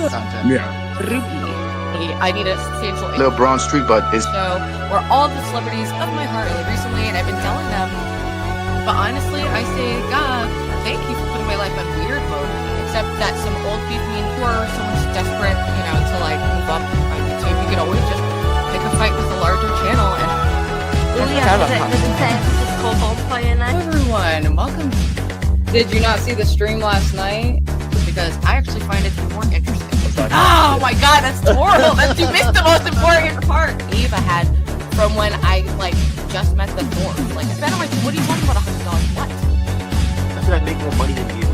content. Yeah. Ruby. I need a substantial Little Brown Street, but it's show where all the celebrities of my heart really recently, and I've been telling them. But honestly, I say, God, thank you for putting my life on weird mode. Except that some old beef mean who are so much desperate, to like move up on YouTube. You can always just pick a fight with a larger channel and. Hello everyone, welcome. Did you not see the stream last night? Because I actually find it to be more interesting. Oh my god, that's horrible. You missed the most important part. Eva had from when I just met the dwarf. Ben, I'm like, what are you talking about $100? What? I feel like I make more money than you.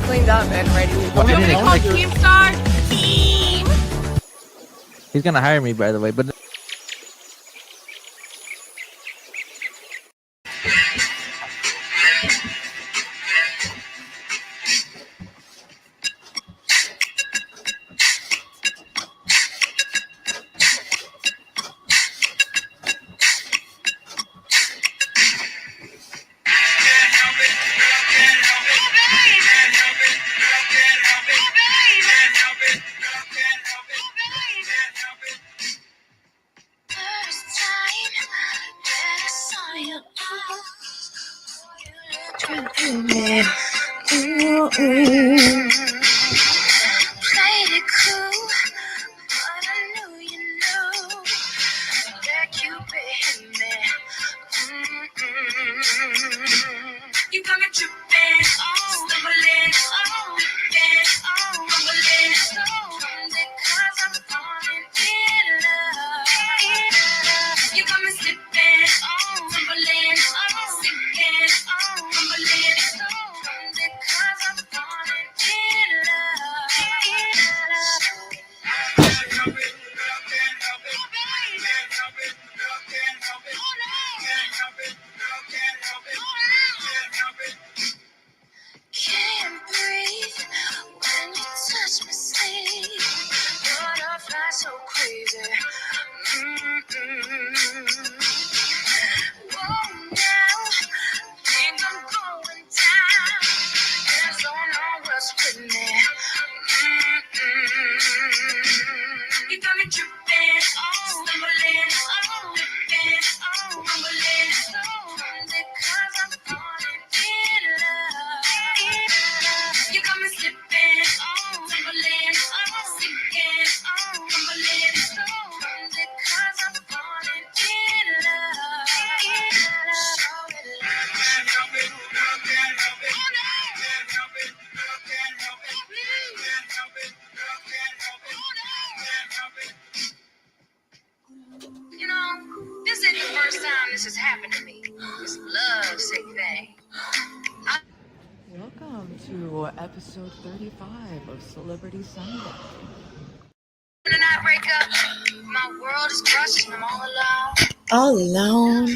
Cleaned up and ready. What do they call Keemstar? Team. He's gonna hire me, by the way, but. Welcome to episode 35 of Celebrity Sunday. When I break up, my world is crushed and I'm All alone.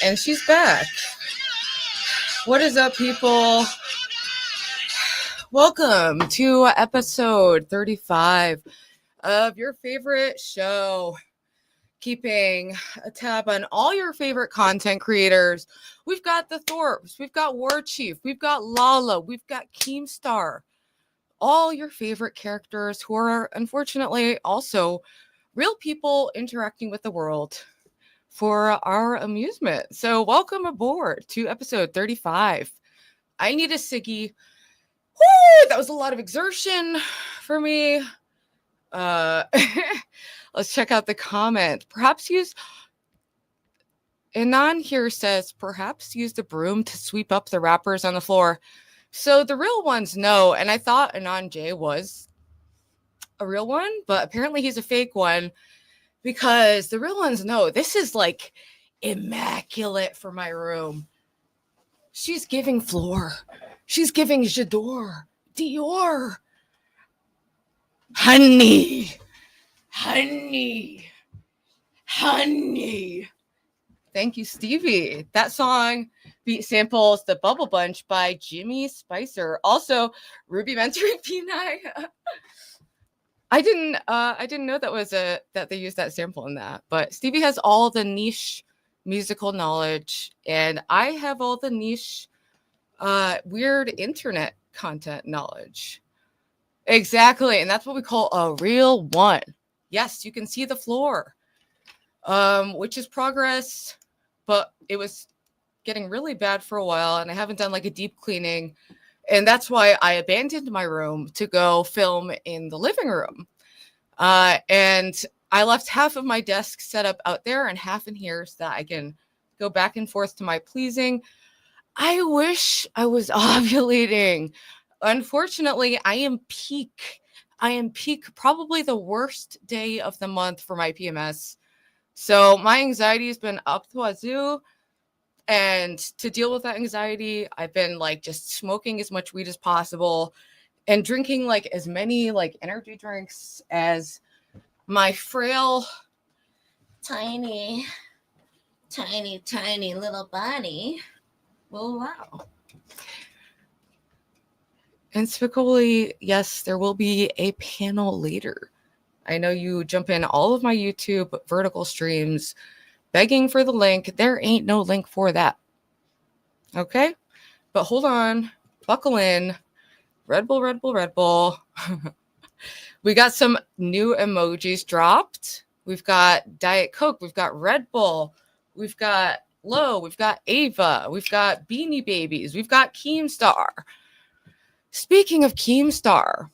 And she's back. What is up, people? Welcome to episode 35 of your favorite show. Keeping a tab on all your favorite content creators. We've got the Thorpes, we've got War-Chief, we've got Lalo, we've got Keemstar. All your favorite characters who are unfortunately also real people interacting with the world for our amusement. So welcome aboard to episode 35. I need a Siggy. Woo, that was a lot of exertion for me. Let's check out the comment. Perhaps use, Anon here says, perhaps use the broom to sweep up the wrappers on the floor. So the real ones know, and I thought Anon J was a real one, but apparently he's a fake one because the real ones know this is like immaculate for my room. She's giving floor. She's giving J'adore, Dior. Honey. Thank you, Stevie. That song beat samples The Bubble Bunch by Jimmy Spicer. Also, Ruby mentoring P9. I didn't know that they used that sample in that. But Stevie has all the niche musical knowledge, and I have all the niche, weird internet content knowledge. Exactly, and that's what we call a real one. Yes, you can see the floor, which is progress, but it was getting really bad for a while, and I haven't done like a deep cleaning, and that's why I abandoned my room to go film in the living room. And I left half of my desk set up out there and half in here so that I can go back and forth to my pleasing. I wish I was ovulating. Unfortunately, I am peak, probably the worst day of the month for my PMS. So my anxiety has been up to wazoo. And to deal with that anxiety, I've been like just smoking as much weed as possible and drinking like as many like energy drinks as my frail, tiny little body will allow. And Spicoli, yes, there will be a panel later. I know you jump in all of my YouTube vertical streams begging for the link. There ain't no link for that. Okay? But hold on. Buckle in. Red Bull, Red Bull, Red Bull. We got some new emojis dropped. We've got Diet Coke. We've got Red Bull. We've got Lo. We've got Ava. We've got Beanie Babies. We've got Keemstar. Speaking of Keemstar,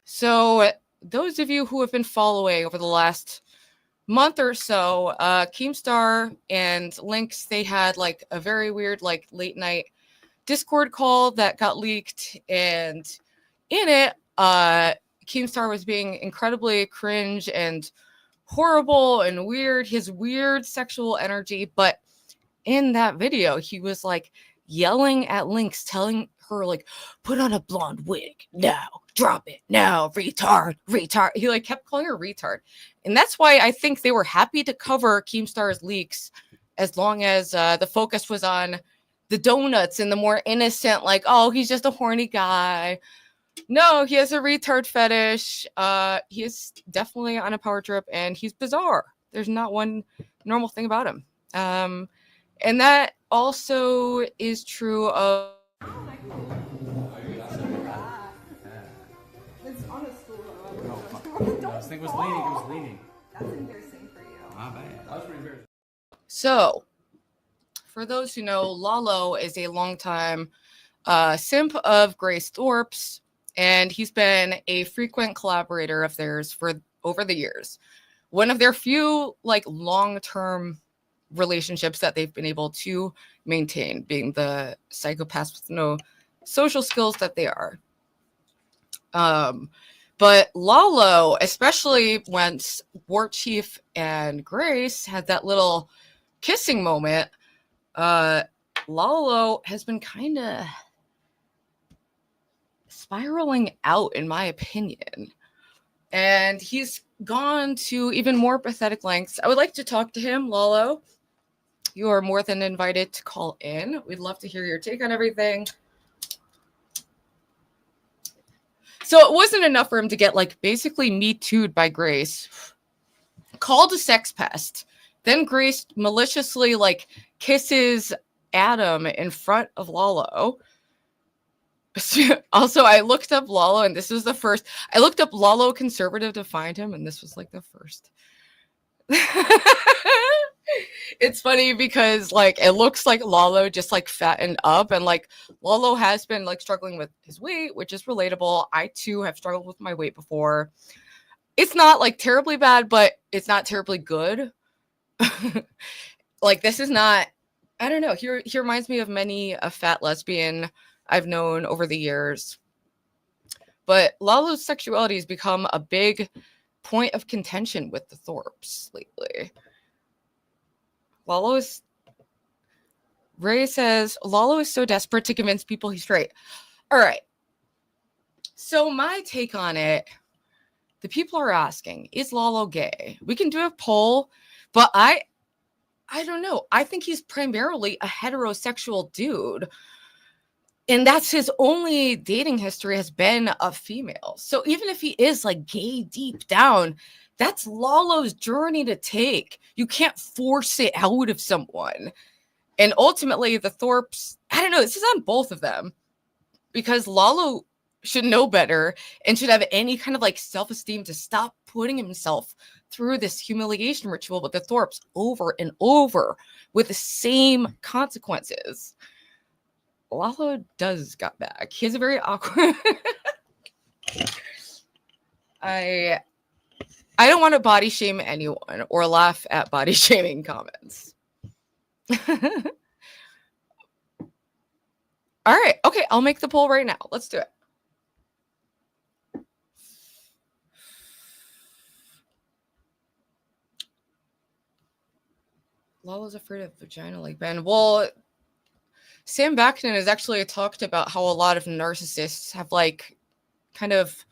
so those of you who have been following over the last month or so, Keemstar and Lynx, they had like a very weird like late night Discord call that got leaked, and in it, Keemstar was being incredibly cringe and horrible and weird, his weird sexual energy. But in that video, he was like yelling at Lynx, telling her like, put on a blonde wig now, drop it now, retard. He like kept calling her retard. And that's why I think they were happy to cover Keemstar's leaks as long as the focus was on the donuts and the more innocent, like, oh, he's just a horny guy. No, he has a retard fetish. He is definitely on a power trip, and he's bizarre. There's not one normal thing about him. And that also is true of... It's on a stool. This thing was leaning. It was leaning. That's embarrassing for you. My bad. That was pretty embarrassing. So, for those who know, Lalo is a longtime simp of Grace Thorpe's, and he's been a frequent collaborator of theirs for over the years. One of their few like long-term relationships that they've been able to maintain, being the psychopaths with no social skills that they are. But Lalo, especially once War-Chief and Grace had that little kissing moment, Lalo has been kind of spiraling out, in my opinion. And he's gone to even more pathetic lengths. I would like to talk to him, Lalo. You are more than invited to call in. We'd love to hear your take on everything. So it wasn't enough for him to get like basically Me Too'd by Grace, called a sex pest. Then Grace maliciously like kisses Adam in front of Lalo. Also, I looked up Lalo, and this was the first. I looked up Lalo conservative to find him, and this was like the first. It's funny because like it looks like Lalo just like fattened up, and like Lalo has been like struggling with his weight, which is relatable. I too have struggled with my weight before. It's not like terribly bad, but it's not terribly good. Like this is not, I don't know. He reminds me of many a fat lesbian I've known over the years. But Lalo's sexuality has become a big point of contention with the Thorpes lately. Ray says, Lalo is so desperate to convince people he's straight. All right. So my take on it, the people are asking, is Lalo gay? We can do a poll, but I don't know. I think he's primarily a heterosexual dude. And that's his only dating history has been a female. So even if he is like gay deep down, That's Lalo's journey to take. You can't force it out of someone. And ultimately, the Thorpes, I don't know, this is on both of them. Because Lalo should know better and should have any kind of like self-esteem to stop putting himself through this humiliation ritual with the Thorpes over and over with the same consequences. Lalo does got back. He has a very awkward... I don't want to body shame anyone or laugh at body shaming comments. All right. Okay. I'll make the poll right now. Let's do it. Lalo's afraid of vagina like Ben. Well, Sam Backman has actually talked about how a lot of narcissists have like kind of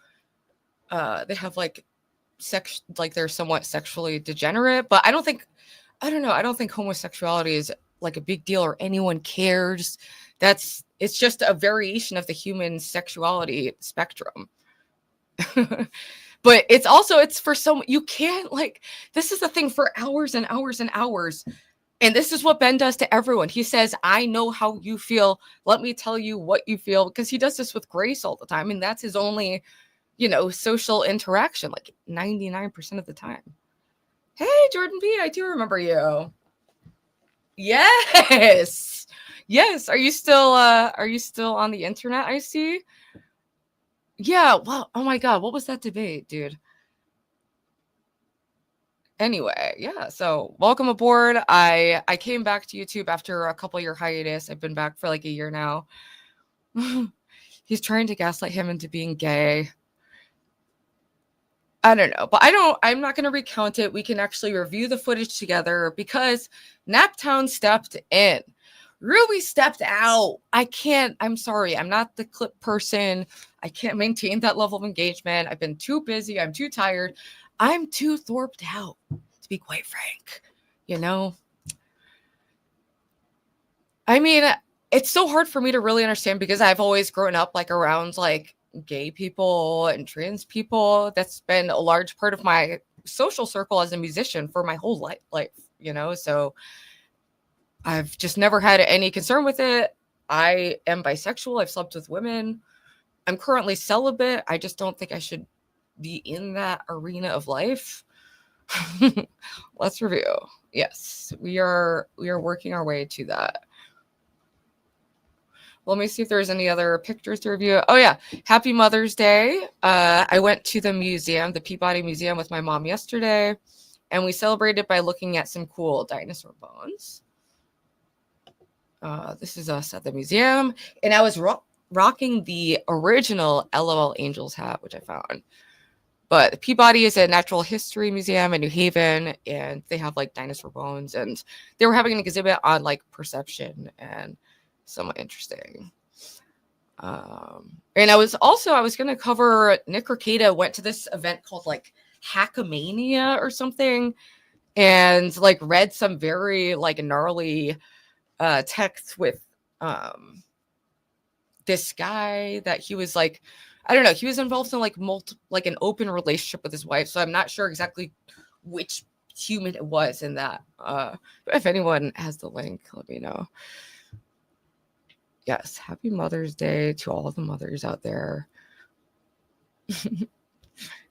they have like they're somewhat sexually degenerate, but I don't think homosexuality is like a big deal or anyone cares. It's just a variation of the human sexuality spectrum. But it's for some, you can't like, this is the thing for hours and hours and hours. And this is what Ben does to everyone. He says, I know how you feel. Let me tell you what you feel. Because he does this with Grace all the time. And that's his only, social interaction, like 99% of the time. Hey, Jordan B, I do remember you. Yes. Yes. Are you still on the internet? I see. Yeah. Wow. Oh my God. What was that debate, dude? Anyway, yeah. So welcome aboard. I came back to YouTube after a couple year hiatus. I've been back for like a year now. He's trying to gaslight him into being gay. I don't know, but I'm not going to recount it. We can actually review the footage together because Naptown stepped in. Ruby stepped out. I'm sorry. I'm not the clip person. I can't maintain that level of engagement. I've been too busy. I'm too tired. I'm too thorped out, to be quite frank. I mean, it's so hard for me to really understand because I've always grown up like around like gay people and trans people. That's been a large part of my social circle as a musician for my whole life, so I've just never had any concern with it. I am bisexual. I've slept with women. I'm currently celibate. I just don't think I should be in that arena of life. Let's review. Yes, we are working our way to that. Let me see if there's any other pictures to review. Oh yeah, happy Mother's Day. I went to the museum, the Peabody Museum, with my mom yesterday, and we celebrated by looking at some cool dinosaur bones. This is us at the museum, and I was rocking the original LOL Angels hat, which I found. But Peabody is a natural history museum in New Haven, and they have like dinosaur bones, and they were having an exhibit on like perception and somewhat interesting. And I was going to cover Nick Ricada went to this event called like Hackamania or something, and like read some very like gnarly text with this guy that he was like, I don't know, he was involved in like an open relationship with his wife, so I'm not sure exactly which human it was in that. But if anyone has the link, let me know. Yes, happy Mother's Day to all of the mothers out there.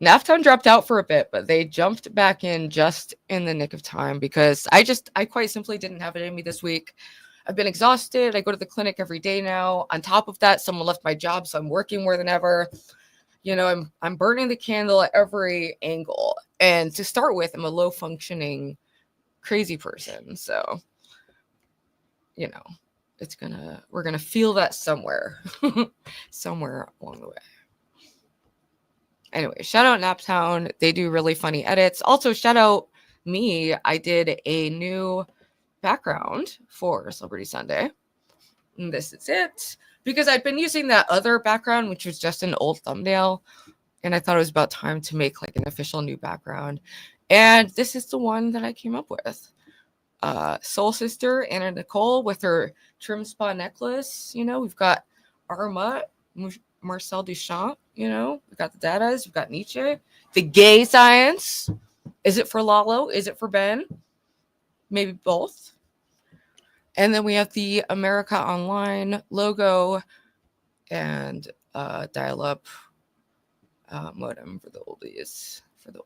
Naptown dropped out for a bit, but they jumped back in just in the nick of time because I quite simply didn't have it in me this week. I've been exhausted. I go to the clinic every day now. On top of that, someone left my job, so I'm working more than ever. I'm burning the candle at every angle. And to start with, I'm a low functioning, crazy person. So, we're gonna feel that somewhere, somewhere along the way. Anyway, shout out Naptown. They do really funny edits. Also, shout out me. I did a new background for Celebrity Sunday. And this is it. Because I'd been using that other background, which was just an old thumbnail. And I thought it was about time to make like an official new background. And this is the one that I came up with. Soul Sister, Anna Nicole with her trim spa necklace. We've got Arma, Marcel Duchamp. We've got the Dadas, we've got Nietzsche, the gay science. Is it for Lalo? Is it for Ben? Maybe both. And then we have the America Online logo and dial-up modem for the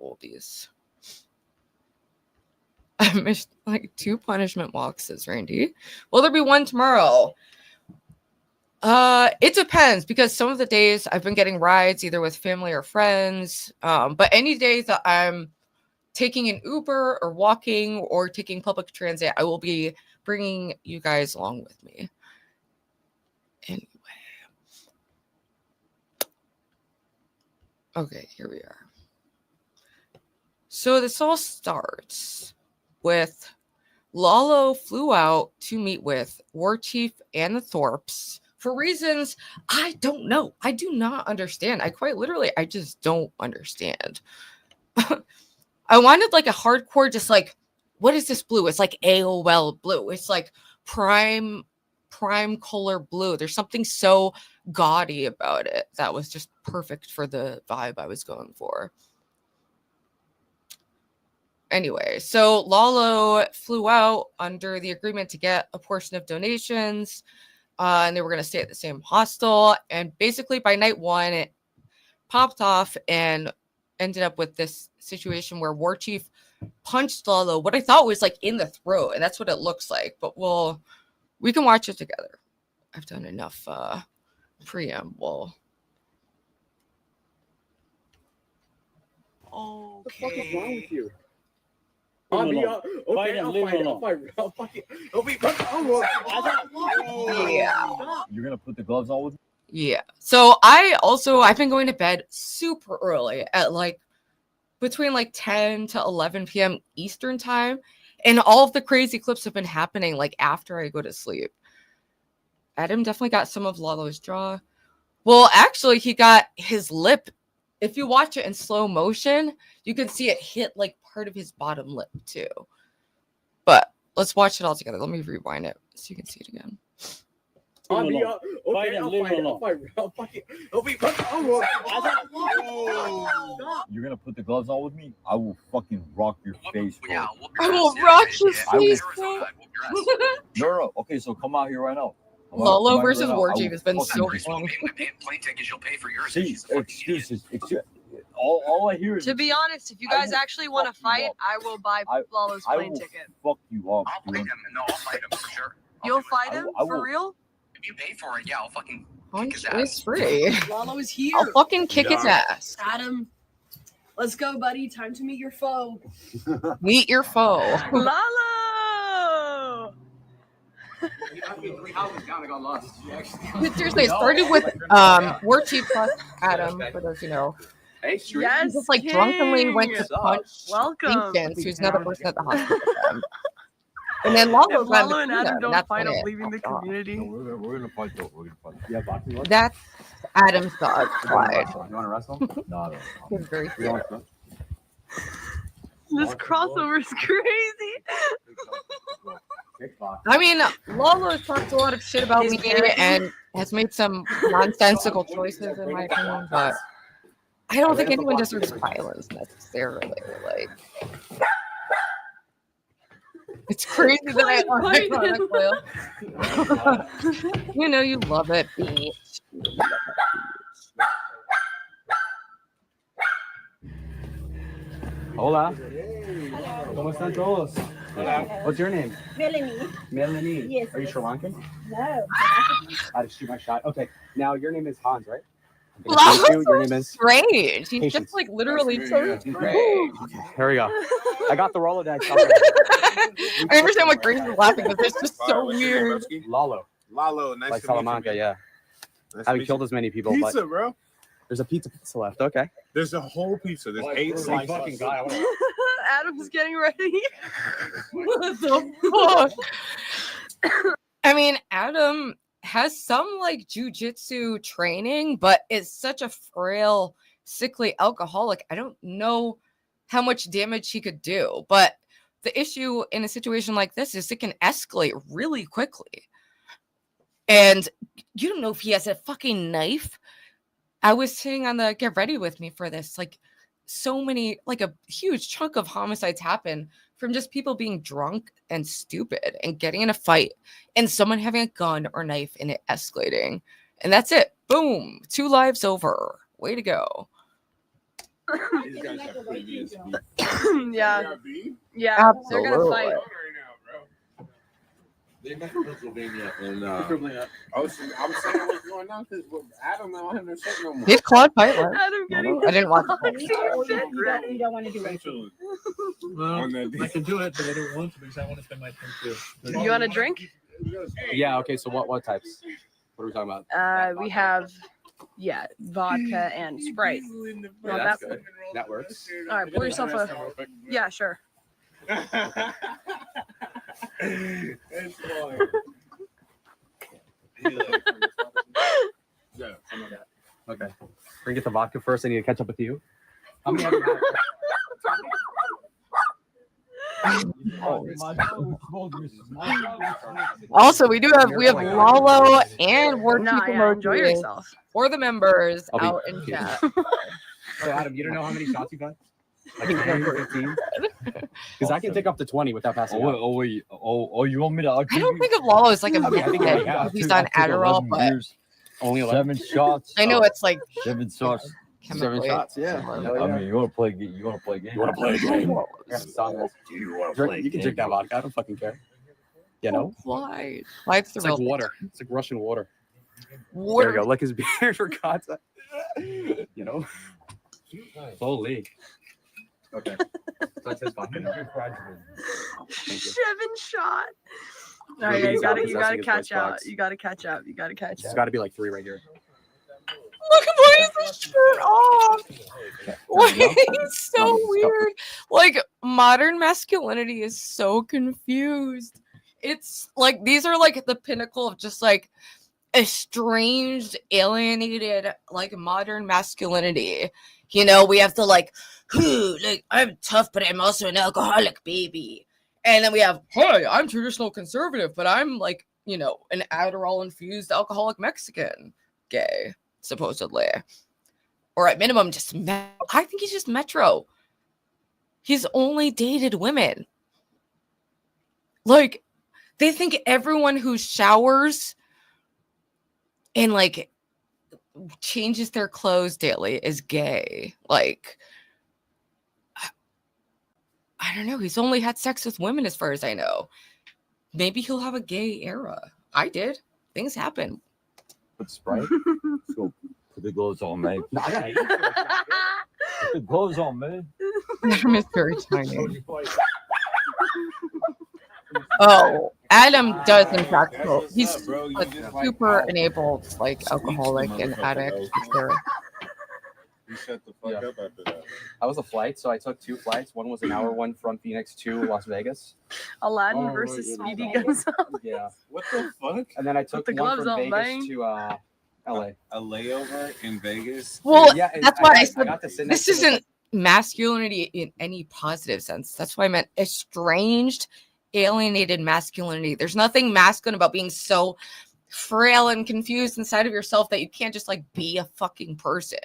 oldies. I missed like 2 punishment walks, says Randy. Will there be one tomorrow? It depends, because some of the days I've been getting rides either with family or friends. But any days that I'm taking an Uber or walking or taking public transit, I will be bringing you guys along with me. Anyway. Okay, here we are. So this all starts with Lalo flew out to meet with War-Chief and the Thorpes for reasons I don't know. I do not understand. I just don't understand. I wanted like a hardcore, just like, what is this blue? It's like AOL blue. It's like prime color blue. There's something so gaudy about it that was just perfect for the vibe I was going for. Anyway, so Lalo flew out under the agreement to get a portion of donations, and they were going to stay at the same hostel. And basically by night 1, it popped off and ended up with this situation where War-Chief punched Lalo, what I thought was like in the throat, and that's what it looks like. But we can watch it together. I've done enough preamble. Okay. What the fuck is wrong with you? I'll be I'll Yeah. You're gonna put the gloves on with me? Yeah. So I've been going to bed super early at like between like 10 to 11 p.m. Eastern time. And all of the crazy clips have been happening like after I go to sleep. Adam definitely got some of Lalo's jaw. Well, actually, he got his lip. If you watch it in slow motion, you can see it hit like part of his bottom lip too. But let's watch it all together. Let me rewind it so you can see it again. You're gonna put the gloves on with me? I will fucking rock your face, bro. I will rock your face, bro. No. Okay, so come out here right now. Lalo versus War-Chief has been so long. Plane tickets, you'll pay for yours. See, excuses. All I hear is. To be honest, if you guys actually want to fight, I will buy Lalo's plane ticket. Fuck you up. I'll fight him. No, I'll fight him for sure. You'll fight him for real? If you pay for it, yeah, I'll fucking Punch kick his is ass. free. Lalo is here. I'll fucking kick his ass. Adam, let's go, buddy. Time to meet your foe. Meet your foe. Lalo! Seriously, it started with War-Chief plus Adam, for those who know. Hey, Yes, He just like drunkenly went to punch Welcome. Jenkins, who's another person at the hospital with them. And then Lalo If Lalo and Adam don't fight, I'm leaving the No, community. we're gonna fight though. We're gonna fight. Yeah, boxing. That's Adam's dog slide. You wanna wrestle? No. He's very cute. This crossover is crazy. I mean, Lalo talks a lot of shit about me and has made some nonsensical choices, in my opinion, but I don't think anyone deserves violence necessarily. Like, it's crazy that I you know you love it, bitch. Hola. ¿Cómo están todos? What's your name? Melanie. Melanie. Yes. Are you Sri Lankan? No. I had to shoot my shot. Okay. Now your name is Hans, right? Lalo's Your name is strange. He's Patience. just like literally so strange. Okay, here we go. I got the Rolodex. I understand what Grace is laughing because it's just so weird. Lalo. Lalo, nice Like to meet Salamanca, you. yeah. Nice I haven't killed as many people, Pizza, but bro. there's a pizza left. Okay. There's a whole pizza. There's 8 slices. Adam's getting ready. What the fuck? I mean, Adam has some like jujitsu training, but is such a frail, sickly alcoholic. I don't know how much damage he could do. But the issue in a situation like this is it can escalate really quickly. And you don't know if he has a fucking knife. I was sitting on the get ready with me for this. Like, so many, like a huge chunk of homicides happen from just people being drunk and stupid and getting in a fight and someone having a gun or knife and it escalating. And that's it. Boom. 2 lives over. Way to go. These guys have previous beef. Yeah. Yeah. Absolutely. They're gonna fight. They met in Pennsylvania, and I was saying what's going on because Adam don't have no shit no more. Did Claude fight? What? Adam getting I didn't watch You don't want to do it. Well, I can do it, but I don't want to because I want to spend my time too. You want a drink? Yeah. Okay. So what types? What are we talking about? We have vodka and Sprite. Yeah, Well, that's good. That works. All right, pour yourself a. Yeah, sure. It's fine. Yeah, something like that. Okay. We're gonna get the vodka first. I need to catch up with you. How many have you Also, we have Lalo and War-Chief Enjoy emojis yourself. for the members I'll be- out in chat. So Adam, you don't know how many shots you got? Like 10 or 15? Because I can take up to 20 without passing out. You want me to? I don't think of Lalo as like a I mean, I think big I kid. He's on Adderall, but Only 11. 7 shots. I know it's like 7 shots. 7 chemically shots, yeah. I mean, you want to play? You want to play a game? You want to play a game? You want to play? You can drink that vodka. I don't fucking care. You know? Clyde. Clyde's the It's real like water. It's like Russian water. water. There you go. Lick his beard for God's sake. You know? Holy. Okay. So that's his vodka. 7 shot. All right, you gotta catch out. You gotta catch out. It's got to be like 3 right here. Look, why is this shirt off? Like, he's so weird. Like, modern masculinity is so confused. It's like these are like the pinnacle of just like estranged, alienated, like modern masculinity. You know, we have to like I'm tough, but I'm also an alcoholic, baby. And then we have, hey, I'm traditional conservative, but I'm like, you know, an Adderall infused alcoholic Mexican gay, supposedly. Or at minimum, just I think he's just metro. He's only dated women. Like, they think everyone who showers and like changes their clothes daily is gay. Like, I don't know. He's only had sex with women as far as I know. Maybe he'll have a gay era. I did. Things happen. Put Sprite. So put the gloves on, man. No, I gotta eat. Put the gloves on, man. Adam is very tiny. Oh, Adam does in fact. He's a super enabled, like alcoholic and addict. For sure. You shut the fuck up after that. I was a flight, so I took 2 flights. One was an hour one from Phoenix to Las Vegas. Aladdin versus Speedy Gonzales. Yeah. What the fuck? And then I took the one gloves from on, Vegas bang. to LA. A layover in Vegas? Well, Yeah, and that's why I said got to sit next this to the- isn't masculinity in any positive sense. That's why I meant estranged, alienated masculinity. There's nothing masculine about being so frail and confused inside of yourself that you can't just like be a fucking person.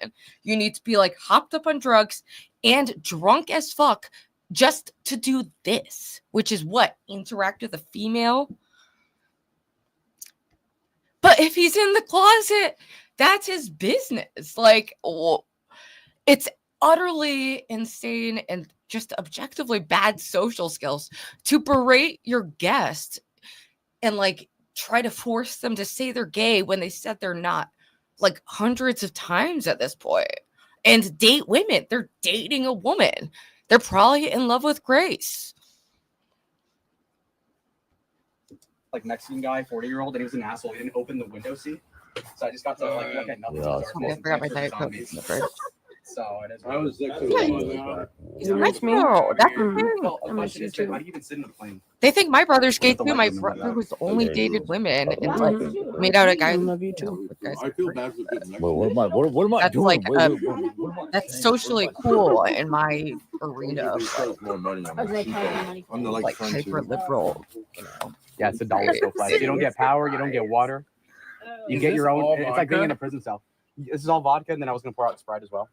You need to be like hopped up on drugs and drunk as fuck just to do this, which is what? Interact with a female. But if he's in the closet, that's his business. Like, it's utterly insane and just objectively bad social skills to berate your guest and like try to force them to say they're gay when they said they're not, like hundreds of times at this point. And date women. They're dating a woman. They're probably in love with Grace. Like Mexican guy, 40-year-old, and he was an asshole. He didn't open the window seat. So I just got to like, okay, nothing. Yeah. I forgot my Diet Coke in the fridge. So it is. I was sick He's metro. That's the thing. Well, the question is, why do you even sit in the plane? They think my brother's gay The too. My white woman brother got was only Okay. dated women and like made out a guy. I love you too. I feel bad for getting Well, what am I That's doing? like, What am I That's saying? socially cool in my arena. more money on I was like, my how money. I'm the Like front hyper two. liberal, you know. Yeah, it's $1 still flight. You don't get power. You don't get water. You Is get this your own. all It's like being in vodka? a prison cell. This is all vodka, and then I was gonna pour out Sprite as well.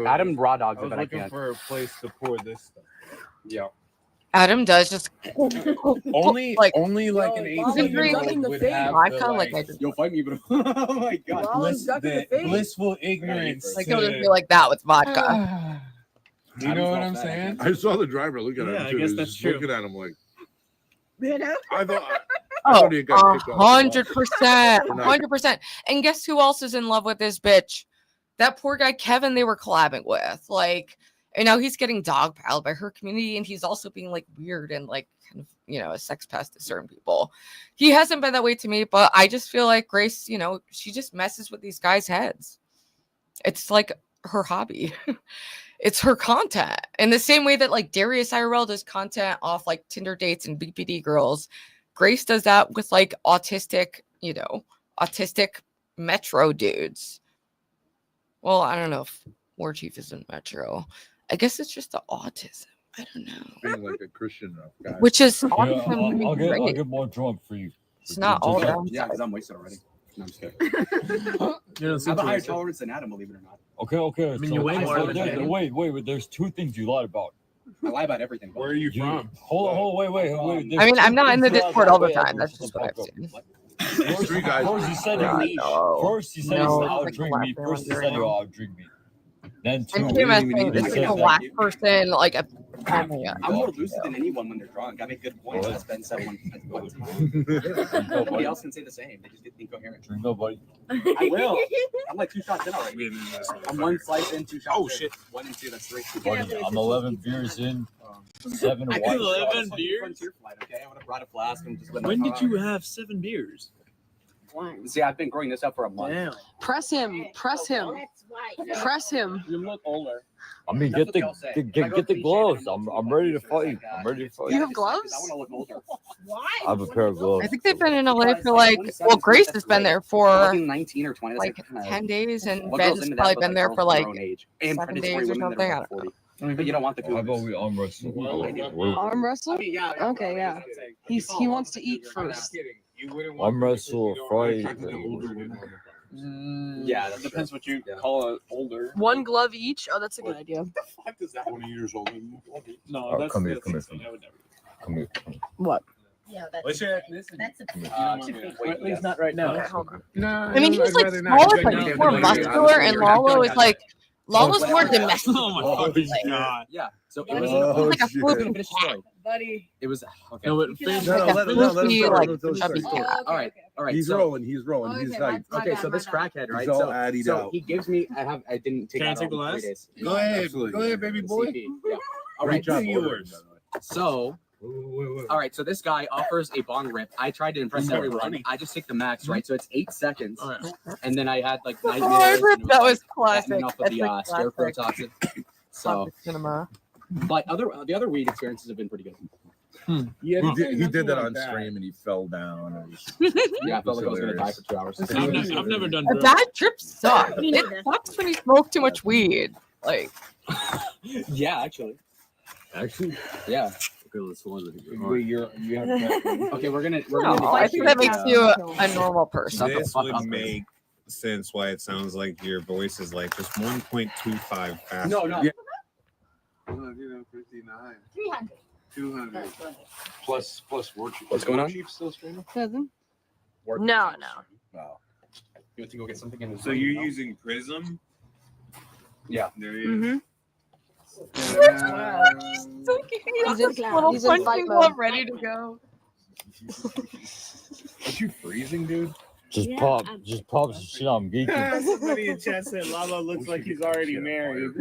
Adam raw dogs I it, was but I looking can't. for a place to pour this stuff. Yeah. Adam does just Only like only like an Lalo, you're 18-year-old ducking the would face. have vodka. the, Like I just You'll fight me, bro. Oh my god. Lalo's ducking the face. blissful ignorance. like he'll just be like that with vodka. Do you know what I'm saying? I saw the driver look at him Yeah, I too. guess He was that's just true. looking at him like You know? I thought. Oh, thought he got kicked off the 100%, We're not- 100%. And guess who else is in love with this bitch? That poor guy Kevin they were collabing with. Like, and now he's getting dogpiled by her community, and he's also being like weird and like kind of, you know, a sex pest to certain people. He hasn't been that way to me, but I just feel like Grace, you know, she just messes with these guys' heads. It's like her hobby. It's her content. In the same way that like Darius IRL does content off like Tinder dates and BPD girls, Grace does that with like autistic, you know, autistic metro dudes. Well, I don't know if War-Chief isn't metro. I guess it's just the autism. I don't know. being like a Christian guy. Which is Yeah, autism. I'll great. get more drunk for you. It's not all Just- down. Yeah, because I'm wasted already. No, I'm just kidding. You know, I have a higher situation. tolerance than Adam, believe it or not. Okay. I mean, you weigh more than Adam. Wait. There's two things you lied about. I lie about everything. Where are you from? Hold on, wait. I mean, I'm not in the Discord all the time. That's just what I've seen. These three guys. First you said God, you no. First you said No, you it's out like drink me. the last First you one said you're you in. out drink me. Then two. And we didn't PMS even saying need this to is say the that. last person, like a oh my God. I'm more lucid than anyone when they're drunk. I make good points. That's been said one. Nobody else can say the same. They just get incoherent. Drink nobody. I will. I'm like 2 shots in already. I'm 1 slice in, 2 shots. Oh, in. shit. 1 and 2. That's 3. Buddy, I'm 11 beers in. 7 I white. could 11 Fucking beers? Frontier flight, okay? I would have brought a flask and just let When my did you have 7 beers? See, I've been growing this up for a month. Damn. Press him. Press him. That's why. Press him. You look older. I mean, That's get the what they'll say. get the gloves. I'm ready to fight. I'm ready to fight. You have gloves? I want to look older. Why? I have a pair of gloves. I think they've been in LA for like, well, Grace has been there I'm for looking 19 or 20. That's like kinda- 10 days, and What goes Ben's into that probably with, been there girls for their like own age and 7 predatory days or women that are something. I above don't know. 40. But you don't want the How about cougars. we arm wrestle? Arm wrestle? I mean, yeah. Okay, yeah. He wants to eat first. Arm wrestle or fight. Yeah, that Depends what you call it older. 1 glove each? Oh, that's a good idea. Fuck is that 20 years old? No, Oh, that's come here, that's come here, insane. I would never. Come here. What? Yeah, that's What's your ethnicity? that's a At least not right now. Okay, hold on. No, I mean, he's like smaller, but he's more muscular, and Lalo is like, Lalo's more domestic. Oh my fucking god. Yeah. So it Buddy. was. Oh, He's like a shit. floofy Finish the story. buddy. It was okay. No, but You can finish- have- No, Like a let him tell floofy, the like, story. chubby Oh, cat. okay, All right. okay. All right. He's so, rolling. He's rolling. Okay, He's my- like. my Okay, bad, so my this bad. crackhead, right? He's all So, addied so out. he gives me. I didn't take Can I that take the out in last? 3 days. Go ahead. Absolutely. Go ahead, baby The boy. CP, yeah. All right. Reach out. yours. So, all right. So this guy offers a bong rip. I tried to impress everyone. I just take the max, right? So it's 8 seconds, All right. and then I had like Oh, nightmares. and it that was like classic. fattening off of That's the like scarecrow classic. toxin. So, Classic cinema. but the other weed experiences have been pretty good. Yeah, He did that on stream and he fell down. It was- Yeah, I felt like I was gonna die hilarious. for 2 hours. I've never done A drugs. bad trip sucks. Me It neither. sucks when you smoke too much weed. Like, Yeah, actually. Actually, Yeah. okay, let's go on. Wait, you have Okay, we're gonna. no, I think that makes you a normal person. Shut the This fuck would up. make sense why it sounds like your voice is like just 1.25 faster. No, no. Yeah. 59, 300. 200 That's funny. plus War-Chief. What's going on? War-Chief still streaming? No. Wow. You want to go get something in the So you're using Prism? Yeah. There you Mhm. So cute. He's This in- little he's in punching fight glove mode. ready to go. Aren't you freezing, dude? Just Yeah, pop, I'm- just pop some shit. I'm geeking. Somebody in chat said Lalo looks like he's already married.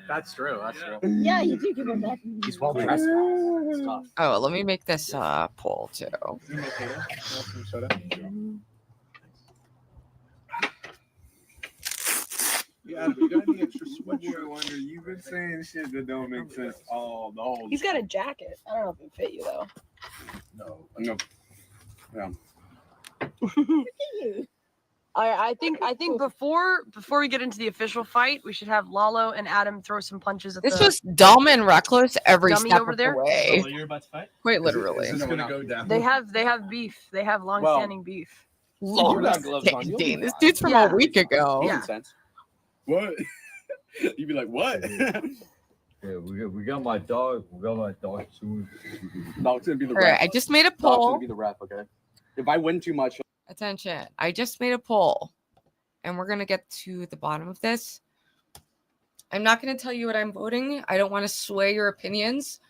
That's true. That's true. Yeah, you do give him that. He's well dressed. It's tough. Oh, let me make this poll too. Yeah, we got any extra sweatshirt? Wonder you've been saying shit that don't make sense all the whole. He's got a jacket. I don't know if it fit you though. No. I think before we get into the official fight, we should have Lalo and Adam throw some punches at It's the. just dumb and reckless every Dummy step over of there? the way. Oh, you're about to fight? Quite literally. Is this gonna go down? They have beef. They have long-standing beef. You got gloves on. Dang, this dude's from Yeah. a week ago. Yeah. Makes sense. What? You'd be like, what? Yeah, we got my dog. We got my dog soon. Dog's gonna be the All right, ref. I just made a Dog's gonna poll. be the ref, okay? If I win too much, Attention. I just made a poll. And we're going to get to the bottom of this. I'm not going to tell you what I'm voting. I don't want to sway your opinions.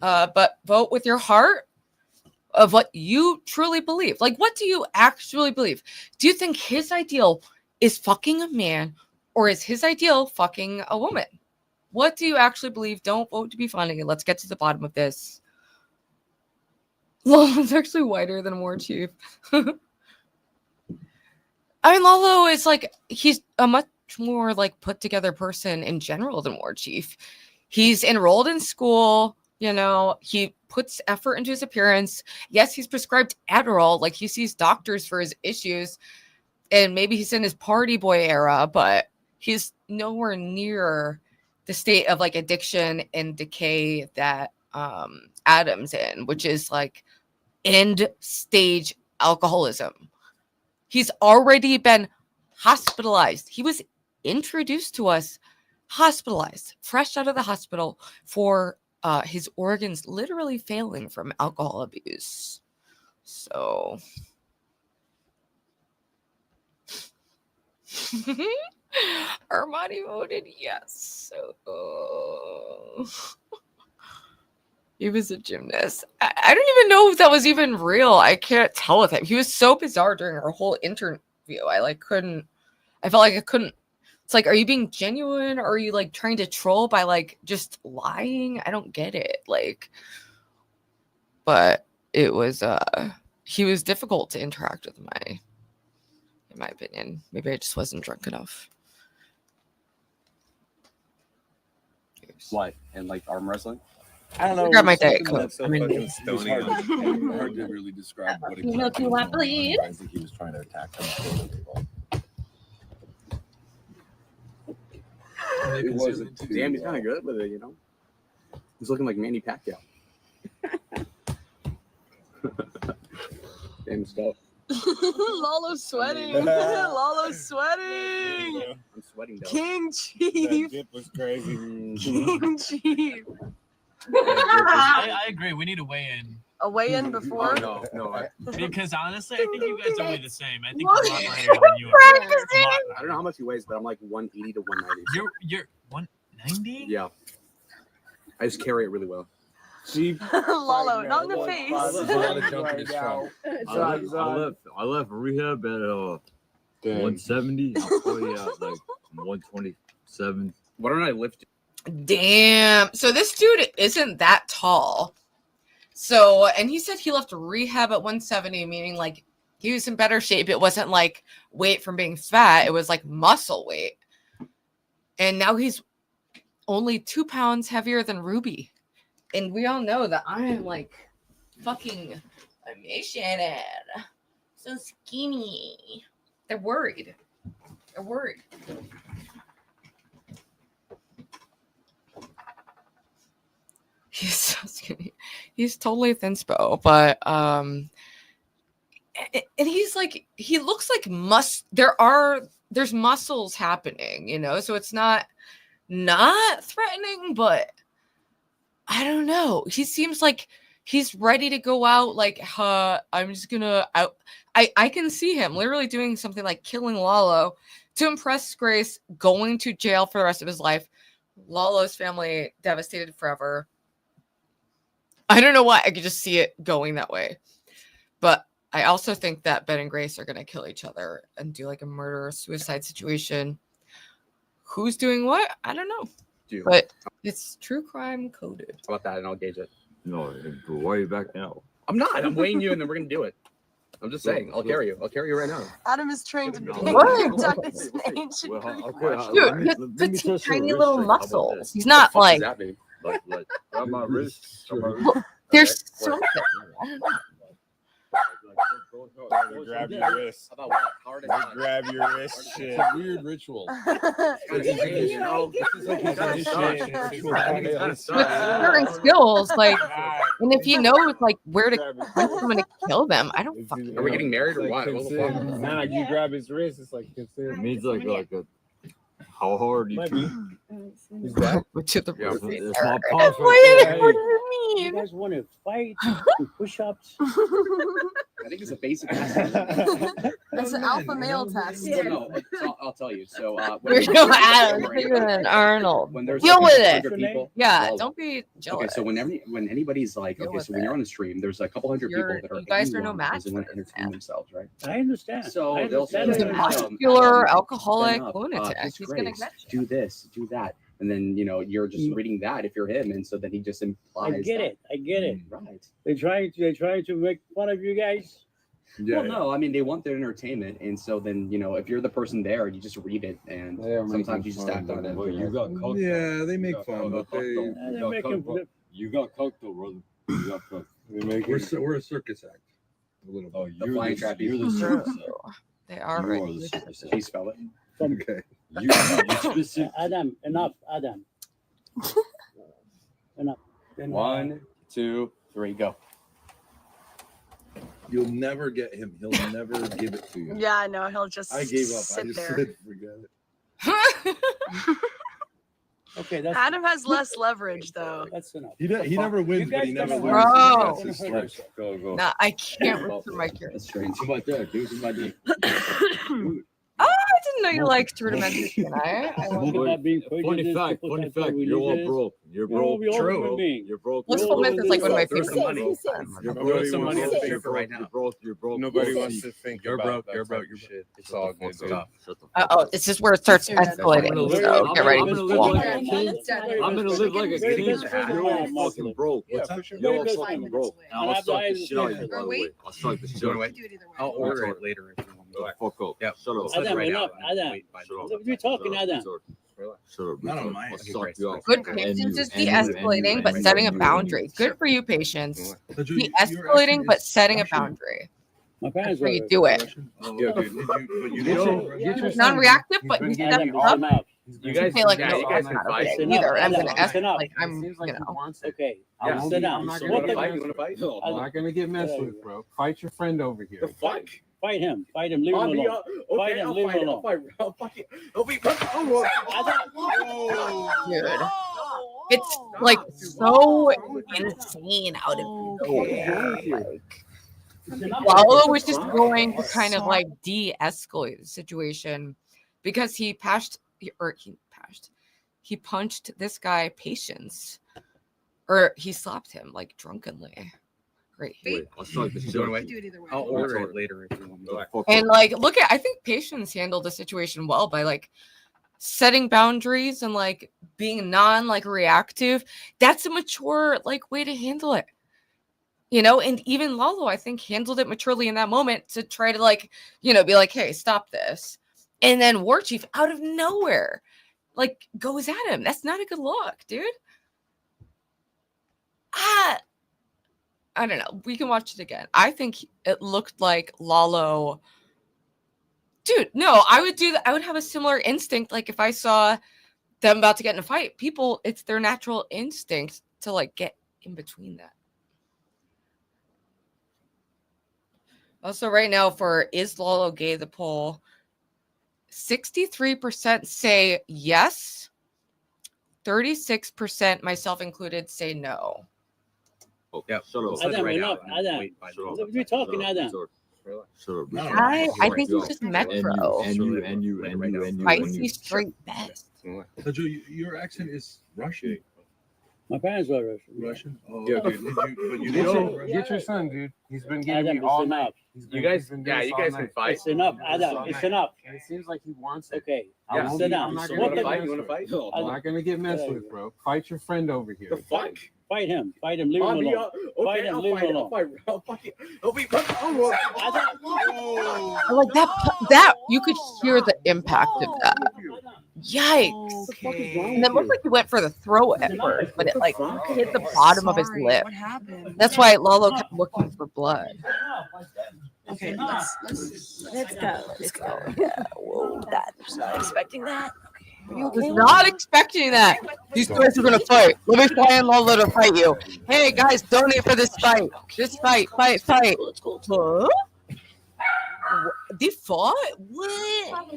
But vote with your heart of what you truly believe. Like, what do you actually believe? Do you think his ideal is fucking a man, or is his ideal fucking a woman? What do you actually believe? Don't vote to be funny. Let's get to the bottom of this. Lalo's actually whiter than War-Chief. I mean, Lalo is like, he's a much more like put together person in general than War-Chief. He's enrolled in school, you know, he puts effort into his appearance. Yes, he's prescribed Adderall, like he sees doctors for his issues, and maybe he's in his party boy era, but he's nowhere near the state of like addiction and decay that Adam's in, which is like end stage alcoholism. He's already been hospitalized. He was introduced to us hospitalized, fresh out of the hospital for his organs literally failing from alcohol abuse. So Armani voted yes. So he was a gymnast. I don't even know if that was even real. I can't tell with him. He was so bizarre during our whole interview. I felt like I couldn't. It's like, are you being genuine, or are you like trying to troll by like just lying? I don't get it. Like, but it was he was difficult to interact with, in my opinion. Maybe I just wasn't drunk enough. what? And like arm wrestling? I don't know. Grab my Diet something Coke. that's so I mean, fucking It's stony. hard Hard to really describe what it You know, do you want bleed? I think he was trying to attack them. It wasn't too Damn, he's kind of good with it, you know. He's looking like Manny Pacquiao. Damn stuff. Lalo's sweating. Lalo's sweating. I'm sweating though. King Chief. dip was crazy. King Chief. I agree. We need to weigh in. A weigh-in before? No. Because honestly, I think you guys are way the same. I think you're a lot lighter than you are. I don't know how much he weighs, but I'm like 180 to 190. You're 190? Yeah. I just carry it really well. Lalo, not in the face. I left rehab at 170. I'll probably at like 127. Why don't I lift? Damn. So this dude isn't that tall. So, and he said he left rehab at 170, meaning like he was in better shape. It wasn't like weight from being fat. It was like muscle weight. And now he's only 2 pounds heavier than Ruby. And we all know that I am like fucking emaciated. So skinny. They're worried. He's so skinny. He's totally thinspo, but and he's like, he looks like there's muscles happening, you know, so it's not threatening, but I don't know. He seems like he's ready to go out like, I'm just gonna out. I can see him literally doing something like killing Lalo to impress Grace, going to jail for the rest of his life. Lalo's family devastated forever. I don't know why. I could just see it going that way. But I also think that Ben and Grace are going to kill each other and do like a murder-suicide situation. Who's doing what? I don't know. But it's true crime coded. How about that? And I'll gauge it. No, why are you back now? I'm not. I'm weighing you, and then we're going to do it. I'm just saying. I'll carry you. I'll carry you right now. Adam is trained to What? protect his ancient creation. Dude, petite, tiny little muscles. He's not like... Like grab my wrist. There's something. Grab your wrist. About what? Hard and hot. Grab your wrist. Shit. It's a weird ritual. With certain skills, like, and if he knows like where to punch someone to kill them, I don't fucking know. Are we getting married or what? What the fuck? Nah, you grab his wrist. It's like considered. It means like a How hard you can? Is that? To the Yeah, roof. it's my Wait, palms what right does there. it mean? guys want to fight? Push-ups? I think it's a basic. It's an alpha male test. Well, no, so I'll tell you. So There's no Adam, bigger than Arnold. when there's Deal like with 100 it. people, Yeah, well, don't be jealous. okay, so when anybody's like, Deal okay, with so when you're on the stream, there's a couple hundred people You're- that are you guys are no anyone match because they want for to this entertain man. themselves, right? I understand. So I they'll understand. He's a say, muscular, Adam, alcoholic stand up, lunatic. his He's gonna grace, get do this, do that, and then you're just reading that if you're him, and so then he just implies. I get that. it. I get it. Right. They try to make fun of you guys. Well, no, I mean they want their entertainment, and so then if you're the person there, you just read it, and sometimes you just act on it. Well, you got cooked. Yeah, they You make got fun, cooked, but they though. They're You got making- cooked, bro. You got cooked, though, brother. You got cooked. we're a circus act. A little Oh, bit. The flying trapeze. You're the circus. They are You right. are the circus. Can you spell it? Okay. You specific. Adam, enough, Adam. Enough. 1, 2, 3, go. You'll never get him. He'll never give it to you. Yeah, no, he'll just I gave up. I sit just there. said forget it. Okay, that's Adam has less leverage though. that's enough. He never wins, but he never wins. Bro. That's his strength. Go, go. Nah, I can't reach for my curiosity. That's strange. Come on there, dude. Come on there. Oh, I didn't know you liked rudimentary tonight. Not being Funny fact. You're all broke. You're broke. we all True. human beings. You're broke. Blissful Myth is like one of my There's favorite some money. movies. You're Throw broke. some money at the paper right now. You're broke. You're broke. Nobody wants to think You're about broke. that You're type broke. of You're shit. It's all good, dude. Shut the Oh, this is where it starts escalating. So get ready. I'm gonna live like a king. I'm gonna live like a king. You're all fucking broke. Yeah, for sure. You're all fucking broke. I'll suck the shit out of you, by the way. I'll suck the shit out of you. I'll order it later if you want. Shut the fuck up. Yeah. Shut up. I'll Adam, right enough, now. Adam. Wait, bye. Shut up. What are you talking, Adam? Shut up. Not on mine. I'll suck you out. Good And patience you, is and you, de-escalating, and but you, setting a and you, boundary. and you. Good for you, patience. So, Joe, your De-escalating, accent but is setting a Russian? boundary. My That's parents where were you do it. Russian? Oh, Yeah, okay. dude. But you Get know your- get your son, Non-reactive, dude. but He's you been step getting up. Adam, enough. You guys, Hey, like, yeah, no, you guys I'm can not fight. okay Enough, either. I'm Adam, gonna it's ask, enough. like, I'm, Seems like you he know. wants it. Okay, Yeah. sit down. I'm not So gonna what wanna the- fight. You wanna fight? I'm not gonna get messed with, bro. Fight your friend over here. The fuck? Fight him. Fight him. Leave him Bobby, alone. Fight him. Leave him alone. I'll fucking. I'll be. Dude. It's like so insane out of nowhere. Lalo was just going to kind of like de-escalate the situation because he punched this guy Patience, or he slapped him like drunkenly right here. Wait, I'll suck the shit out of you. I'll order it later if you want. Shut the fuck And up. like, look at, I think Patience handled the situation well by like setting boundaries and like being like reactive. That's a mature like way to handle it. And even Lalo, I think, handled it maturely in that moment to try to like, be like, hey, stop this. And then War-Chief out of nowhere, like, goes at him. That's not a good look, dude. I don't know. We can watch it again. I think it looked like Lalo. Dude, no, I would do that. I would have a similar instinct. Like if I saw them about to get in a fight, people, it's their natural instinct to like get in between that. Also, right now for Is Lalo Gay, the poll, 63% say yes. 36%, myself included, say no. Oh, Yeah. shut up. Adam, right enough, now. Adam. Wait, bye. Shut up. What are you talking, Adam? Shut up. I think he's just Metro. And you. Spicy straight best. So, Joe, your accent is Russian. My parents were Russian? Oh, Yeah, okay. dude. But you Get know your son, dude. He's been getting Adam, me all it's night. enough. You guys, yeah, you guys can fight. It's enough, Adam. It's enough. And it seems like he wants it. Okay, Yeah, sit down. I'm not So gonna what the- fight. You wanna fight? I'm not gonna get messed with, bro. Fight your friend over here. The fuck? Fight him. Fight him. Leave him Bobby, alone. Fight him. Leave him alone. I'll fucking. I'll be. Like that you could hear the impact of that. Yikes. And it looked like he went for the throat at first, but it like hit the bottom of his lip. What happened? That's why Lalo kept looking for blood. Okay, let's go. Let's go. Yeah. Whoa, that was not expecting that. I was not expecting that. These guys are gonna fight. Let me fly in Lalo to fight you. Hey guys, donate for this fight. This fight. Let's go. Huh? They fought? What?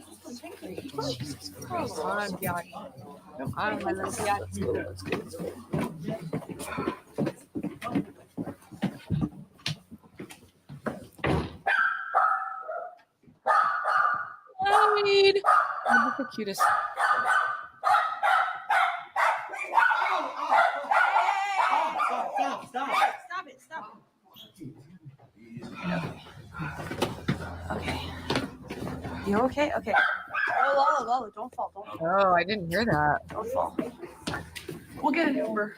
Hide. That's the cutest. Stop it. Okay. You okay? Okay. Oh, Lalo, don't fall. Oh, I didn't hear that. Don't fall. We'll get an Uber.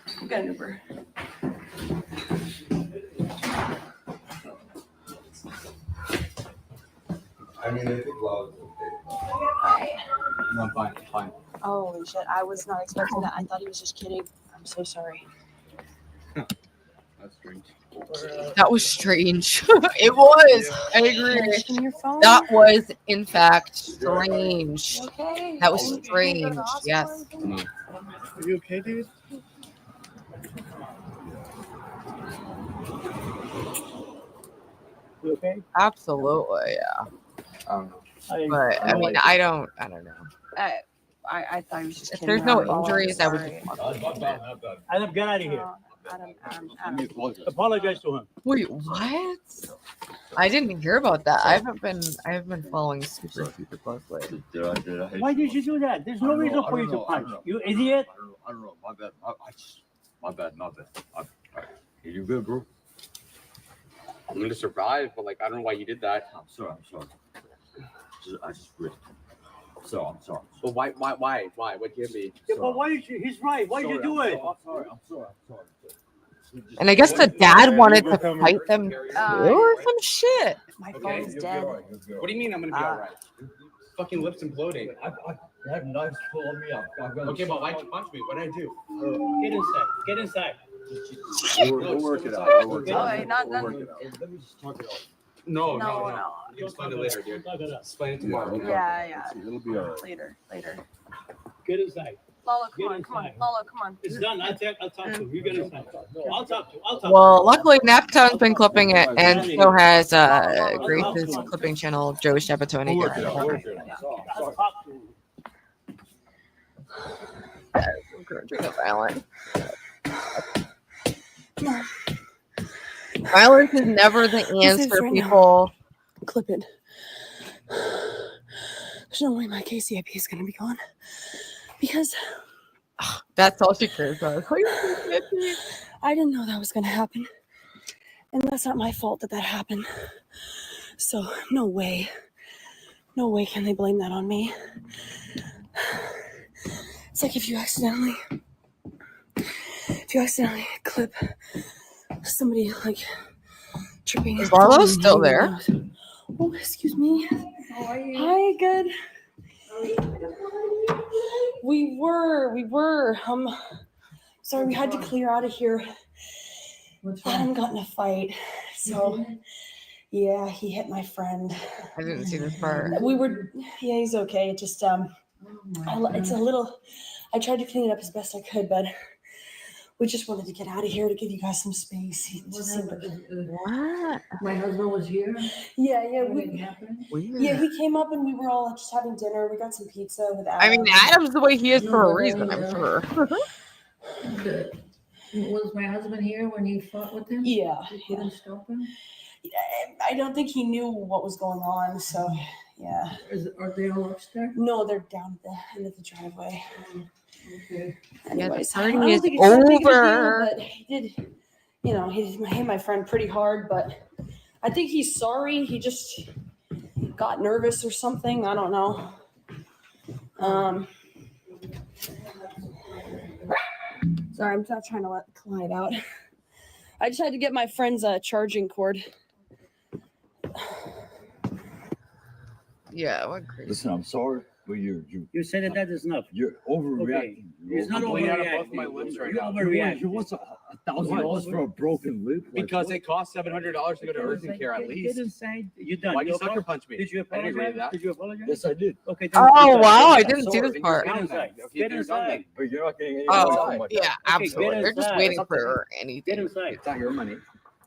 I mean, I think Lalo's okay. No, I'm fine. Holy shit, I was not expecting that. I thought he was just kidding. I'm so sorry. That's strange. That was strange. It was. I agree. On your phone? That was, in fact, strange. Okay. That was strange. Yes. Are you okay, dude? You okay? Absolutely, yeah. I don't know. But I mean, I don't know. I thought he was just If kidding. there's no around. injuries, I would Sorry. just Adam, get out of here. Adam. Apologize to him. Wait, what? I didn't hear about that. I haven't been following super closely. Why did you do that? There's no reason for you to punch. You idiot. I don't know. My bad. Are you good, bro? I'm gonna survive, but like I don't know why you did that. I'm sorry. I just ripped. So I'm sorry. But why? What give me? Yeah, but why did you? He's right. Why did you do it? I'm sorry. And I guess the dad wanted to fight them too or some shit. My phone's dead. What do you mean I'm gonna be alright? Fucking lips imploding. I have knives pulling me up. Okay, but why'd you punch me? What did I do? Get inside. We'll work it out. Let me just talk it out. No. No. You explain it later, dude. Explain it tomorrow. Yeah. It'll be alright. Later. Get inside. Lalo, Get come on. inside. Lalo, come on. It's done. I'll talk to him. You get inside. I'll talk to him. Well, luckily Naptown's been clipping it, and so has Grace's clipping channel, Joe Shabatoni. I'll work it out. I'll talk to him. Violent. Violence is never the answer, people. Clip it. There's no way my KCIP is going to be gone. Because That's all she cares about. I didn't know that was going to happen. And that's not my fault that happened. So, no way can they blame that on me. It's like if you accidentally clip somebody like tripping. Is Lalo still there? Oh, excuse me. How are you? Hi, good. We were. Sorry, we had to clear out of here. Adam got in a fight. So, yeah, he hit my friend. I didn't see this part. Yeah, he's okay. It just, it's a little, I tried to clean it up as best I could, but we just wanted to get out of here to give you guys some space. What? My husband was here. Yeah. Weird. Yeah, he came up and we were all just having dinner. We got some pizza with Adam. I mean, Adam's the way he is for a reason, I'm sure. Was my husband here when you fought with him? Yeah. You couldn't stop him? I don't think he knew what was going on, so yeah. Are they all upstairs? No, they're down at the end of the driveway. Okay. Anyways, Yeah, the party I don't is think it's that big of a deal, over. but he did, he hit my friend pretty hard, but I think he's sorry. He just got nervous or something. I don't know. Sorry, I'm not trying to let Clyde out. I just had to get my friend's charging cord. Yeah, what crazy. Listen, I'm sorry, but you said that is enough. You're overreacting. It's not I'm bleeding out of both overreacting. my lips right You're now. overreacting. You want $1,000 for a broken lip? Because it costs $700 to go to urgent care at least. Get inside. You're done. Why'd you sucker punch me? Did you I didn't agree to apologize? that. Did you apologize? Yes, I did. Okay. Oh, wow, I I'm didn't see sorry. this part. Get inside. Okay, Get you're done then. inside. But you're not getting any Oh, money. yeah, absolutely. They're just inside. waiting That's up to for Get anything. inside. It's not your money.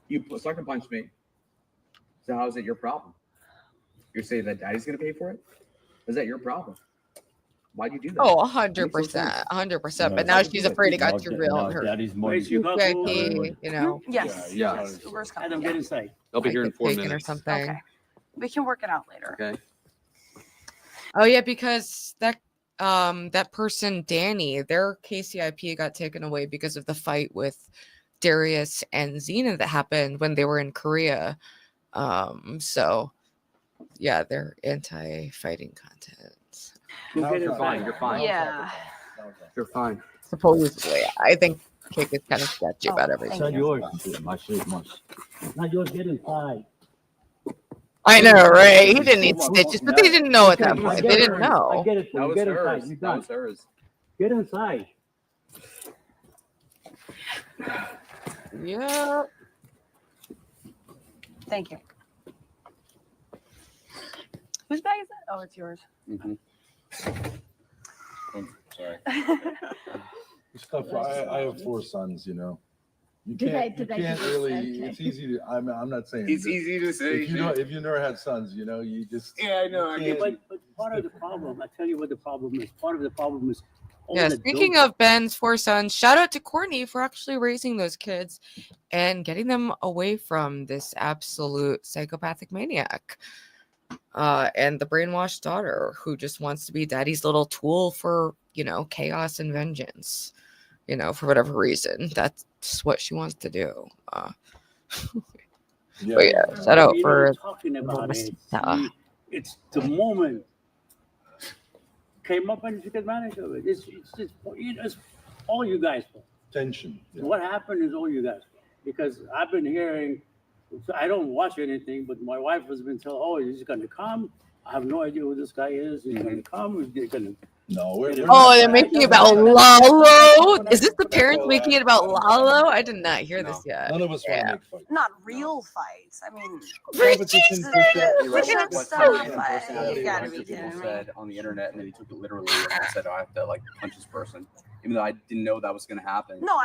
You sucker punched me. So how is it your problem? You're saying that daddy's gonna pay for it? Is that your problem? Why'd you do that? Oh, 100%, 100%. But now she's afraid it got too real. And her Daddy's money. VIP, you know. Yes. Yeah. Yes. Uber's coming. Adam, get inside. They'll be here in 4 taken or minutes. something. Okay. We can work it out later. Okay. Oh yeah, because that person Danny, their KCIP got taken away because of the fight with Darius and Xena that happened when they were in Korea. So yeah, they're anti-fighting content. You're fine. You're fine. Yeah. You're fine. Supposedly, I think Kick is kind of sketchy about everything. It's not yours. My shit, not yours. Get inside. I know, right? He didn't need stitches, but they didn't know at that point. They didn't know. I get it. That was Get hers. inside. You're That done. was hers. Get inside. Yeah. Thank you. Whose bag is that? Oh, it's yours. Mm-hmm. Sorry. It's tough. I have 4 sons, you know. You Did can't, I- did you I can't do this? really, Okay. it's easy to, I'm not saying. It's that easy to say. if you never had sons, you know, you just. Yeah, I know. I get But part of the problem, I tell you what the problem is. Part of the problem is. all Yeah, the speaking dope- of Ben's 4 sons, shout out to Courtney for actually raising those kids and getting them away from this absolute psychopathic maniac. And the brainwashed daughter who just wants to be daddy's little tool for, you know, chaos and vengeance, you know, for whatever reason. That's what she wants to do. But yeah, shout out You know, for talking about it. Mamacita. It's the moment came up and took advantage of it. It's just it's all you guys fault. Tension. Yeah. What happened is all you guys fault. Because I've been hearing, I don't watch anything, but my wife has been telling, oh, he's going to come. I have no idea who this guy is. He's going to come. He's going to. No, Oh, they're making it about Lalo. Is this the parents making it about Lalo? I did not hear this yet. None of us want to make fights. Not real fights. I mean, Competition, push-up stuff. You gotta be People kidding me. said on the internet, and then he took it literally and they said, "Oh, I have to like punch this person," even though I didn't know that was going to happen. No,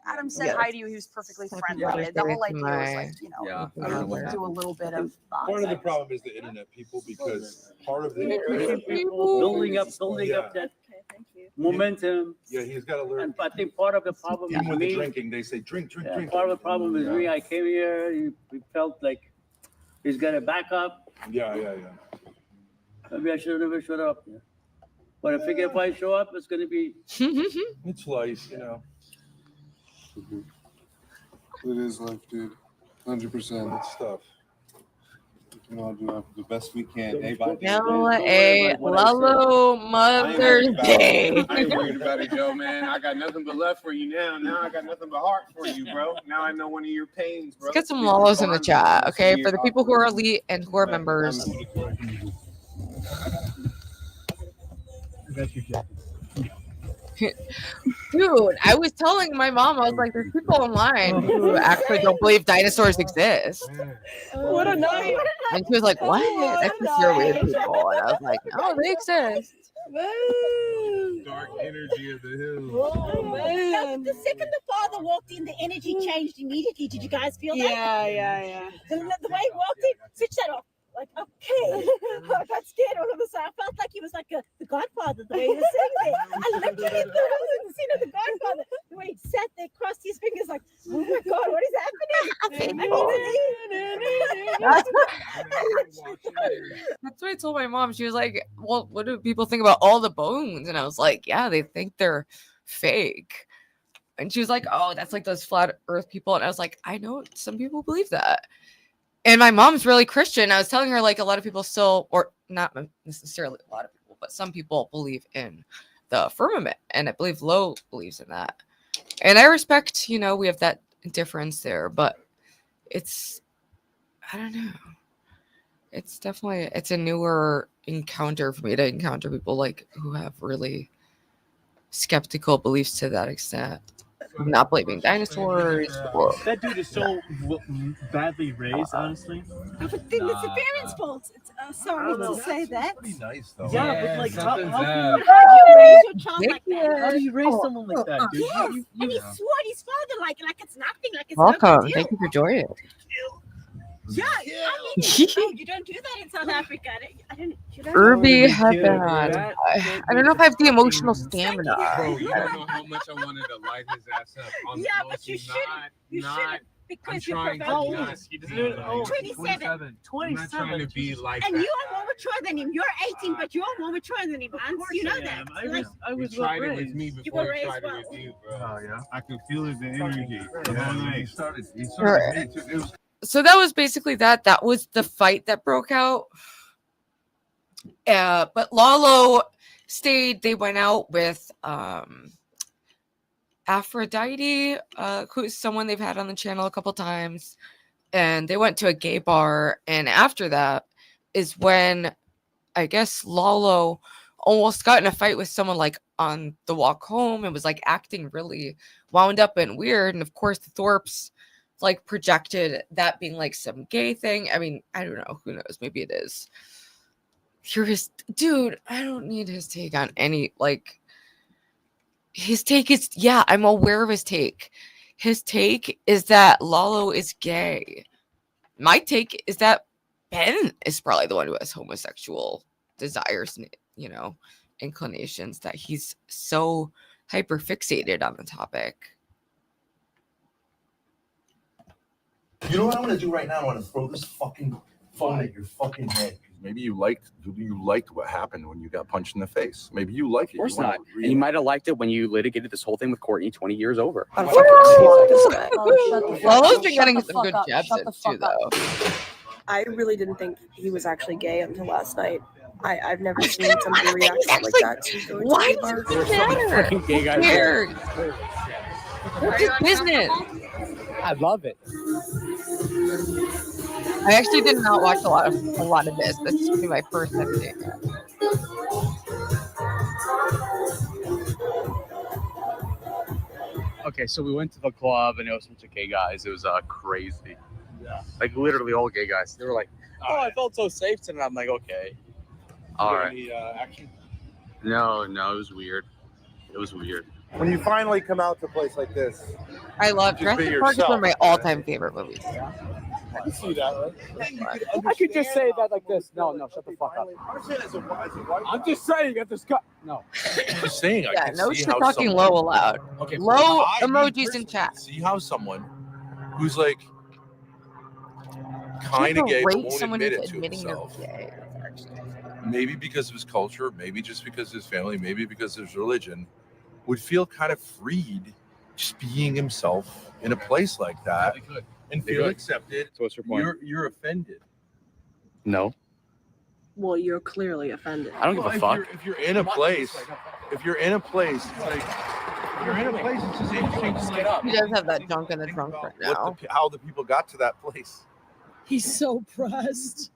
Adam said hi to you. He was perfectly friendly. Yeah. The whole idea was like, you know, Yeah, I don't know what do a happened. little bit of. Part of the problem is the internet people, because part of the building up that momentum. Yeah, he's got to learn. And I think part of the problem Even is with the me. drinking, they say drink. Part of the problem is me. I came here. We felt like he's got a backup. Yeah. Maybe I should have never showed up. Yeah. But I figure if I show up, it's going to be. It's life, you know. It is life, dude. 100%. It's tough. We can all do the best we can, day by day. Lalo Mother's Day. I ain't worried about it, Joe, man. I got nothing but love for you now. Now I got nothing but heart for you, bro. Now I know one of your pains, bro. Let's get some Lalos in the chat, okay? For the people who are elite and who are members. Dude, I was telling my mom, I was like, there's people online who actually don't believe dinosaurs exist. What a night. And she was like, what? That's just your weird people. And I was like, no, they exist. Dark energy of the hills. Oh, man. The second the father walked in, the energy changed immediately. Did you guys feel that? Yeah. The way he walked in, switch that off. Like, okay. I got scared all of a sudden. I felt like he was like the Godfather, the way he was sitting there. I looked at him, I was in the scene of the Godfather. The way he sat there, crossed his fingers, like, oh my God, what is happening? That's what I told my mom. She was like, well, what do people think about all the bones? And I was like, yeah, they think they're fake. And she was like, oh, that's like those flat earth people. And I was like, I know some people believe that. And my mom's really Christian. I was telling her, like, a lot of people still, or not necessarily a lot of people, but some people believe in the firmament. And I believe Lo believes in that. And I respect, you know, we have that difference there, but it's, I don't know. It's definitely, it's a newer encounter for me to encounter people like who have really skeptical beliefs to that extent. Not believing dinosaurs. Or... That dude is so badly raised, honestly. I would think it's the parents' fault. Sorry to say that. Pretty nice, though. Yeah, but like, how do you raise your child like that? How do you raise someone like that, dude? Yes, and he swore at his father like it's nothing, like it's Welcome. no big Thank deal. you for joining. Yeah, I mean, oh, you don't do that in South Africa. I didn't. You don't. Irby had bad. I don't know if I have the emotional stamina. Bro, you don't know how much I wanted to light his ass up. On Yeah, the but you most shouldn't. You not. shouldn't because I'm you're trying to professional. not. He doesn't know. 27. I'm not trying to be like And that. you are more mature than him. You're 18, but you're more mature than him, Hans. You know that. Like, I was tried it with me You before were he tried raised it well. with you, bro. Oh yeah. I can feel it, the energy. The whole He night. started Alright. me too. It was So that was basically that. That was the fight that broke out. But Lalo stayed. They went out with Aphrodite, who's someone they've had on the channel a couple times, and they went to a gay bar. And after that is when I guess Lalo almost got in a fight with someone like on the walk home and was like acting really wound up and weird. And of course, the Thorpes like projected that being like some gay thing. I mean, I don't know. Who knows? Maybe it is. You're his dude. I don't need his take on any like. His take is, yeah, I'm aware of his take. His take is that Lalo is gay. My take is that Ben is probably the one who has homosexual desires, you know, inclinations, that he's so hyper fixated on the topic. You know what I'm gonna do right now? I'm gonna throw this fucking phone at your fucking head. Maybe you liked what happened when you got punched in the face. Maybe you like it. Of course not. And you might have liked it when you litigated this whole thing with Courtney 20 years over. Lalo's been getting some good jabs in too, though. I really didn't think he was actually gay until last night. I've never seen somebody react like that. Why does it matter? Gay guys Who cares? What's his business? I love it. I actually did not watch a lot of this. This is gonna be my first time seeing it. Okay, so we went to the club and it was a bunch of gay guys. It was crazy. Yeah. Like literally all gay guys. They were like, "Oh, I felt so safe tonight." I'm like, "Okay, all right." Any action? No, it was weird. It was weird. When you finally come out to a place like this, I love Just be Jurassic Park. Is one of my yourself. all-time favorite movies. I can see that, right? I could just say that like this. No, shut the fuck up. I'm just saying at this cut. No. I'm just saying. Yeah, no shit talking low allowed. Okay, Low I emojis in chat. See how someone who's like kind You of gay but berate won't someone admit who's it to admitting they're himself. gay. That's actually- Maybe because of his culture, maybe just because of his family, maybe because of his religion, would feel kind of freed just being himself in a place like that and feel accepted. So what's your point? You're offended. No. Well, you're clearly offended. I don't give a fuck. If you're in a place, it's like you're in a place, it's just interesting to get up. He does have that junk in the trunk right now. How the people got to that place. He's so pressed.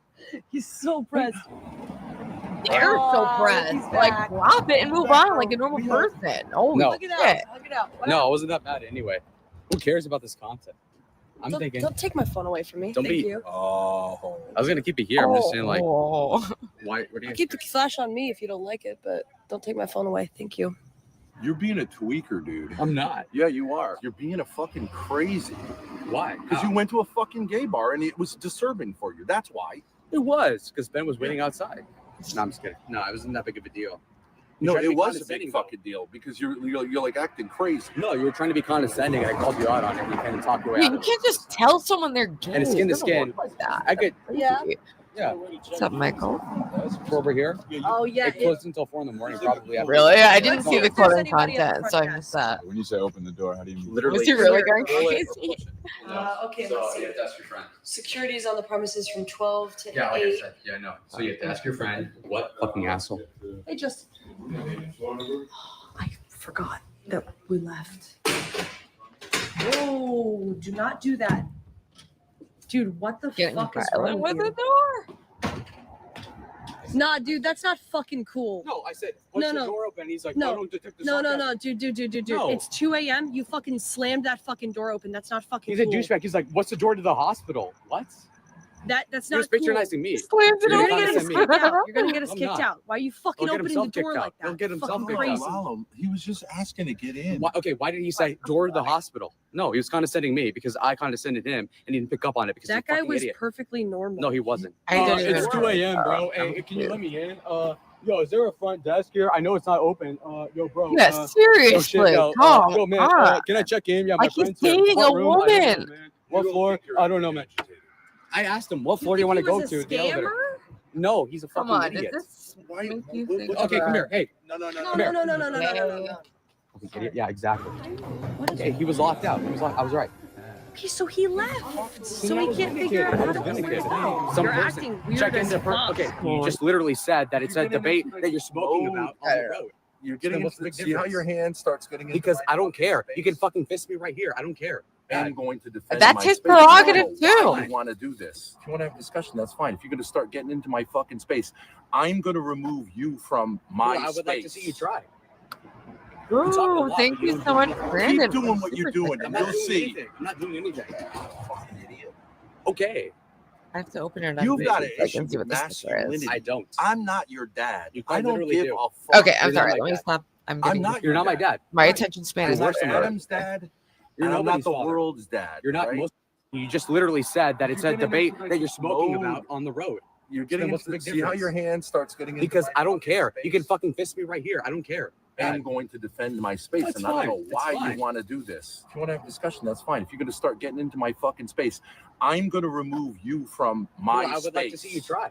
He's so pressed. They're so pressed. Like, drop it and move on like a normal person. Oh, No. look at that. Hug it out. No, I wasn't that bad anyway. Who cares about this content? I'm Don't, thinking. don't take my phone away from me. Don't Thank be- you. Oh. I was gonna keep it here. I'm just saying, like, Oh. why? What do you? Keep the flash on me if you don't like it, but don't take my phone away. Thank you. You're being a tweaker, dude. I'm not. Yeah, you are. You're being a fucking crazy. Why? Because you went to a fucking gay bar and it was disturbing for you. That's why. It was because Ben was waiting outside. No, I'm just kidding. No, it wasn't that big of a deal. You No, tried to it be was a condescending, big fucking deal because you're like acting crazy. No, you were trying to be condescending, and I called you out on it. And you can't talk your way You out of it. can't just tell someone they're gay. And it's skin to It doesn't skin. work like that. I could. Yeah. Yeah. What's up, Michael? For over here. Oh, yeah. It closed until 4 in the morning, probably. After Really? I didn't Let's see see the if there's clothing anybody at the content, front so I desk. missed that. When you say open the door, how do you mean? Literally. Was he really going Pull it or crazy? push it. Okay, So let's see. you have to ask your friend. Security's on the premises from 12 to Yeah, like I 8. said. Yeah, no. So you have to ask your friend. What fucking asshole? Hey, just. I forgot that we left. Whoa, do not do that. Dude, what the Getting fuck is violent wrong with with the you? door. Nah, dude, that's not fucking cool. No, I said, push No, the no. door open. He's like, No. I don't detect the No, sarcasm. dude. No. It's 2 a.m. You fucking slammed that fucking door open. That's not fucking He's a cool. douchebag. He's like, what's the door to the hospital? What? That's He not was patronizing me. Slams it You're gonna open. get us kicked out. You're gonna get us I'm kicked not. out. Why are you fucking He'll get opening the himself door kicked like out. that? He'll get himself Fucking kicked crazy. out. Lalo, he was just asking to get in. Why did he say door to the hospital? No, he was condescending me because I condescended him and he didn't pick up on it because That he's a guy fucking was idiot. perfectly normal. No, he wasn't. It's 2 a.m., bro. Hey, can you let me in? Yo, is there a front desk here? I know it's not open. Yo, bro. Yeah, seriously. Yo, Come man, on. can I check in? Yeah, my Like he's friend's here. dating What a room? I don't woman. know, man. What floor? I don't know, man. I asked him, what floor do you want to go was a to? The elevator. scammer? No, he's a fucking Come on. idiot. Does this make you think Okay, come here. Hey. No. Idiot. Yeah, exactly. Okay, he was locked out. I was right. Okay, so he left. So we can't figure out how to open it now. Some You're person acting weird check as into fuck. Okay, you just literally said that it's a debate that you're smoking about on the road. You're getting what's the into big see how difference? your hand starts getting into Because my I don't care. space. You can fucking fist me right here. I don't care. I'm going to defend That's my his space. I don't prerogative, know why too. you want to do this. If you want to have a discussion, that's fine. If you're going to start getting into my fucking space, I'm going to remove you from my Well, I would space. like to see you try. Ooh, thank you so much, Brandon. Keep doing what you're doing, and you'll see. I'm not doing anything. Okay. I have to open it up. You've got an so I issue can see with what this picture is. masculinity. I don't. I'm not your dad. You I quite don't literally give do. a fuck. Okay, I'm You're not sorry. my Let me dad. stop. I'm I'm getting not You're your not my dad. dad. my Right. attention span You're is I'm worse not than good. Adam's dad. You're and I'm not nobody's the father. world's dad. You're not right? most. You just literally said that it's a You're getting debate into the that you're smoking mode. about on the road. You're getting what's into the big see how difference? your hand starts getting into Because my I don't fucking care. You can space? fucking fist me right here. I don't care. I'm going to defend my space, That's and I don't know fine. That's why fine. you want to do this. If you want to have a discussion, that's fine. If you're going to start getting into my fucking space, I'm going to remove you from my Well, I would space. like to see you try.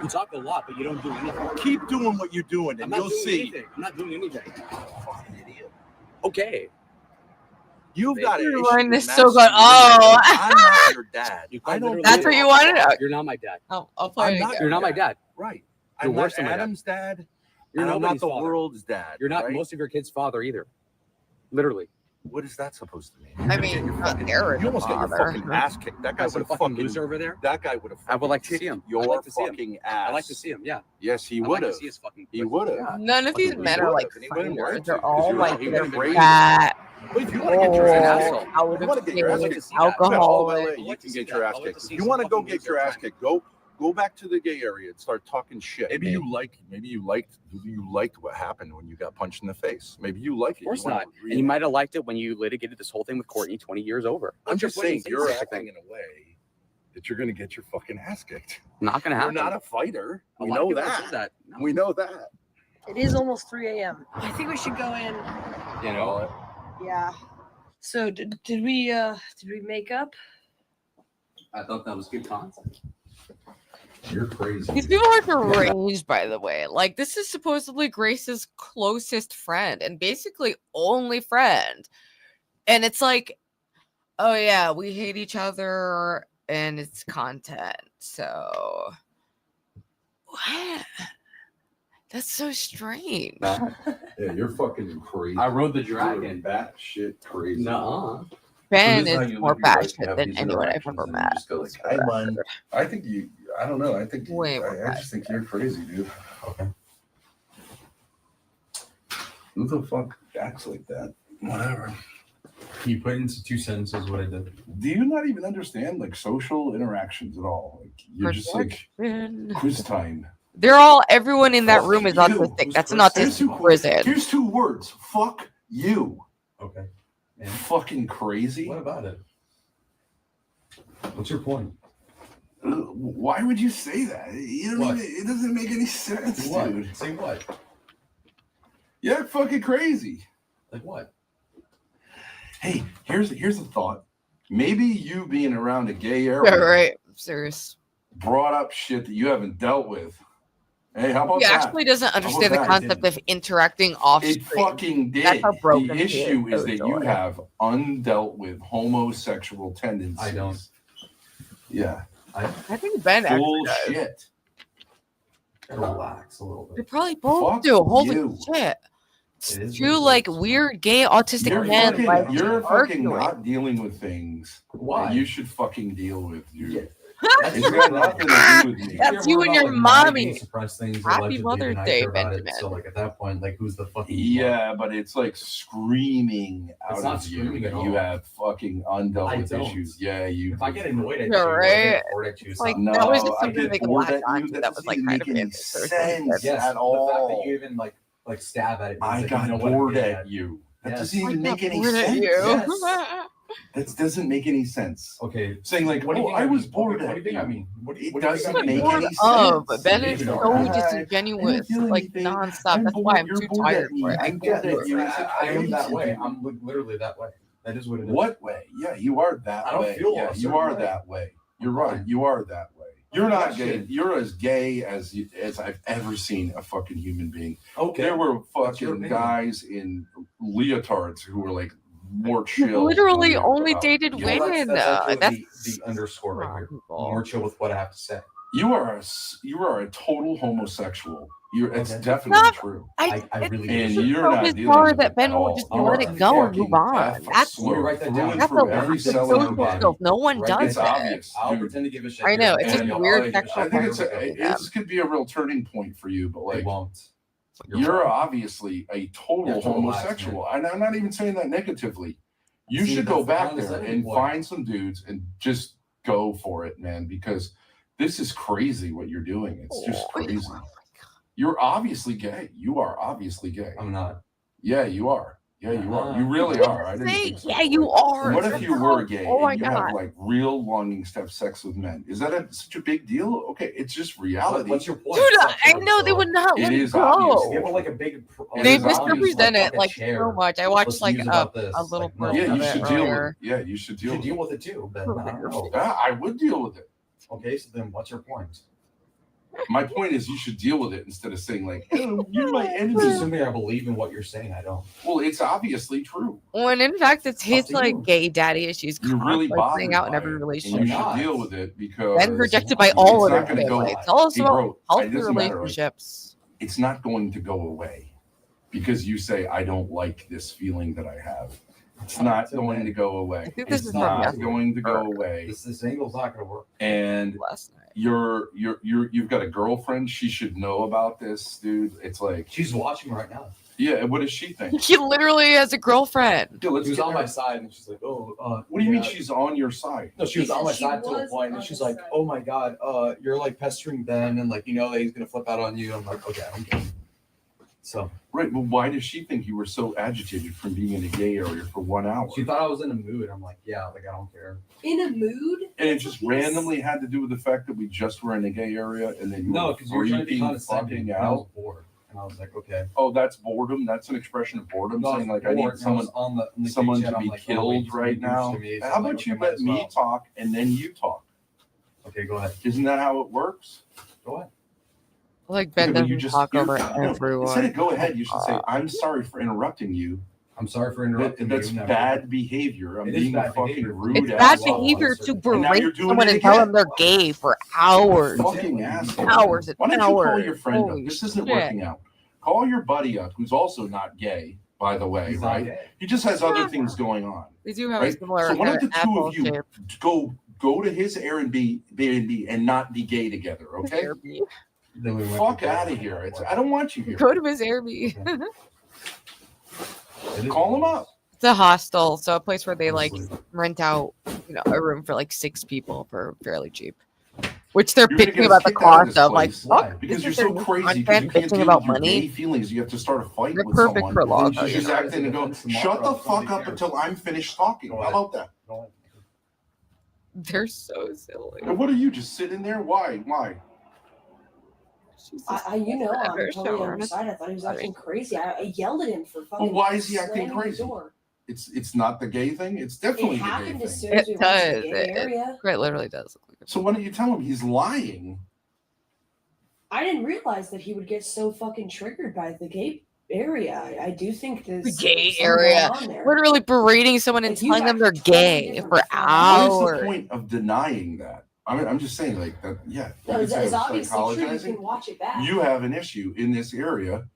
You talk a lot, but you don't do anything. Keep doing what you're doing, I'm and not you'll doing see. anything. I'm not doing anything. Fucking idiot. Okay. You've got an You're issue learning with this so good. masculinity. Oh. I'm not your dad. You I quite don't. literally That's do. what you wanted? Okay. You're not my dad. I'll play I'm it not again. You're not my dad. Right. You're I'm worse not than my dad. Adam's dad. You're and I'm not nobody's the father. world's dad. You're not right? most of your kids' father either. Literally. What is that supposed to mean? I mean, there is You a almost got your father. fucking ass kicked. That guy That's would a have fucking fucking loser over there. That guy would have. I would like to see kicked him. I'd Your like to see him. fucking ass. I like to see him. Yeah. Yes, he I'd would like have. to see his fucking. He would have. None of these He men are like would've, and he wouldn't want fighters. to, They're all 'cause like you're really crazy. fat, But if you want to get your ass old, kicked, out you of want to get your ass shape, kicked. alcoholic. You can get your ass kicked. If you want to go get your ass kicked, go back to the gay area and start talking shit. Maybe you liked what happened when you got punched in the face. Maybe you like it. Of course You wanna not. And you might have liked it when you litigated this whole thing with Courtney 20 years over. I'm just saying you're such a acting thing. in a way that you're going to get your fucking ass kicked. Not gonna You're happen. not a fighter. A We lot of know people have that. said that. No. We know that. It is almost 3 a.m. I think we should go in. You know. Yeah. So did we make up? I thought that was good content. You're crazy. These people are deranged, by the way. Like, this is supposedly Grace's closest friend and basically only friend. And it's like, oh, yeah, we hate each other and it's content. So, what? That's so strange. Yeah, you're fucking crazy. I rode the dragon. Bat shit crazy. Nuh-uh. Ben So this how is you more live your life, passionate have than these anyone I've interactions, ever and met. You just go like, hey, man. I think you. I don't know. I think Way more I just think you're crazy, dude. Okay. Who the fuck acts like that? Whatever. You put into 2 sentences what I did. Do you not even understand like social interactions at all? Like you're just like quiz time. They're all, everyone in that room is Fuck you. autistic. That's an Here's autistic prison. Here's 2 words. Fuck you. Okay. And Fucking crazy. what about it? What's your point? Why would you say that? You don't What? even, it doesn't make any sense, What? dude. Say what? Yeah, fucking crazy. Like what? Hey, here's a thought. Maybe you being around a gay area Yeah, right. I'm serious. brought up shit that you haven't dealt with. Hey, how about He that? actually doesn't How about understand the that? concept of interacting off It screen. fucking did. That's how broken The he issue is that you totally. have undealt with homosexual tendencies. I don't. Yeah. I think Ben actually does. Bullshit. Relax a little They bit. probably both Fuck do. Holy you. shit. It is Two what it like is. weird gay autistic You're men fucking, like you're fucking arguing. not dealing with things Why? that you should fucking deal with, dude. Yeah. It's got nothing to do with me. That's you and your mommy. Suppress things Happy allegedly, Mother's then I Day, care about it. Benjamin. So like at that point, like who's the fucking Yeah, but it's like screaming out It's not of you. screaming at all. You have fucking undealt I with don't. issues. Yeah, you. If I get annoyed at You're right. bored at you, It's like No, that was just I something get they could bored latch at you. on to That that was like doesn't kind of make any racist or something. sense yes, at the all. fact that you even like stab at it. I means that got you know what I'm bored getting at you. That Yes. doesn't even I make got any bored at sense. you. Yes. That doesn't make any sense. Okay. Saying like, What do you oh, think I I was mean? bored Okay, what do at you think you. I mean? What It do you doesn't think I mean? make Bored any of, sense. Ben is You so know, disingenuous, like nonstop. That's why I'm too tired for it. I I'm can't bored do at it. you. I am that way. I'm literally that way. That is what it is. What way? Yeah, you are that I don't way. feel Yeah, a you certain are way. that way. You're I'm right. fine. You are that way. You're not gay. Shit. You're as gay as I've ever seen a fucking human being. Okay. There were That's your fucking opinion. guys in leotards who were like more chill. Literally than only about- dated Well, women. that's actually That's the underscore right here. people. More chill with what I have to say. You are a total homosexual. It's Okay. definitely Not- true. I really And do. you're so not bizarre dealing with that it Ben at will all. just You let are it go and fucking move on. F That's slur Write that through down. and that's a through lack every of cell in social your body. skills. No one Right, does It's it. obvious. I'll dude. pretend to give a shit. I know, You're it's right. just And weird I sexual think preferences. this could be a real turning point for you, but It like won't. you're wrong. obviously a You total have to relax, homosexual. And I'm not even saying that negatively. You See, should that's go the back condescending there and point. find some dudes and just go for it, man, because this is crazy what you're doing. It's just crazy. You're obviously gay. You are obviously gay. I'm not. Yeah, you are. Yeah, you are. You really are. I didn't think so. Yeah, you are. What if you were gay Oh my and you God. have like real longings to have sex with men? Is that such a big deal? Okay, it's just reality. What's your point? Dude, I know they would not It let it is obvious. You go. have like a big. They is obvious. misrepresent it a like chair. so much. I watched Let's like use a about this. little Like, no. portion Yeah, you of it should deal with it. earlier. Yeah, you should You deal should with deal it. with it too, Ben. I don't know. Yeah, I would deal with it. Okay, so then what's your point? My point is you should deal with it instead of saying like, oh, you're my It's enemy. assuming I believe in what you're saying. I don't. Well, it's obviously true. When in fact it's his to like you. gay daddy issues You're really constantly bothered playing out in by every it, and relationship. you not. should deal with it because Ben rejected by it's all of not his going to go. family. It's also Hey, bro, healthy it doesn't matter. Like, relationships. it's not going to go away because you say I don't like this feeling that I have. It's not going to go away. I think this It's is not from going to go away. This angle's not going to work. And last night. you've got a girlfriend. She should know about this, dude. It's like She's watching right now. yeah. What does she think? He literally has a girlfriend. Yeah, let's She was get on her- my side, and she's like, "Oh, What do you mean yeah." she's on your side? No, she was on my She side to a was point, on and she's his like, side. "Oh my God, you're like pestering Ben, and like you know that he's gonna flip out on you." I'm like, "Okay, I'm good." So Right, but why does she think you were so agitated from being in a gay area for 1 hour? she thought I was in a mood. I'm like, "Yeah, like I don't care." In a mood? And it just randomly had to do with the fact that we just were in a gay area and then you No, were because you were trying to be freaking condescending. fucking And I was out. bored, and I was like, "Okay." Oh, that's boredom. That's an expression of boredom. No, Saying was like I bored, need and I someone, was on the someone chat, to I'm be like, "Oh, killed wait, he's right being now. douche to me." So How I'm like, about "Okay, you might let as me well." talk and then you talk? Okay, go ahead. Isn't that how it works? Go ahead. Like Ben Okay, but you doesn't just talk you're- over no, everyone. Instead of go ahead, you should say, "I'm sorry for interrupting you. I'm sorry for interrupting That's you. Never. bad behavior. I'm It is being bad fucking behavior. rude." It's as bad well." behavior to And now berate you're doing someone it and tell again. them they're gay for hours. Fucking asshole. Hours and Why don't you call hours. your friend up? Holy This isn't shit. working out. Call your buddy up, who's also not gay, by the way, He's not right? gay. He just has other things going on. They do have a Right? similar So why don't kind the of two apple of you shape. go to his Airbnb and not be gay together, okay? Then we went Fuck to- out of here. I don't want you here. Go to his Airbnb. Call him up. It's a hostel, so a place where they like rent out, a room for like 6 people for fairly cheap. Which they're You're gonna bitching get about the kicked out of cost this of. Like, place. fuck, Because you're this is so their crazy because content you can't bitching deal about with your money. gay feelings. You have to start a fight They're with perfect someone. for long, And though, she's just you know. acting and go, shut the fuck up until I'm finished talking. How about that? They're so silly. And what are you just sitting there? Why? I'm Whatever, totally sure. on his side. I thought he was acting crazy. I yelled at him for fucking. Well, why is he acting slamming the crazy? door. It's not the gay thing. It's definitely It the gay happened as thing. soon as we It went to does. the gay area. It literally does. So why don't you tell him he's lying? I didn't realize that he would get so fucking triggered by the gay area. I do think The there's gay something area. going on there. Literally berating someone and Like, you telling them they're got totally gay different for What is hours. the point of denying that? I'm just saying like that. Yeah, No, it's instead of obviously true. You psychologizing, can watch it back. you have an issue in this area.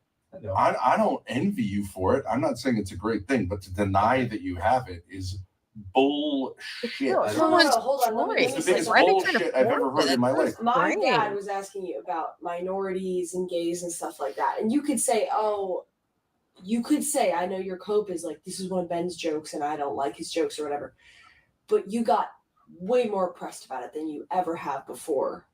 I don't envy you for it. I'm not saying it's a great thing, but to deny that you have it is bullshit. No, hold on. Let me It's the say biggest something. bullshit I've ever heard in my life. My dad was asking you about minorities and gays and stuff like that. And you could say, I know your cope is like, this is one of Ben's jokes and I don't like his jokes or whatever. But you got way more pressed about it than you ever have before.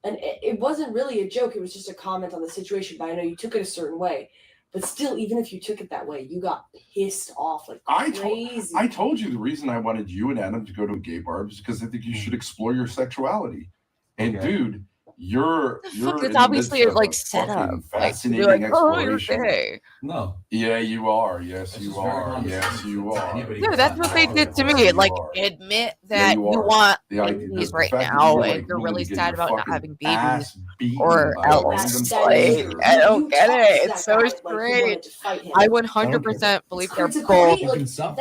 And it wasn't really a joke. It was just a comment on the situation. But I know you took it a certain way. But still, even if you took it that way, you got pissed off like crazy. I told you the reason I wanted you and Adam to go to a gay bar is because I think you should explore your sexuality. And dude, you're It's obviously like set up. Fascinating like, exploration. Oh, you're gay. No. Yeah, you are. Yes, you are. Yes, you are. No, that's what they did to me. Like, admit that you want babies right now, and you're really sad about not having babies, or else. Like, I don't get it. It's so strange. I 100% believe they're both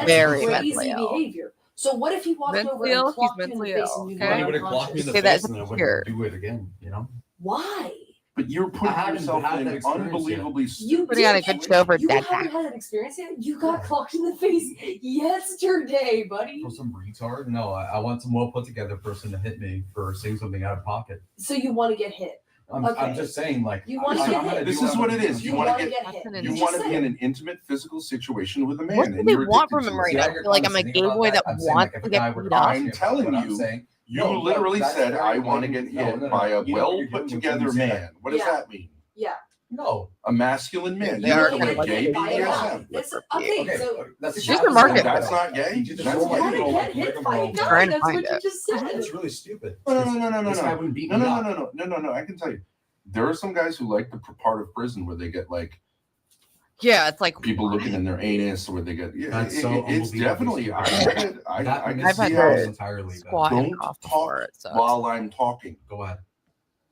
very mentally ill. Behavior. So what if he walked over and clocked you in the face and you He would have clocked me in the face and I wouldn't do it again, you know? Why? But you're putting yourself in an unbelievably putting on a good show for You that haven't had that experience yet? You got clocked in the face yesterday, buddy. For some retard? No, I want some well put together person to hit me for saying something out of pocket. So you want to get hit? I'm just saying, like, you want to get hit. This is what it is. You want to get hit. You want to be in an intimate physical situation with a man. What do they want from him right now? I feel like I'm a gay boy that wants to get beat up. I'm telling you, you literally said, I want to get hit by a well put together man. What does that mean? Yeah. No. A masculine man. They are a gay BDSM. Okay, so that's the market. That's not gay. That's what you just said. It's really stupid. No. This guy wouldn't beat me up. No. I can tell you, there are some guys who like the part of prison where they get like, yeah, it's like people looking in their anus, where they get. Yeah, it's definitely. I can I've see had how. Entirely. Don't talk while I'm talking. Go ahead.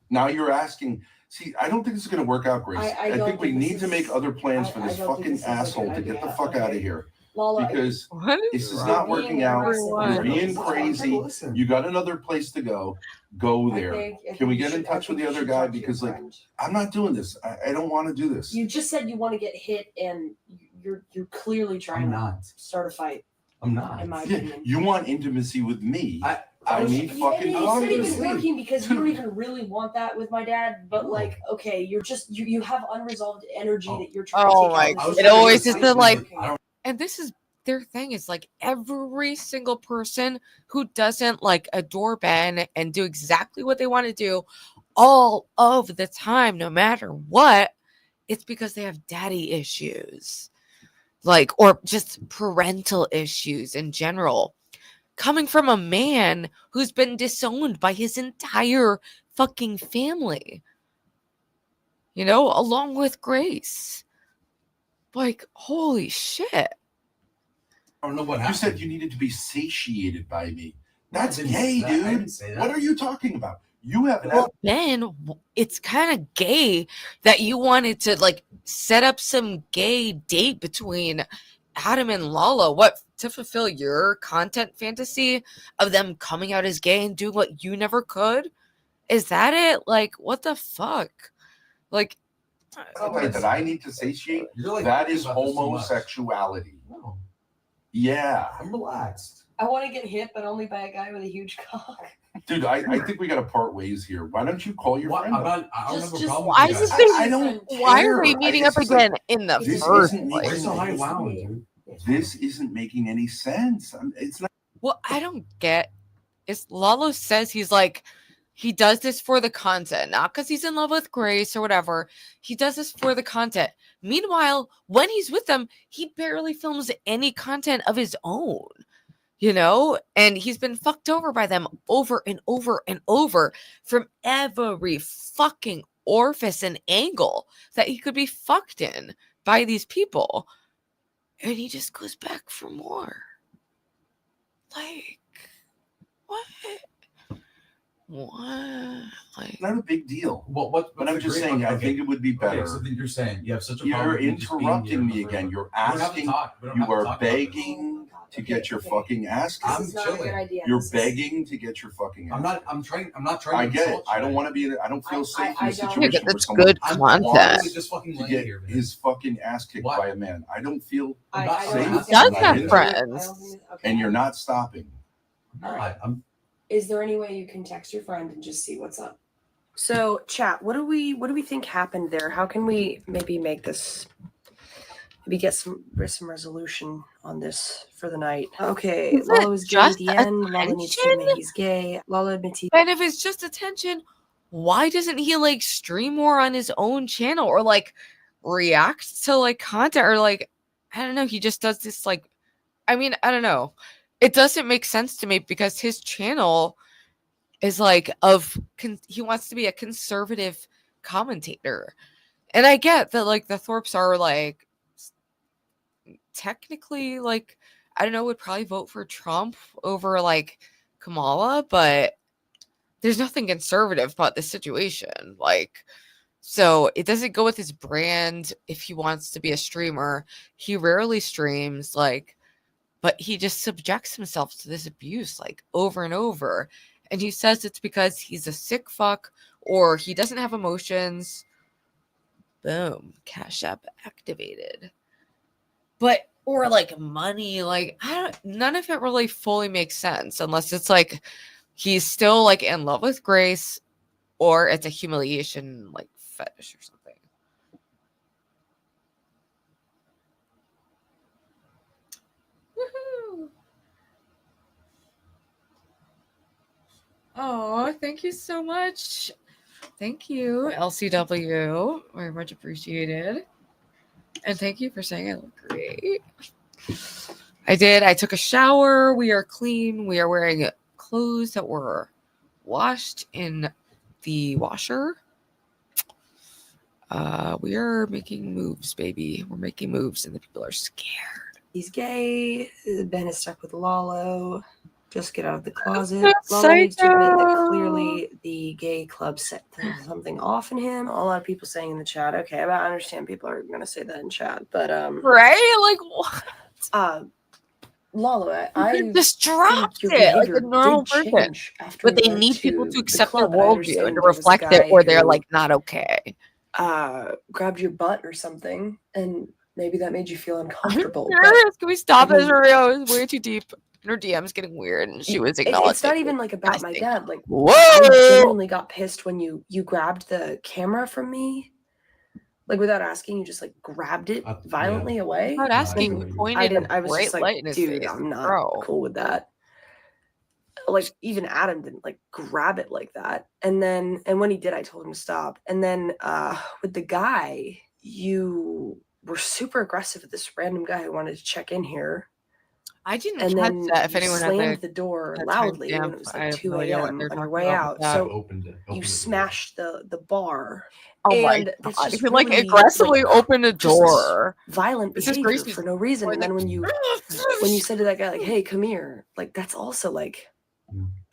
Now you're asking. See, I don't think this is going to work out, Grace. I think we need to make other plans for this fucking asshole to get the fuck out of here. Lalo, because this is not working out. You're being crazy. You got another place to go. Go there. Can we get in touch with the other guy? Because like, I'm not doing this. I don't want to do this. You just said you want to get hit, and you're clearly trying to start a fight. I'm not. In my opinion, you want intimacy with me. I need fucking. It's not even working because you don't even really want that with my dad. But like, okay, you're just you have unresolved energy that you're trying. Oh to my! It always is the like, and this is their thing. Is like every single person who doesn't like adore Ben and do exactly what they want to do, all of the time, no matter what, it's because they have daddy issues, like or just parental issues in general. Coming from a man who's been disowned by his entire fucking family, you know, along with Grace. Like, holy shit. I don't know what happened. You said you needed to be satiated by me. That's gay, dude. What are you talking about? You have Ben, it's kind of gay that you wanted to like set up some gay date between Adam and Lalo. What, to fulfill your content fantasy of them coming out as gay and doing what you never could? Is that it? Like, what the fuck? Like, that I need to satiate. Like, that is homosexuality. No. Yeah, I'm relaxed. I want to get hit, but only by a guy with a huge cock. Dude, I think we got to part ways here. Why don't you call your friend? I don't have a problem. Why with is that. this? I don't Why care. are we meeting up again in the first place? This isn't making any sense. It's not. What I don't get is Lalo says he's like, he does this for the content, not because he's in love with Grace or whatever. He does this for the content. Meanwhile, when he's with them, he barely films any content of his own, you know? And he's been fucked over by them over and over and over from every fucking orifice and angle that he could be fucked in by these people. And he just goes back for more. Like, what? What? Like, not a big deal. But I'm just saying, I think it would be better. Okay, so then you're saying you have such a You're problem. interrupting me again. You're asking. You are begging. to get your fucking ass kicked. This is not a good idea. You're This is- begging to get your fucking ass. I'm not trying I to get it. insult I you. don't want to be in. I don't feel safe in a don't- situation Yeah, where that's someone good I'm content. literally just fucking to laying get here, man. his fucking ass kicked What? by a man. I don't feel I'm not- I I'm don't not- He does I'm have into it. friends. And you're not stopping. I'm Is there any way you can text your friend and just see what's up? So, chat, what do we think happened there? How can we maybe make this, maybe get some resolution on this for the night? Okay, Is Lalo it is gay at just the end. Lalo needs to attention? admit he's gay. Lalo admits he. And if it's just attention, why doesn't he like stream more on his own channel or like react to like content or like I don't know, he just does this like I mean, I don't know. It doesn't make sense to me because his channel is like he wants to be a conservative commentator. And I get that like the Thorpes are like technically like I don't know, would probably vote for Trump over like Kamala, but there's nothing conservative about this situation. Like, so it doesn't go with his brand if he wants to be a streamer. He rarely streams, like, but he just subjects himself to this abuse like over and over. And he says it's because he's a sick fuck or he doesn't have emotions. Boom, Cash App activated. But or like money, like none of it really fully makes sense unless it's like he's still like in love with Grace or it's a humiliation like fetish or something. Woohoo! Oh, thank you so much. Thank you, LCW. Very much appreciated. And thank you for saying I look great. I did. I took a shower. We are clean. We are wearing clothes that were washed in the washer. We are making moves, baby. We're making moves, and the people are scared. He's gay. Ben is stuck with Lalo. Just get out of the closet. That's Lalo needs to admit that psycho. clearly the gay club set something off in him. A lot of people saying in the chat. Okay, I understand people are going to say that in chat, but Right? Like what? Lalo, You just dropped your it like a behavior normal did person. change after But we they went need people to to the accept their club, and I worldview understand and to there was a reflect it, guy or they're who, like not okay. grabbed your butt or something, and maybe that made you feel uncomfortable. I'm curious. Can we stop it? It was way too deep. And her DM's getting weird, and she was acknowledging. It's not even like about my dad. Like, whoa! I genuinely got pissed when you grabbed the camera from me, like without asking. You just like grabbed it violently away. Without asking, you pointed I was bright just like, light in his dude, face. I'm not Bro. cool with that. Like even Adam didn't like grab it like that. And when he did, I told him to stop. And then with the guy, you were super aggressive with this random guy who wanted to check in here. I didn't And catch then that. If you anyone slammed had the door that loudly timestamp, when it was I like have 2 no idea what a.m. they're on your talking way about out. with that. So opened you smashed the bar. Oh my And that's god! just If you like really, aggressively like, open a just door, violent this is behavior Gracie's for no reason. And then when you said to that guy like, "Hey, come here," like that's also like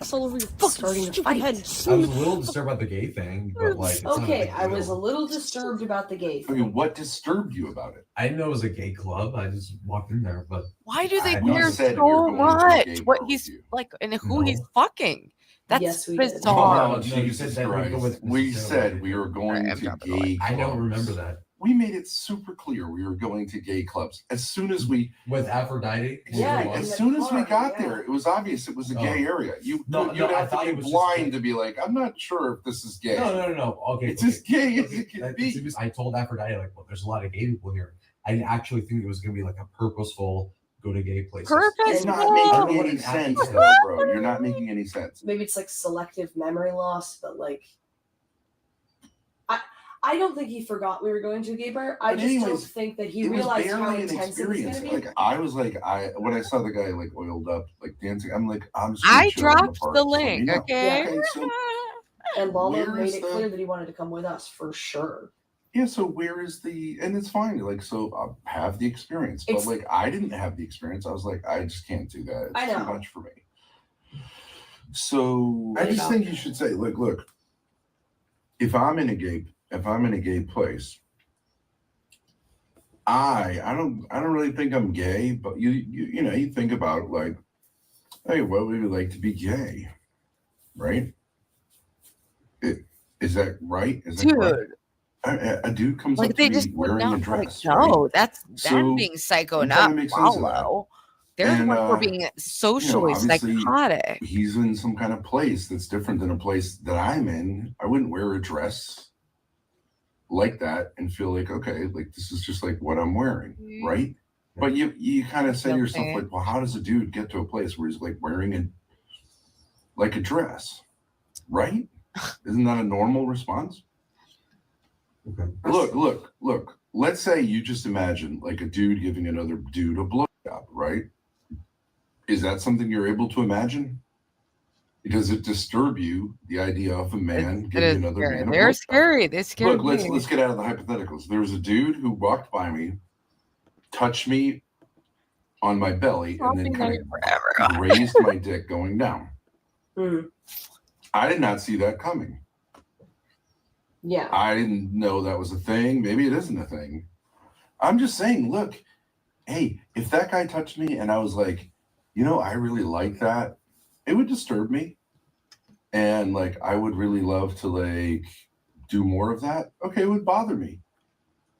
starting to fight. I was a little disturbed about the gay thing, but like it's not a Okay, big I was a deal. little disturbed about the gay thing. I mean, what disturbed you about it? I didn't know it was a gay club. I just walked in there, but why do they We care said so we were going to a much? gay What he's like and who he's fucking? That's Yes, we did. bizarre. Oh, Jesus Christ. We said we were going to gay clubs. I don't remember that. We made it super clear we were going to gay clubs. As soon as we... With Aphrodite? As soon as we got there, it was obvious it was a gay area. You'd I have thought to it be was blind to be like, I'm not sure if this is gay. No. Okay. It's as gay as it can be. I told Aphrodite, like, well, there's a lot of gay people here. I didn't actually think it was going to be like a purposeful go to gay places. It's not making any sense, though, bro. You're not making any sense. Maybe it's like selective memory loss, but like I don't think he forgot we were going to a gay bar. I But just don't anyways, think that he it was realized how barely an intense it was experience. going to be. Like I was like, when I saw the guy like oiled up, like dancing, I'm like, I'm just I chill in dropped park. the So, link, you know, okay? okay, so And Lalo where made is it the- clear that he wanted to come with us for sure. yeah, so where is the, and it's fine, like, so I'll have the experience, but like, I didn't have the experience. I was like, I just can't do that. It's I know. too much for me. So I just think you should say, look, if I'm in a gay place, I don't really think I'm gay, but you know, you think about like, hey, what would it like to be gay, right? Is that right? Is that Dude. correct? A dude comes Like up they to just me would wearing a not dress, no, right? that's them So being psycho, I'm trying not to make sense of that. Lalo. They're the And ones who are being you know, socially obviously psychotic. he's in some kind of place that's different than a place that I'm in. I wouldn't wear a dress like that and feel like, okay, like this is just like what I'm wearing, right? But you kind of say to yourself, Okay. like, well, how does a dude get to a place where he's like wearing a dress, right? Isn't that a normal response? Okay. Look. Let's say you just imagine like a dude giving another dude a blowjob, right? Is that something you're able to imagine? Does it disturb you, the idea of a man giving another man a They're blowjob? scary. They scare Look, me. let's get out of the hypotheticals. There was a dude who walked by me, touched me on my belly, and then kind of grazed my dick going down. I did not see that coming. Yeah. I didn't know that was a thing. Maybe it isn't a thing. I'm just saying, look, hey, if that guy touched me and I was like, you know, I really like that, it would disturb me. And like, I would really love to like do more of that. Okay, it would bother me.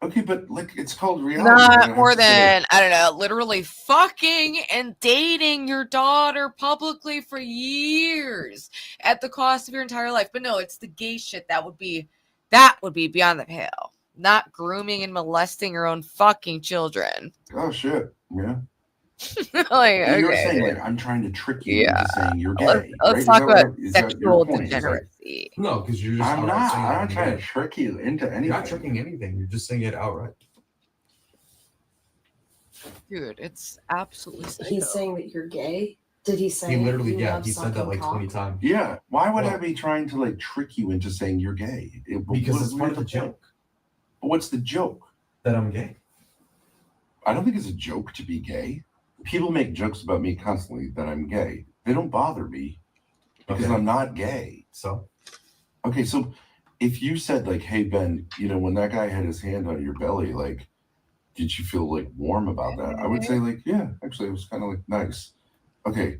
Okay, but like, it's called reality. Not more than, I don't know, literally fucking and dating your daughter publicly for years at the cost of your entire life. But no, it's the gay shit that would be beyond the pale. Not grooming and molesting your own fucking children. Oh shit, yeah. Like, And you're okay, saying dude. like I'm trying to trick you into saying you're gay. Let's right? talk about Is that sexual your point? Is that- degeneracy. No, because you're just. I'm outright not. saying I'm that not you're trying gay. to trick you into anything. You're not tricking anything. You're just saying it outright. Dude, it's absolutely psycho. He's saying that you're gay. Did he say? He literally, you yeah, love he said that sucking like cock? 20 times. Yeah. Why would Well, I be trying to like trick you into saying you're gay? Because it's part of the joke. But what's the joke? That I'm gay. I don't think it's a joke to be gay. People make jokes about me constantly that I'm gay. They don't bother me because Okay. I'm not gay. So? Okay, so if you said like, hey Ben, you know, when that guy had his hand on your belly, like, did you feel like warm about that? I would say like, yeah, actually it was kind of like nice. Okay.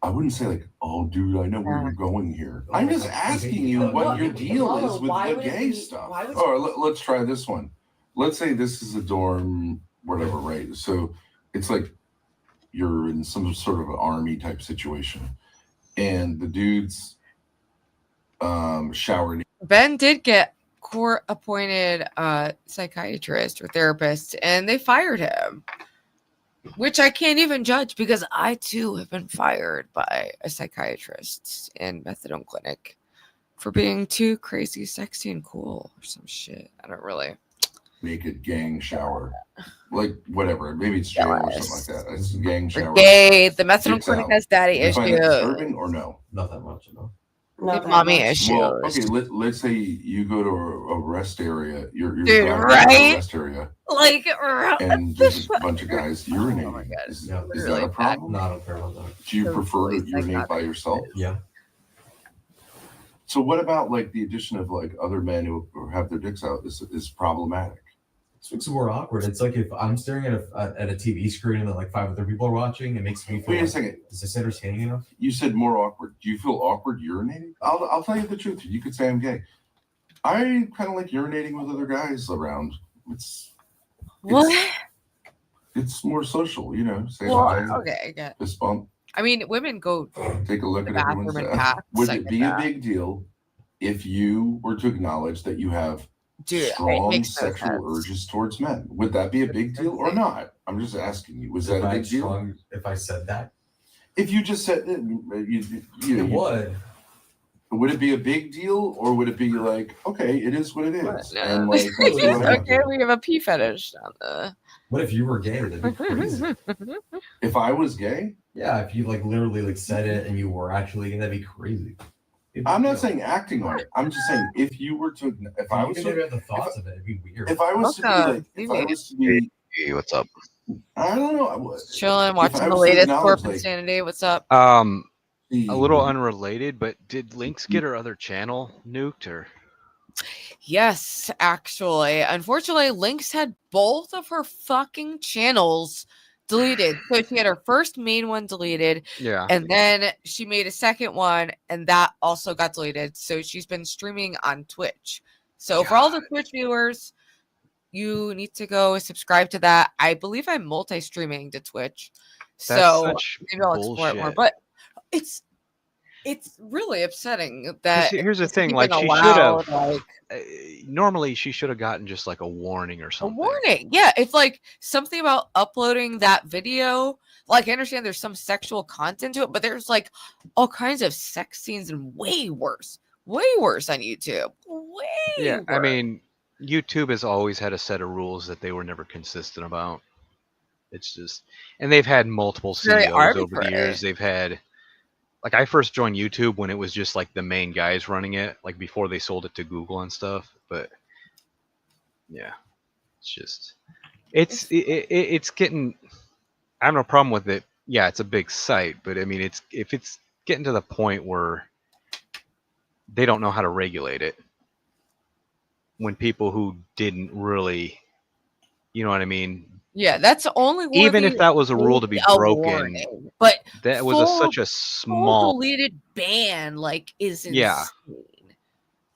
I wouldn't say like, oh dude, I know where you're going here. I'm just asking you what your deal is with the gay stuff. All right, let's try this one. Let's say this is a dorm, whatever, right? So it's like you're in some sort of an army type situation, and the dude's showering. Ben did get court-appointed psychiatrist or therapist, and they fired him, which I can't even judge because I too have been fired by a psychiatrist in methadone clinic for being too crazy, sexy, and cool or some shit. I don't really. Naked gang shower, like whatever. Maybe it's jail or something like that. It's a gang shower. Gay. The methadone Dicks clinic out. has daddy Do you find that issues. disturbing or no? Not that much, no. Not that mommy much. issues. Well, okay, let's say you go to a rest area. You're Dude, driving to right? a rest area, Like, and there's a bunch of guys urinating. Oh my God, Is really that a problem? No, I don't care about that. Do you So prefer to fully urinate by psychotic. yourself? Yeah. So what about like the addition of like other men who have their dicks out is problematic? This makes it more awkward. It's like if I'm staring at a TV screen and then like 5 other people are watching, it makes me feel Wait a like, second. is this entertaining enough? You said more awkward. Do you feel awkward urinating? I'll tell you the truth. You could say I'm gay. I kind of like urinating with other guys around. What? It's more social, you know. Say Well, hi, okay, I get. fist bump, I mean, women go take a look to at the everyone's bathroom and ass. pass. Would I it get be a that. big deal if you were to acknowledge that you have Dude, it strong makes no sexual sense. urges towards men? Would that be a big deal or not? I'm just asking you. Was that If a I big had deal? strong- if I said that, If you just said it, it would. Would it be a big deal or would it be like, okay, it is what it is? And like, It's totally that's what I- Okay, we have a pee fetish down there. What if you were gay? That'd be crazy. if I was gay, Yeah, if you like literally like said it and you were actually gay, that'd be crazy. I'm not saying acting on it. I'm just saying if you were to, if I was you to, never had the thoughts of it, it'd be weird. if I was to be like, if I was to be, Hey, what's up? I don't know, I was Chilling, watching I the was to latest acknowledge, Corp like, Insanity. What's up? A little unrelated, but did Lynx get her other channel nuked or? Yes, actually. Unfortunately, Lynx had both of her fucking channels deleted. So she had her first main one deleted. Yeah. And then she made a second one, and that also got deleted. So she's been streaming on Twitch. So for all the Twitch viewers, you need to go subscribe to that. I believe I'm multi-streaming to Twitch. So such maybe I'll explore it more. bullshit. But it's really upsetting that Here's the it's thing, even like she should allowed, have. Normally, she should have gotten just like a warning or a something. warning. Yeah, it's like something about uploading that video. Like, I understand there's some sexual content to it, but there's like all kinds of sex scenes and way worse on YouTube. Way Yeah, worse. I mean, YouTube has always had a set of rules that they were never consistent about. It's just, and they've had multiple Very CEOs over the arbitrary. years. They've had, like, I first joined YouTube when it was just like the main guys running it, like before they sold it to Google and stuff. But yeah, it's just, it's getting. I have no problem with it. Yeah, it's a big site, but I mean, if it's getting to the point where they don't know how to regulate it, when people who didn't really, you know what I mean? Yeah, that's only Even if that was a rule to be broken, warning, but that was such a small. full deleted ban, like, is insane. Yeah.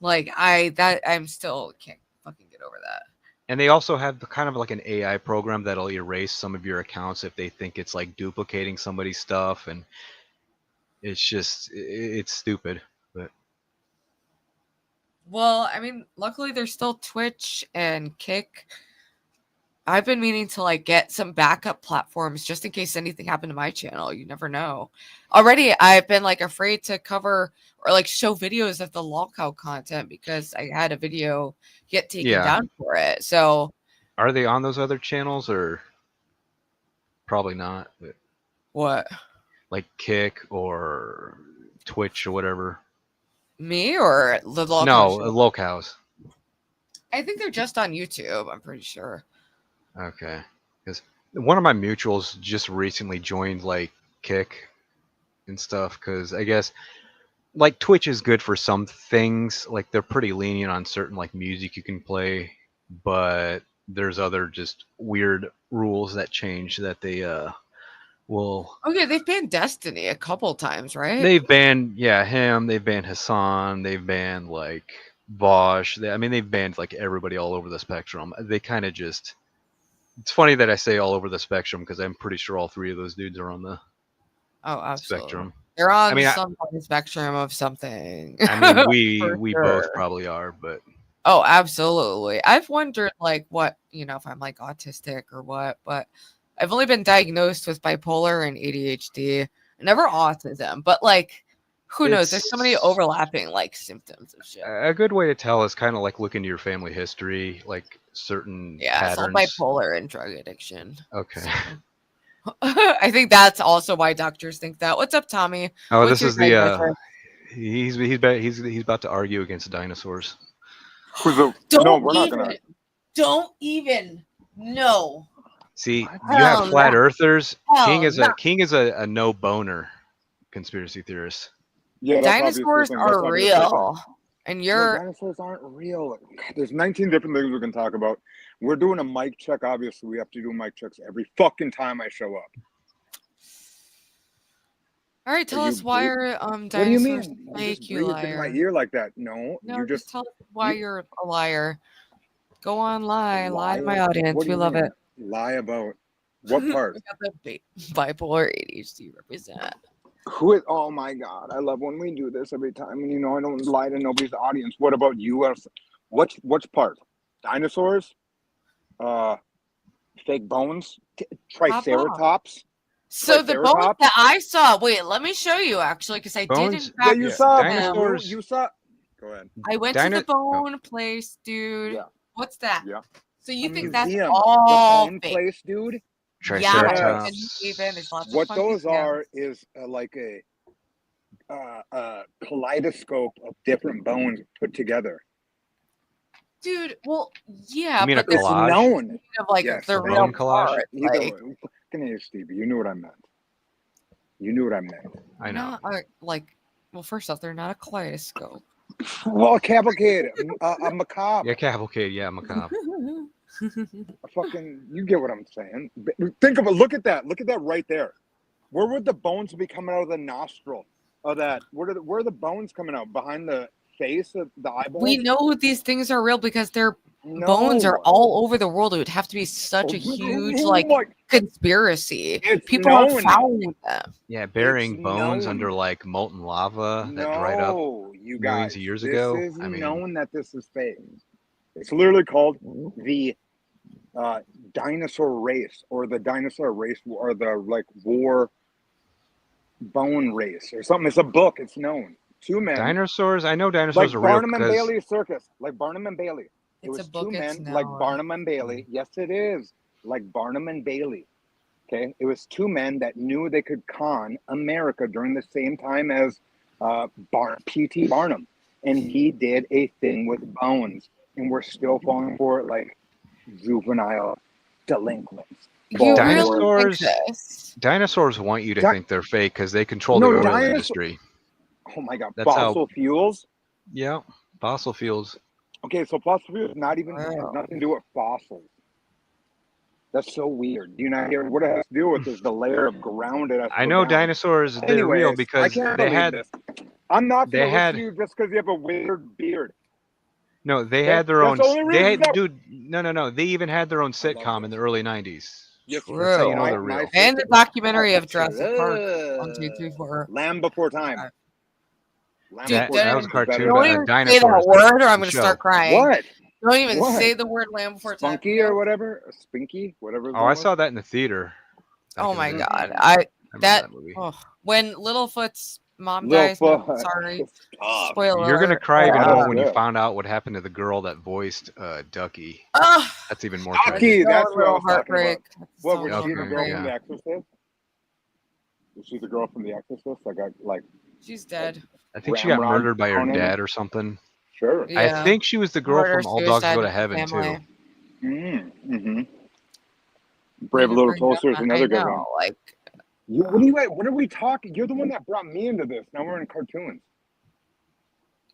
Like, I'm still can't fucking get over that. And they also have kind of like an AI program that'll erase some of your accounts if they think it's like duplicating somebody's stuff, and it's just it's stupid. But Well, I mean, luckily there's still Twitch and Kick. I've been meaning to like get some backup platforms just in case anything happened to my channel. You never know. Already, I've been like afraid to cover or like show videos of the lolcow content because I had a video get taken down for it. So are they on those other channels or probably not? But what? Like Kick or Twitch or whatever. Me or the lolcow? No, show? lolcows. I think they're just on YouTube. I'm pretty sure. Okay, because one of my mutuals just recently joined like Kick and stuff. Because I guess like Twitch is good for some things. Like they're pretty lenient on certain like music you can play, but there's other just weird rules that change that they will. Okay, they've banned Destiny a couple times, right? They've banned him. They've banned Hassan. They've banned like Bosch. I mean, they've banned like everybody all over the spectrum. They kind of just. It's funny that I say all over the spectrum because I'm pretty sure all three of those dudes are on the spectrum. They're on some kind of spectrum of something. I mean, we sure. both probably are, but oh, absolutely. I've wondered like what if I'm like autistic or what, but I've only been diagnosed with bipolar and ADHD, never autism. But like, who knows? There's so many overlapping like symptoms of shit. A good way to tell is kind of like look into your family history, like certain patterns. It's all bipolar and drug addiction. Okay. So. I think that's also why doctors think that. What's up, Tommy? Oh, this is the he's about to argue against dinosaurs. Don't even. No. See, you have flat earthers. King is a no boner conspiracy theorist. Yeah, dinosaurs are real, and dinosaurs aren't real. God, there's 19 different things we can talk about. We're doing a mic check. Obviously, we have to do mic checks every fucking time I show up. All right, tell us why are dinosaurs what do you mean? fake, you breathed liar? in my ear like that. No, you just tell us why you're a liar. Go on, lie to my audience. We love it. Lie about what part? We got the bipolar ADHD represent. Oh my God, I love when we do this every time, and I don't lie to nobody's audience. What about you? What's part? Dinosaurs? Fake bones? Triceratops? So the bones that I saw. Wait, let me show you actually, because I did in fact. Yeah, you saw dinosaurs. You saw. Go ahead. I went to the bone place, dude. Yeah. What's that? Yeah. So you The think that's museum, all the bone fake? place, dude? Triceratops. What those are is like a kaleidoscope of different bones put together. Dude, well, yeah, you mean but a collage? Known. Like yes, the real collage. part, like, Stevie, you knew what I meant. You knew what I meant. I know. Well, first off, they're not a kaleidoscope. Well, cavalcade, a macabre. Yeah, cavalcade. Yeah, macabre. A fucking, you get what I'm saying. Think of it. Look at that. Look at that right there. Where would the bones be coming out of the nostril of that? Where are the bones coming out? Behind the face of the eyeball? We know these things are real because their bones are all over the world. It would have to be such a huge conspiracy. People have found them. Yeah, burying bones under like molten lava that dried up you millions guys, of years this ago. is I mean, known that this is fake. It's literally called the dinosaur race, or the dinosaur race, or the like war bone race, or something. It's a book. It's known. Two men. dinosaurs. I know dinosaurs Like are real Barnum and because Bailey Circus. Like Barnum and Bailey. It It's was a book, two it's men like known. Barnum and Bailey. Yes, it is. Like Barnum and Bailey. Okay. It was two men that knew they could con America during the same time as P.T. Barnum. And he did a thing with bones. And we're still falling for it like juvenile delinquents. Dinosaurs want you to think they're fake because they control the oil industry. Oh my God. That's Fossil fuels? Yeah, fossil fuels. Okay, so fossil fuels not even has nothing to do with fossils. That's so weird. Do you not hear what it has to do with is the layer of ground it has to I go know down. dinosaurs. They're real Anyways, because I can't they believe had. this. I'm not they gonna listen had- to you just because you have a weird beard. No, they had their own. That's the only They reason had, dude. No. They even had their own sitcom in the early '90s. Yes, That's how you know they're real. And the documentary of Jurassic Park. 1, 2, 3, 4. Land Before Time. Land Dude, Before that Time was a is cartoon. better Don't than- even say Dinosaurs, that word, or I'm the gonna show. start crying. What? Don't even What? say the word Land Before Time. Spunky or whatever, Spinky, whatever. his Oh, name I was. saw that in the theater. Oh my day. god, remember that movie. when Littlefoot's mom dies. No, Littlefoot. sorry, spoiler. You're gonna alert. cry even more when you good. found out what happened to the girl that voiced Ducky. Ugh. That's even more Ducky, tragic. that's what I was talking heartbreak. about. What was So she the girl heartbreak. from The Exorcist? Was she the girl from The Exorcist? I got like. She's dead. I think she got ramrod murdered by her on him? dad or something. Sure. Yeah. I think she was the girl Murder, from All Dogs Go suicide to in the Heaven family. too. Mm-hmm. Brave Never Little bring that Toaster is up. another I good know, one. like What are we talking? You're the one that brought me into this. Now we're in cartoons.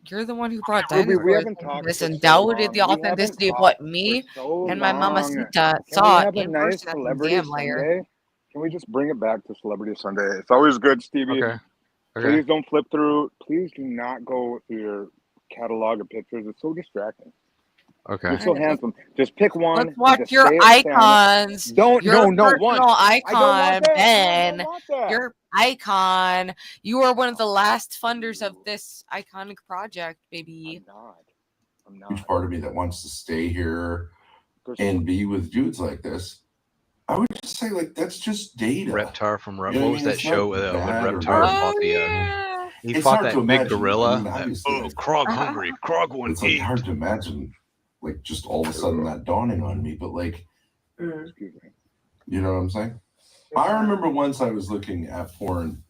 you're the one who brought Ruby, dinosaurs we haven't into talked this for and so doubted the long. We haven't authenticity of talked what for me so and my long. mamacita Can we saw have a in nice person at the Celebrity museum later. Sunday? Can we just bring it back to Celebrity Sunday? It's always good, Stevie. Okay. Please don't flip through. Please do not go through your catalog of pictures. It's so distracting. Okay. You're so handsome. Just pick one. Let's and watch just your stay on it. icons. Don't. Your No. personal One. I don't want icon, that. Ben. I don't want that. Your icon. You are one of the last funders of this iconic project, baby. I'm not. Huge part of me that wants to stay here and be with dudes like this. I would just say, like, that's just data. Reptar from You know what was that It's not show when bad or Reptar good. fought the he It's fought hard that to big imagine. gorilla. I mean, obviously, Oh, Krog hungry. Krog won't it's like eat. hard to imagine, like, just all of a sudden that dawning on me. But like, Excuse me. you know what I'm saying? I remember once I was looking at porn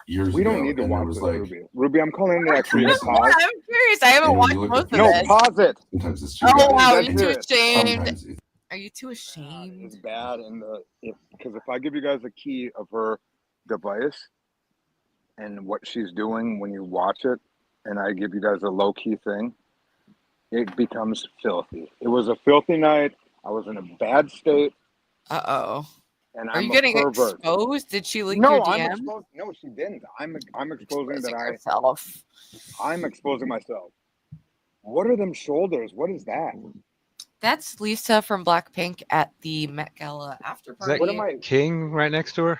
years We ago, don't need to and there watch was this, like, Ruby. Ruby, I'm calling it actually a pause. I'm curious. I haven't and watched you look most at of No, this. pause it. sometimes it's too Oh bad. wow, are That's you too it. ashamed? Sometimes it's Are you too ashamed? It's bad because if I give you guys a key of her device and what she's doing when you watch it, and I give you guys a low key thing, it becomes filthy. It was a filthy night. I was in a bad state, Uh-oh. and Are I'm you a getting pervert. exposed? Did she leak No, your I'm DM? exposed. No, she didn't. I'm exposing that yourself. I'm exposing myself. What are them shoulders? What is that? That's Lisa from Blackpink at the Met Gala after Is that party. King right next to her?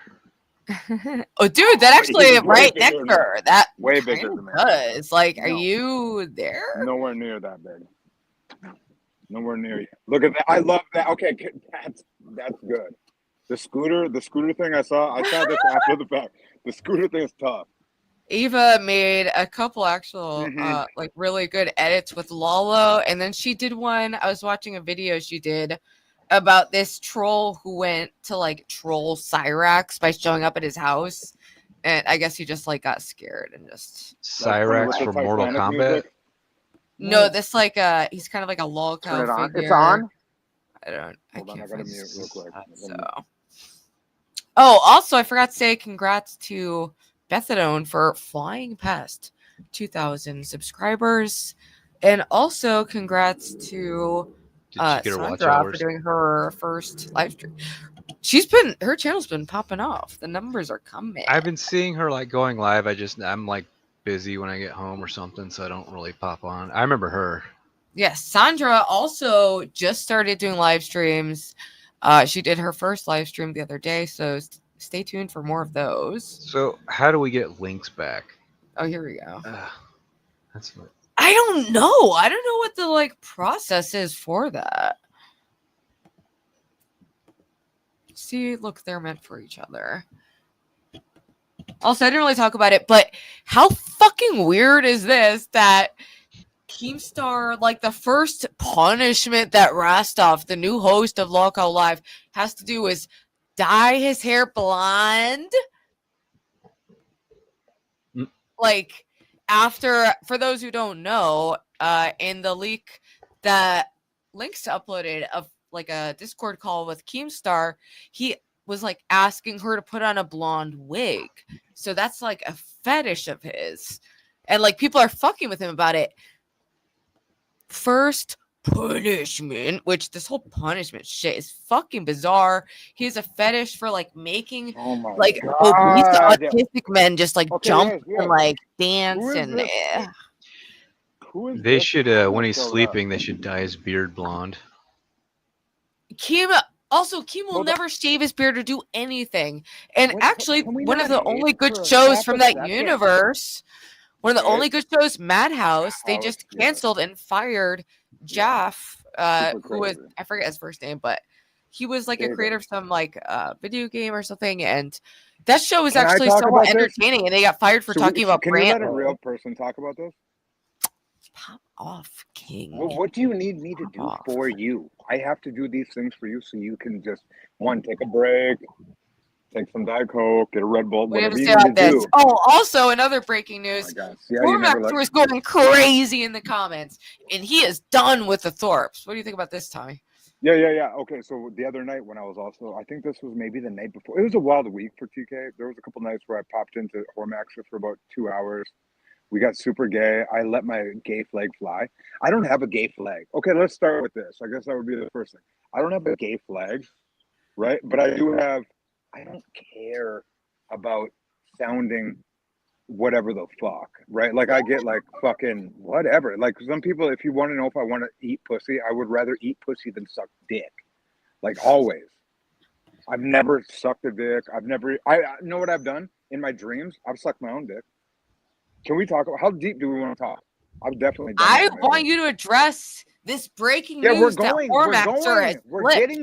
Oh, dude, that actually He's way right bigger next than to her. That way kind bigger of than me. does. Like, are No. you there? Nowhere near that big. Nowhere near you. Look at that. I love that. Okay, that's good. The scooter thing I saw this after the fact. The scooter thing is tough. Eva made a couple actual Mhm. like really good edits with Lalo, and then she did one. I was watching a video she did about this troll who went to like troll Cyrax by showing up at his house, and I guess he just like got scared and just Cyrax from Mortal Kombat. no, this like he's kind of like a lol Turn it cow on. figure. It's on. I don't. Hold on, I gotta mute real quick. So. Oh, also, I forgot to say congrats to Bethadone for flying past 2,000 subscribers. And also, congrats to Did she get her watch Sandra for hours? doing her first live stream. Her channel's been popping off. The numbers are coming. I've been seeing her like going live. I'm like busy when I get home or something, so I don't really pop on. I remember her. Yes, Sandra also just started doing live streams. She did her first live stream the other day, so stay tuned for more of those. So how do we get links back? Oh, here we go. That's what. I don't know. I don't know what the like process is for that. See, look, they're meant for each other. Also, I didn't really talk about it, but how fucking weird is this that Keemstar, like the first punishment that Rostov, the new host of Lockout Live, has to do is dye his hair blonde. Like, after, for those who don't know, in the leak that Lynx uploaded of like a Discord call with Keemstar, he was like asking her to put on a blonde wig. So that's like a fetish of his. And like people are fucking with him about it. First punishment, which this whole punishment shit is fucking bizarre. He has a fetish for like making like obese autistic men just like jump and like dance and They should when he's sleeping, they should dye his beard blonde. Keem will never shave his beard or do anything. And actually, one of the only good shows from that universe, one of the only good shows, Madhouse, they just canceled and fired Jaff, who was, I forget his first name, but he was like a creator of some like video game or something. And that show was actually somewhat entertaining, and they got fired for talking about Can brand. you let a real person talk about this? Pop off, King. Well, what do you need me to do for you? I have to do these things for you so you can just, one, take a break, take some Diet Coke, get a Red Bull, whatever you need to do. Oh, also another breaking news. Yeah, Cormac was going crazy in the comments, and he is done with the Thorpes. What do you think about this, Tommy? Yeah. Okay, so the other night when I was also, I think this was maybe the night before. It was a wild week for TK. There was a couple nights where I popped into Hormax for about 2 hours. We got super gay. I let my gay flag fly. I don't have a gay flag. Okay, let's start with this. I guess that would be the first thing. I don't have a gay flag, right? But I do have, I don't care about sounding whatever the fuck, right? Like I get like fucking whatever. Like some people, if you want to know if I want to eat pussy, I would rather eat pussy than suck dick. Like always. I've never sucked a dick. I know what I've done in my dreams. I've sucked my own dick. Can we talk about how deep do we want to talk? I've definitely done I want you to address this breaking news. We're getting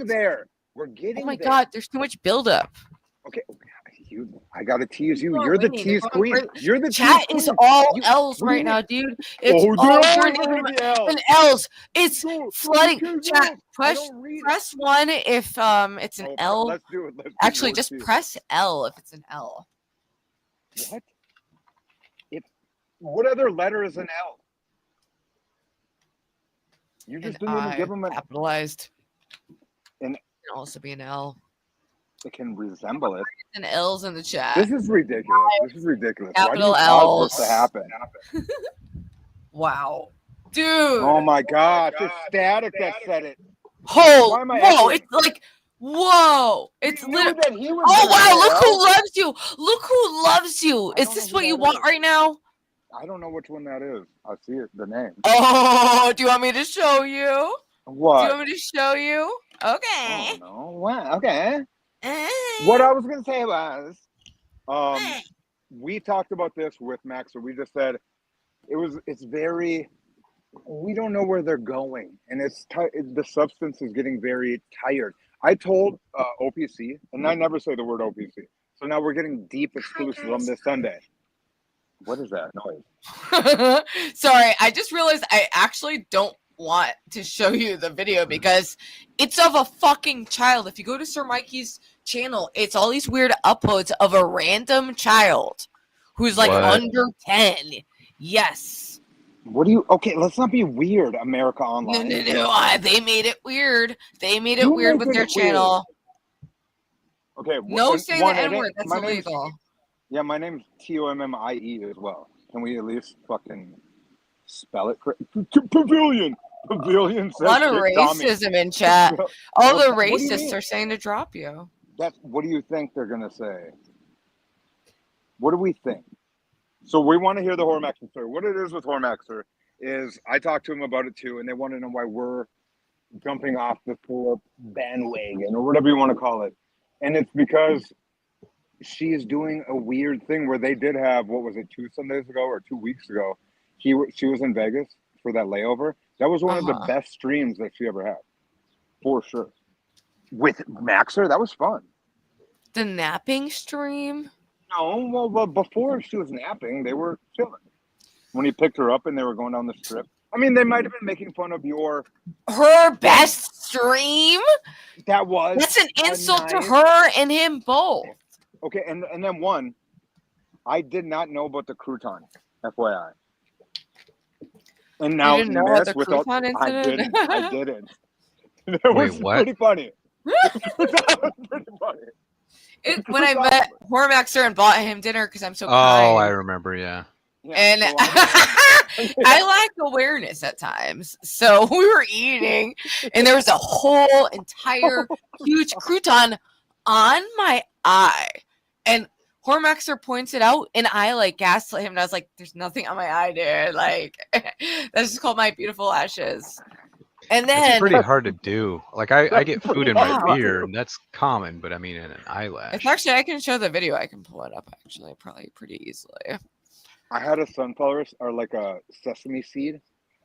there. We're getting there. Oh my god, there's too much buildup. Okay, I gotta tease you. You're the tease queen. You're the chat tease is queen. all L's right now, dude. It's all your name and L's. It's flooding. Chat, press 1 if it's an L. Let's do it. Actually, just press L if it's an L. What? What other letter is an L? You just didn't even give them a capitalized. And it can also be an L. It can resemble it. An L's in the chat. This is ridiculous. Capital Why do you cause this to happen? Wow, dude. Oh my gosh, it's Static that said it. Whoa, it's like, whoa, it's literally. Oh wow, look who loves you. Look who loves you. Is this what you want right now? I don't know which one that is. I see it, the name. Oh, do you want me to show you? What? Do you want me to show you? Okay. Oh, no. What? Okay. What I was gonna say was, we talked about this with Max, so we just said it's very, we don't know where they're going, and the substance is getting very tired. I told OPC, and I never say the word OPC, so now we're getting deep exclusive on this Sunday. What is that noise? Sorry, I just realized I actually don't want to show you the video because it's of a fucking child. If you go to Sir Mikey's channel, it's all these weird uploads of a random child who's like under 10. Yes. What do you? Okay, let's not be weird, America Online. No. They made it weird. They made it weird with their channel. Okay. No saying the N-word. That's illegal. Yeah, my name's TOMMIE as well. Can we at least fucking spell it correct? Pavilion. Pavilion A lot says of shit, Tommy. racism in chat. All the What do you racists mean? are saying to drop you. What do you think they're gonna say? What do we think? So we want to hear the Hormaxer story. What it is with Hormaxer is I talked to him about it too, and they want to know why we're jumping off the Thor bandwagon or whatever you want to call it. And it's because she is doing a weird thing where they did have, what was it, 2 Sundays ago or 2 weeks ago? She was in Vegas for that layover. That was one of the best streams that she ever had, for sure. With Maxer, that was fun. The napping stream? No, well, before she was napping, they were chilling. When he picked her up and they were going down the strip. I mean, they might have been making fun of her best stream. That's an insult to her and him both. Okay, and then one, I did not know about the crouton, FYI. And now you didn't know about the without, crouton incident? I didn't. That was pretty funny. That was pretty funny. When I met Hormaxer and bought him dinner because I'm so Oh, kind. I remember. Yeah. And I lack awareness at times. So we were eating, and there was a whole entire huge crouton on my eye. And Hormaxer points it out, and I like gaslit him. And I was like, "There's nothing on my eye, dude. Like, that's just called my beautiful ashes." And then It's pretty hard to do. Like I get food in my beer, and that's common. But I mean, in an eyelash. It's actually, I can show the video. I can pull it up actually, probably pretty easily. I had a sunflower or like a sesame seed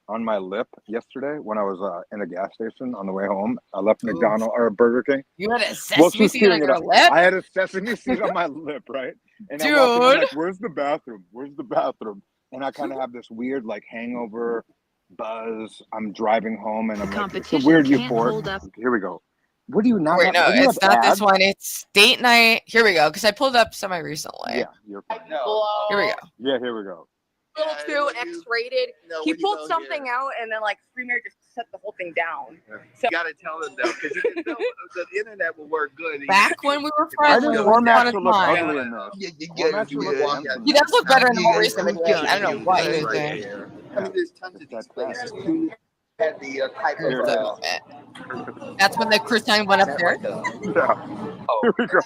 on my lip yesterday when I was in a gas station on the way home. I left McDonald's or Burger King. You had a sesame seed on your lip? I had a sesame seed on my lip, right? And I walked in, I'm like, "Where's the bathroom? Where's the bathroom?" And I kind of have this weird like hangover buzz. I'm driving home and I'm like, "It's a weird euphoric." Here we go. What do you not? Wait, no, what do you it's have not this ads? one. It's date night. Here we go. Because I pulled up semi recently. Yeah, you're fine. Here we go. Yeah, here we go. Little too X-rated. He pulled something out and then like Premiere just set the whole thing down. So You gotta tell him though, because you know the internet will work good. Back when we were friends, I didn't once Hormaxer upon a look time. ugly enough. Yeah. He does look better in the more recent videos. I don't know what he was doing. I mean, there's tons of these places who had the type of. That's when the crouton went up there. Oh, here we go.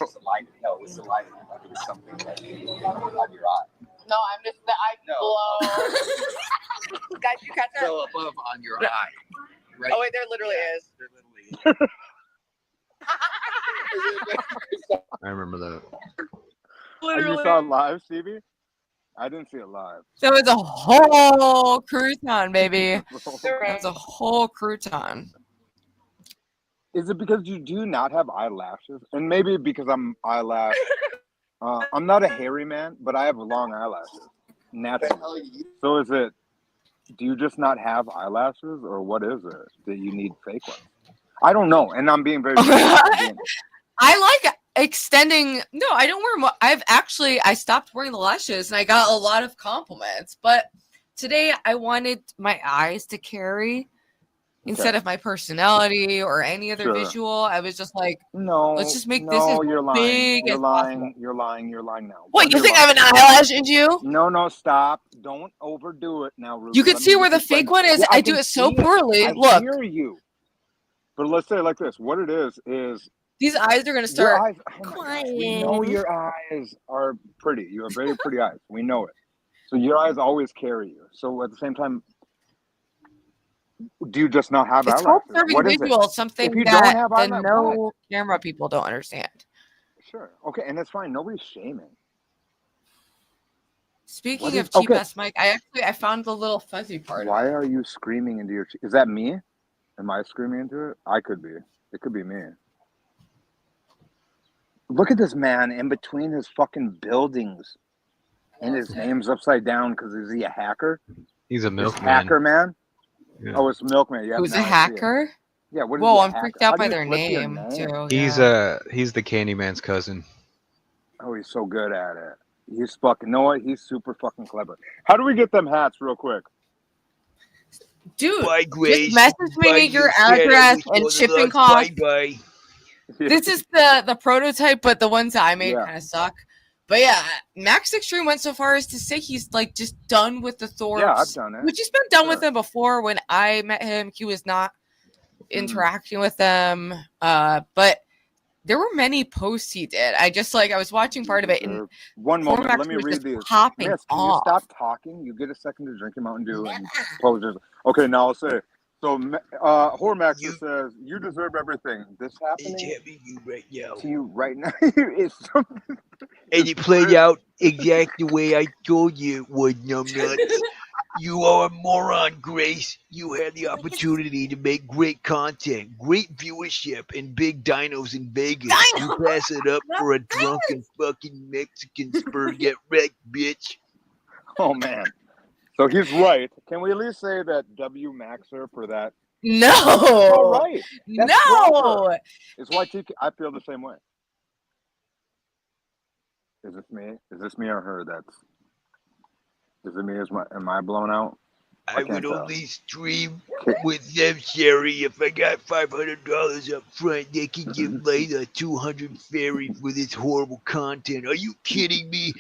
No, it's the light. It was something on your eye. no, I'm just the eye glow. Guys, you catch that? So above on your eye. Right. Oh wait, there literally is. I remember that. You saw it live, Stevie? I didn't see it live. So it's a whole crouton, baby. There was a whole crouton. Is it because you do not have eyelashes? And maybe because I'm eyelash. I'm not a hairy man, but I have long eyelashes. Naturally. So is it, do you just not have eyelashes or what is it that you need fake ones? I don't know. And I'm being very. I like extending. No, I don't wear them. I stopped wearing the lashes and I got a lot of compliments. But today I wanted my eyes to carry instead of my personality or any other visual. I was just like, no, let's just make this as big as possible. You're lying now. What, you think I have an eyelash in you? No, stop. Don't overdo it now, Ruby. You can see where the fake one is. Yeah, I do it so poorly. Look. I hear you. But let's say it like this. What it is these eyes are going to start crying. We know your eyes are pretty. You have very pretty eyes. We know it. So your eyes always carry you. So at the same time, do you just not have it's eyelashes? self-serving What is visual, it? something If you that don't have the eyelashes, no camera people don't understand. Sure. Okay, and that's fine. Nobody's shaming. Speaking of cheap ass mic, I found the little fuzzy part. Why are you screaming into your? Is that me? Am I screaming into it? I could be. It could be me. Look at this man in between his fucking buildings, and his name's upside down because is he a hacker? He's a This milkman. hacker man. Yeah. Oh, it's Milkman. Yeah. Who's now a I see it. hacker? Yeah. What is Whoa, he, a I'm hacker? freaked out How do by you their flip your name too. He's yeah. he's the Candyman's cousin. Oh, he's so good at it. He's fucking. You know what? He's super fucking clever. How do we get them hats, real quick? Dude, Bye, Grace. just message me Bye, your you said address I was and gonna shipping look. costs. Bye. This is the prototype, but the ones that I made kind of suck. But yeah, Max Extreme went so far as to say he's like just done with the Thorpes. Yeah, I've done it. Which he's been done with them before. When I met him, he was not interacting with them. But there were many posts he did. I was watching part of it. And one moment, Cormax let me was read just these. popping Miss, can you off. stop talking? You get a second to drink your Mountain Dew and pose yours. Okay, now I'll say. So, Hormax says, you deserve everything. This happening to you right now is something. And it played out exactly the way I told you it would, numbnuts. You are a moron, Grace. You had the opportunity to make great content, great viewership, and big dinos in Vegas. You pass it up for a drunken fucking Mexican spur get wrecked, bitch. Oh, man. So he's right. Can we at least say that W Maxer for that? No. That's all right. That's No. proper. It's why I feel the same way. Is this me? Is this me or her? Is it me? Am I blown out? I would only stream with them, Sherry. If I got $500 up front, they could give Layla 200 fairy for this horrible content. Are you kidding me?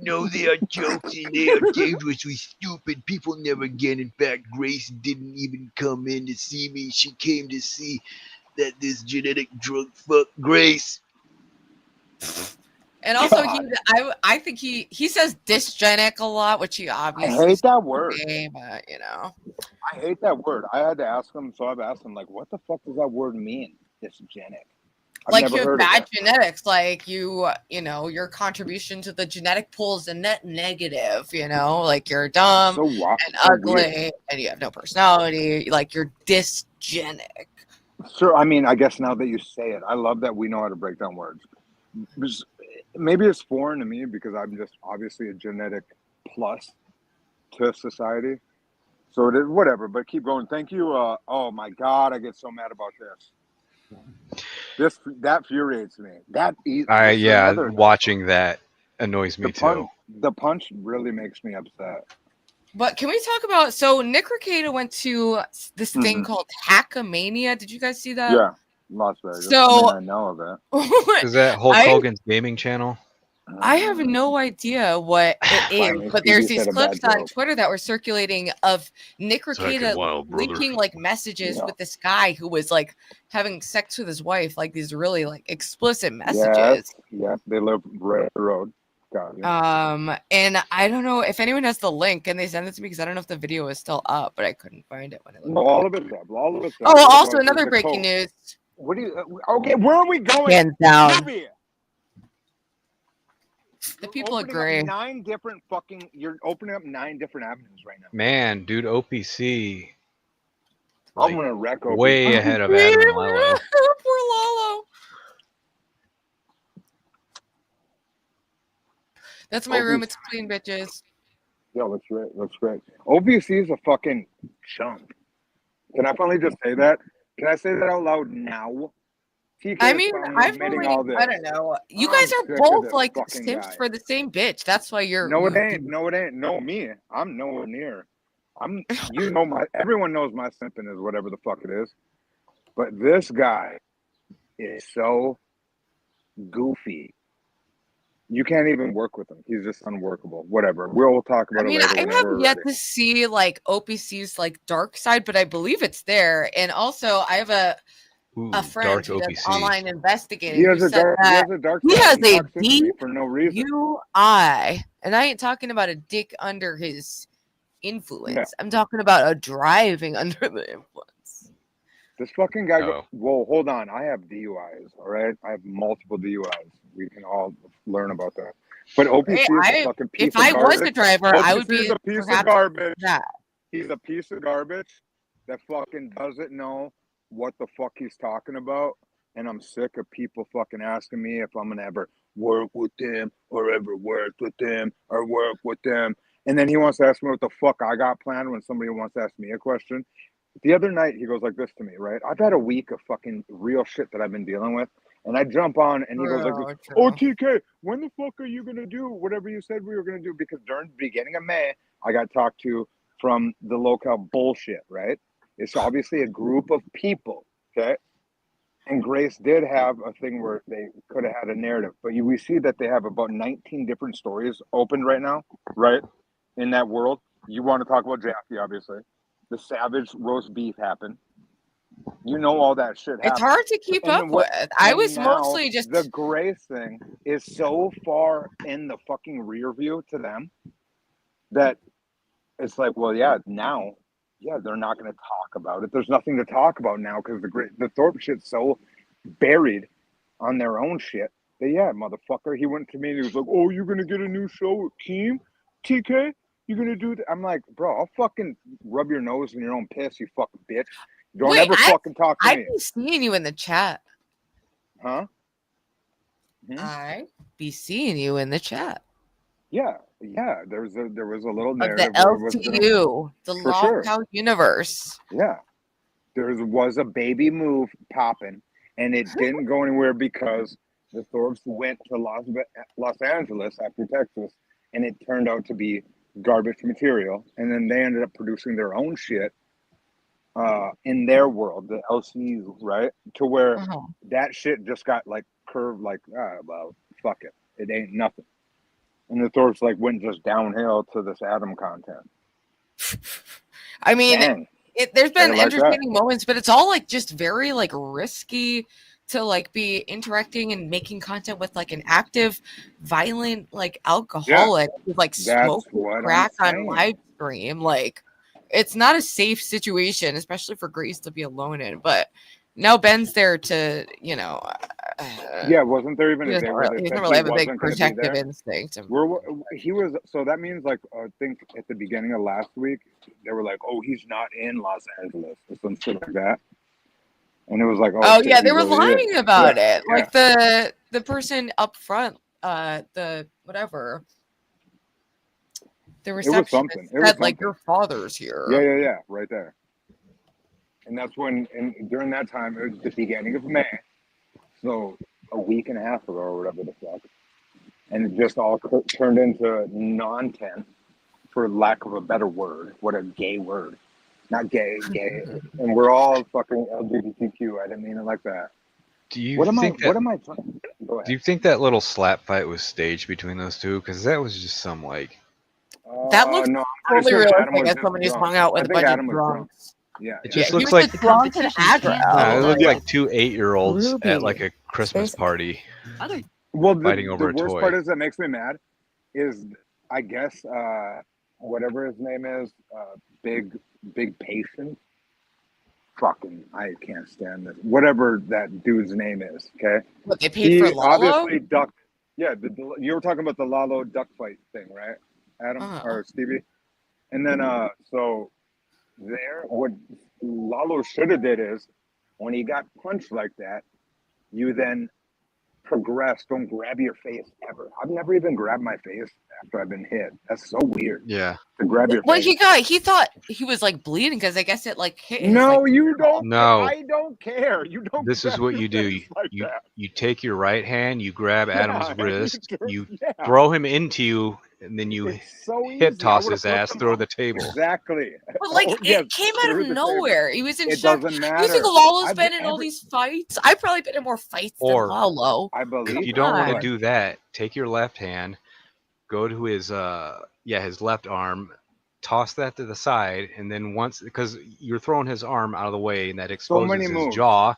No, they are jokes and they are dangerously stupid. People never get. In fact, Grace didn't even come in to see me. She came to see that this genetic drunk fuck Grace. And also, I think he says dysgenic a lot, which he obviously I hate that word. But you know, I hate that word. I had to ask him, so I've asked him, like, what the fuck does that word mean? Dysgenic. I've like never you have heard of bad it. genetics, like you know, your contribution to the genetic pool is a net negative. You know, like you're dumb and ugly, weird. and you have no personality. Like you're dysgenic. Sure. I mean, I guess now that you say it, I love that we know how to break down words. Maybe it's foreign to me because I'm just obviously a genetic plus to society. So it is whatever, but keep going. Thank you. Oh my God, I get so mad about this. That infuriates me. Watching that annoys me too. The punch really makes me upset. But can we talk about? So Nick Rekieta went to this thing called Hackamania. Did you guys see that? Yeah, Las Vegas. So I know of it. Is that Hulk Hogan's gaming channel? I have no idea what it is, but there's these clips on Twitter that were circulating of Nick Rekieta leaking like messages with this guy who was like having sex with his wife, like these really like explicit messages. Yes, they live right up the road. Got it. And I don't know if anyone has the link and they send it to me because I don't know if the video is still up, but I couldn't find it when it. No, all of it's up. All of it's up. Oh, also another breaking news. What do you? Okay, where are we going? Hands down. Libya. The people agree. You're opening up 9 different avenues right now. Man, dude, OPC. I'm gonna wreck OPC. Way ahead of Adam and Lalo. Poor Lalo. That's my room. It's clean, bitches. Yeah, looks great. Looks great. OPC is a fucking chump. Can I finally just say that? Can I say that out loud now? I mean, I don't know. You guys are both like simps for the same bitch. That's why you're. No, it ain't. No, it ain't. No, me. I'm nowhere near. Everyone knows my simping is whatever the fuck it is. But this guy is so goofy. You can't even work with him. He's just unworkable. Whatever. We'll talk about it later. I have yet to see like OPC's like dark side, but I believe it's there. And also, I have a friend who does online investigating. He has a dark side. He has a deep for no reason. UI, and I ain't talking about a dick under his influence. Yeah. I'm talking about a driving under the influence. This fucking guy. Whoa, hold on. I have DUIs. All right, I have multiple DUIs. We can all learn about that. But OPC is a fucking piece of garbage. If I was a driver, I would be a piece of garbage. He's a piece of garbage that fucking doesn't know what the fuck he's talking about. And I'm sick of people fucking asking me if I'm gonna ever work with them or ever work with them or work with them. And then he wants to ask me what the fuck I got planned when somebody wants to ask me a question. The other night, he goes like this to me, right? I've had a week of fucking real shit that I've been dealing with. And I jump on and he goes like this, oh, TK, when the fuck are you going to do whatever you said we were going to do? Because during the beginning of May, I got talked to from the local bullshit, right? It's obviously a group of people, okay? And Grace did have a thing where they could have had a narrative, but we see that they have about 19 different stories open right now, right? In that world. You want to talk about Jackie, obviously. The Savage roast beef happened. You know all that shit happened. It's hard to keep up with. I was mostly just the Grace thing is so far in the fucking rear view to them that it's like, well, yeah, now, yeah, they're not going to talk about it. There's nothing to talk about now because the Thorpe shit's so buried on their own shit that, yeah, motherfucker, he went to me and he was like, oh, you're going to get a new show with Keem? TK? You're going to do that? I'm like, bro, I'll fucking rub your nose in your own piss, you fucking bitch. Don't ever fucking talk to me. I'd be seeing you in the chat. Huh? I'd be seeing you in the chat. Yeah, yeah. There was a little Of narrative. the LTU, the Lockout universe. Yeah. There was a baby move popping, and it didn't go anywhere because the Thorpes went to Los Angeles after Texas, and it turned out to be garbage material. And then they ended up producing their own shit in their world, the LCU, right? To where that shit just got like curved, like, well, fuck it. It ain't nothing. And the Thorpes like went just downhill to this Adam content. I mean, there's been like entertaining moments, but it's all like just very like risky to like be interacting and making content with like an active, violent like alcoholic who like smoking crack on live stream. Like, it's not a safe situation, especially for Grace to be alone in. But now Ben's there to, you know. Yeah, wasn't there even he a day where doesn't they said really have a big wasn't gonna be protective there? instinct. He was, so that means like I think at the beginning of last week they were like, oh, he's not in Los Angeles or some shit like that, and it was like, Oh shit, yeah, he they were really lying is. about Yeah, it. Like the person up front, the whatever, the it was receptionist something. It was said like something. your father's here. Yeah, right there. And that's when, and during that time, it was the beginning of May, so a week and a half ago or whatever the fuck, and it just all turned into non-tent, for lack of a better word. What a gay word. Not gay, gay. And we're all fucking LGBTQ. I didn't mean it like that. Do you What am think I trying? Go ahead. Do you think that little slap fight was staged between those two? Because that was just some like. That looks No, I'm totally pretty sure Adam realistic was as just someone who's drunk. hung out with I a think bunch Adam of was drunk. drunks. Yeah. It just he looks was like just drunk and aggro. Nah, it looked Yeah. like two 8-year-olds at like a Christmas Spacek. party. Well, fighting the over a worst toy. part is that makes me mad is, I guess, whatever his name is, big patient. Fucking, I can't stand this. Whatever that dude's name is, okay? What, they paid for Lalo? Obviously ducked. Yeah, you were talking about the Lalo duck fight thing, right, Adam or Stevie? And then, so there, what Lalo should have did is, when he got punched like that, you then progress. Don't grab your face ever. I've never even grabbed my face after I've been hit. That's so weird. Yeah. To grab your Well, face. he thought he was like bleeding because I guess it like hit his, No, like, you don't. No. I don't care. You don't. This is grab what your you do. face like that. You take your right hand, you grab Adam's and you wrist, turn- you yeah. throw him into you, and then you It's so hip easy. toss I would've his ass flipped him through off. the table. Exactly. But like Oh, yes, it came out through of the nowhere. table. He was in It shock. doesn't You matter. think Lalo's I've been in all these fights? I've probably been in more fights than Or Lalo. I believe if you don't want to do that, take your left hand, go to his his left arm, toss that to the side, and then once, because you're throwing his arm out of the way and that exposes many his moves. jaw,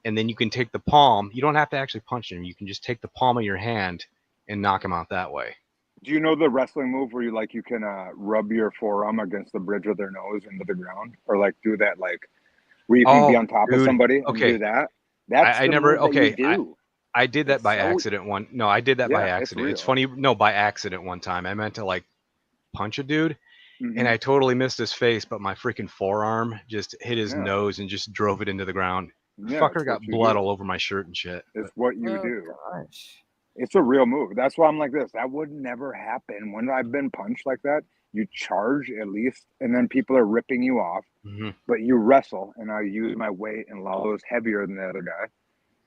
and then you can take the palm. You don't have to actually punch him. You can just take the palm of your hand and knock him out that way. Do you know the wrestling move where you can rub your forearm against the bridge of their nose into the ground, or like do that like where you can be on top of somebody and do that? That's I the never. move that Okay, you do. I did that It's by so- accident one. No, I did that by Yeah, it's accident. It's real. funny. No, by accident one time. I meant to like punch a dude, Mhm. and I totally missed his face, but my freaking forearm just hit his Yeah. nose and just drove it into the ground. Yeah, Fucker it's got what you blood do. all over my shirt and shit. It's what you Oh, do. gosh. It's a real move. That's why I'm like this. That would never happen. When I've been punched like that, you charge at least, and then people are ripping you off. Mhm. But you wrestle, and I use my weight, and Lalo's heavier than the other guy.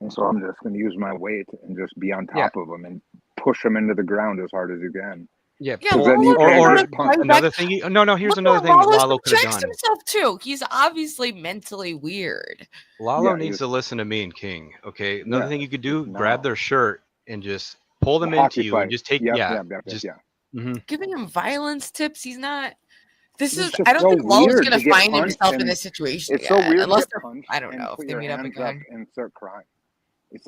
And so I'm just going to use my weight and just be on top of him and push him into the ground as hard as you can. Yeah, Yeah, pull- then you Lalo can't or just punch. another thing. No, here's Look another what thing Lalo Lalo could have subjects done. himself to. He's obviously mentally weird. Lalo Yeah, needs he's to listen to me and King. Okay, another yeah, thing you could do: no. grab their shirt and just pull The them into hockey you, and fight. just take. Yep, Yeah, yep, yep, yep, just. yeah. Mhm. Giving him violence tips. He's not. This It's is. just I don't so think Lalo's weird gonna to get find punched, himself in and this situation it's so again, weird to unless get they're. punched I don't and know if put they your meet up hands up again. and start crying.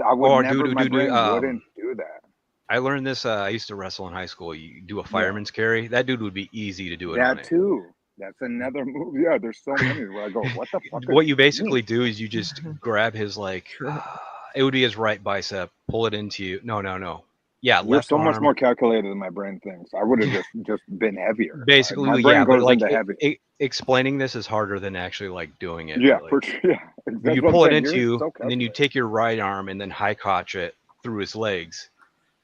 I would Or never. My brain um, wouldn't do that. I learned this. I used to wrestle in high school. You do a Yeah, fireman's carry. That dude would be easy to do it on that it. too. That's another move. Yeah, there's so many where I go, what the fuck are What you you basically doing? do is you just grab his like. It would be his right bicep. Pull it into you. No. Yeah, You're left so much arm. more calculated than my brain thinks. I would have just been heavier. Basically, My yeah, brain but goes like into heavy. explaining this is harder than actually like doing it. Yeah, Really. for sure. Yeah, But that's you what I'm pull it saying. into You're you, so and then you calculated. take your right arm and then high crotch it through his legs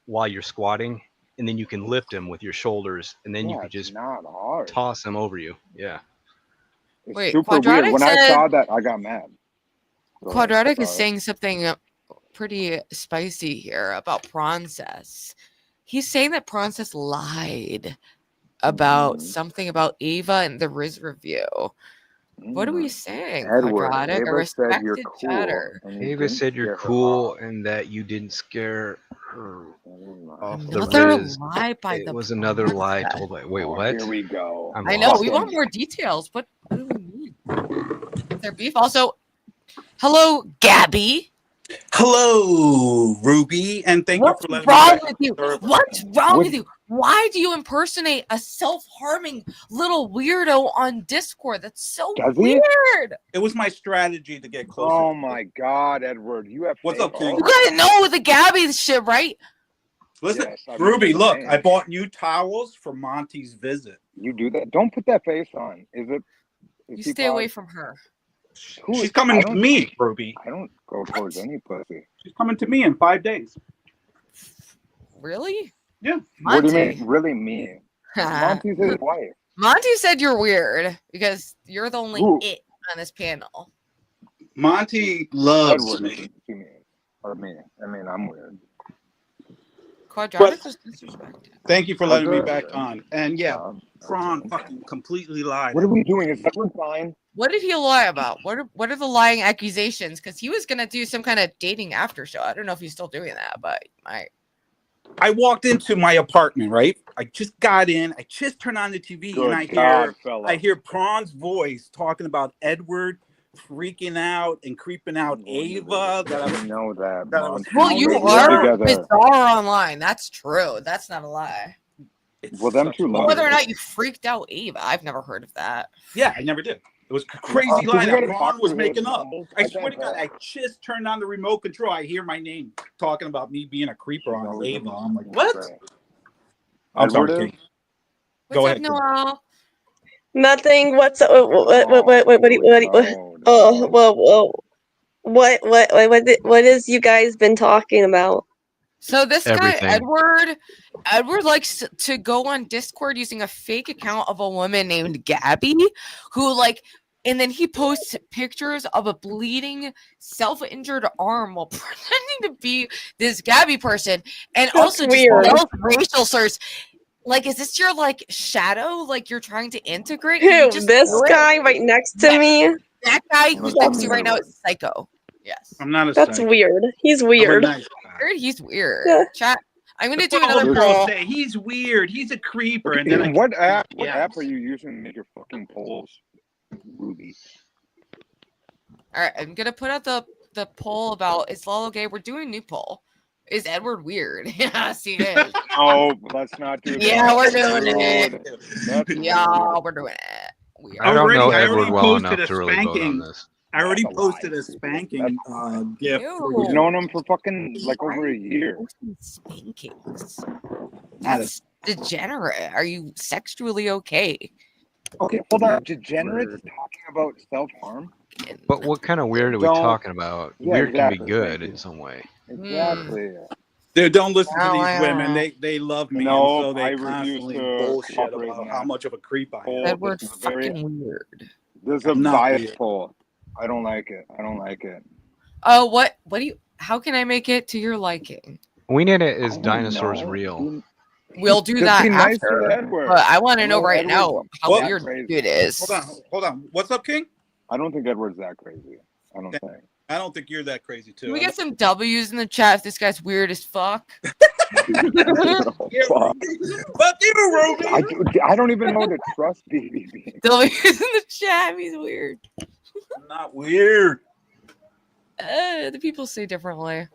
while you're squatting, and then you can lift him with your shoulders, and then you Yeah, could it's just not hard. toss him over you. Yeah. It's Wait, super weird. Quadratic When I said. saw that, I got mad. Go ahead. Quadratic is Sorry. saying something pretty spicy here about Princess. He's saying that Princess lied about something about Ava in the Riz review. What are we saying, Edward, Quadratic? A Ava said you're respected cool, chatter. and you Ava didn't said you're scare her cool off. and that you didn't scare her off the Another Riz. lie by It the was another lie Princess. told by. Wait, Oh, what? here we go. I'm I know. lost. We want more details. What do we mean? Is there beef? Also, hello, Gabby. Hello, Ruby, and thank What's you for letting me wrong back. with you? What's wrong with you? Why do you impersonate a self-harming little weirdo on Discord? That's so Does he? weird. It was my strategy to get closer. Oh my God, Edward, you have What's faith. up, King? You guys know the Gabby shit, right? Listen, Yes, I remember Ruby, the look, name. I bought new towels for Monty's visit. You do that? Don't put that face on. Is You he stay away positive? from her. She's coming I to don't- me, Ruby. I don't go towards any pussy. She's coming to me in 5 days. Really? Yeah. What do you Monty. mean? Really mean? Monty's his wife. Monty said you're weird because you're the only Who? it on this panel. Monty loves Edward me. to me. Or me. I mean, I'm weird. Quadratic was disrespected. Thank you for letting me Okay. back on. And yeah, Prawn fucking completely lied. What are we doing? Is Edward fine? What did he lie about? What are the lying accusations? Because he was gonna do some kind of dating after show. I don't know if he's still doing that, but I walked into my apartment, right? I just got in. I just turned on the TV, Good and God, fella. I hear Prawn's voice talking about Edward freaking out and creeping out Ava. That I was, know that. that I was well, you hounding are her. bizarre online. That's true. That's not a lie. Well, them two But lies. whether or not you freaked out Ava, I've never heard of that. Yeah, I never did. It was a crazy So lie we that gotta Prawn talk was to making him. up. I I swear to bet God, I just turned on the remote control. I hear my name talking about me being a creeper on Ava. I'm like, what? I'm sorry, Edward Kate. Go What's ahead. up, Noel? Nothing. What's what? What is you guys been talking about? So this Everything. guy, Edward likes to go on Discord using a fake account of a woman named Gabby, who and then he posts pictures of a bleeding, self-injured arm while pretending to be this Gabby person, and That's also just weird. yells racial slurs. Is this your shadow? You're trying to integrate? Can you Who? just This do it? guy right next to me? That guy who's next to you right now is psycho. Yes. I'm not a That's psycho. weird. He's I'm a weird. nice guy. He's weird. Yeah. Chat. I'm gonna That's do what all another the girls poll. say. He's weird. He's a creeper. And then What app are you using to make your fucking polls, Ruby? All right, I'm gonna put out the poll about is Lalo gay. We're doing a new poll. Is Edward weird? Yes, he is. Oh, let's not do that. Yeah, we're doing Rude. it. That's Yeah, we're doing it. We I don't know I Edward already well posted enough a to really vote on spanking. this. I already That's a lie. posted a spanking gift. We've known him for fucking over a year. Spankings. Not a- That's degenerate. Are you sexually okay? Okay, hold on. Degenerates talking about self-harm? But what kind of weird are we Don't- talking about? Yeah, Weird can exactly. be good Thank in you. some way. Exactly. Dude, don't listen to No, these I women. don't. They love me, No, and so they I refuse constantly to bullshit cooperate about in how that. much of a creep I am. Poll. Edward's This is very- fucking weird. This is a I'm not biased weird. poll. I don't like it. I don't like it. Oh, what do you? How can I make it to your liking? We need it. Is I don't dinosaurs know. real? We'll do Just that be nice to after. Edward. But I want to know know right Edward's now how that weird crazy. it is. Hold on. What's up, King? I don't think Edward's that crazy. I don't think. I don't think you're that crazy too. Can we get some W's in the chat if this guy's weird as fuck? Fuck. Fuck you, Ruby. I don't even know to trust BBB. W's in the chat. He's weird. Not weird. The people say differently.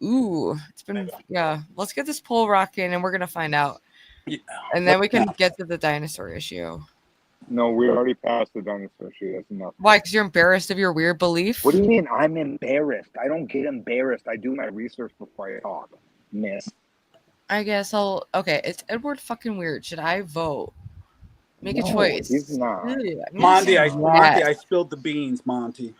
Ooh, it's been Let's get this poll rocking, and we're gonna find out, and then we can get to the dinosaur issue. No, we already passed the dinosaur issue. That's enough. Why? Because you're embarrassed of your weird belief? What do you mean? I'm embarrassed. I don't get embarrassed. I do my research before I talk, miss. I guess I'll. Okay, it's Edward fucking weird. Should I vote? Make a No, choice. he's not. Monty, I spilled the beans, Monty.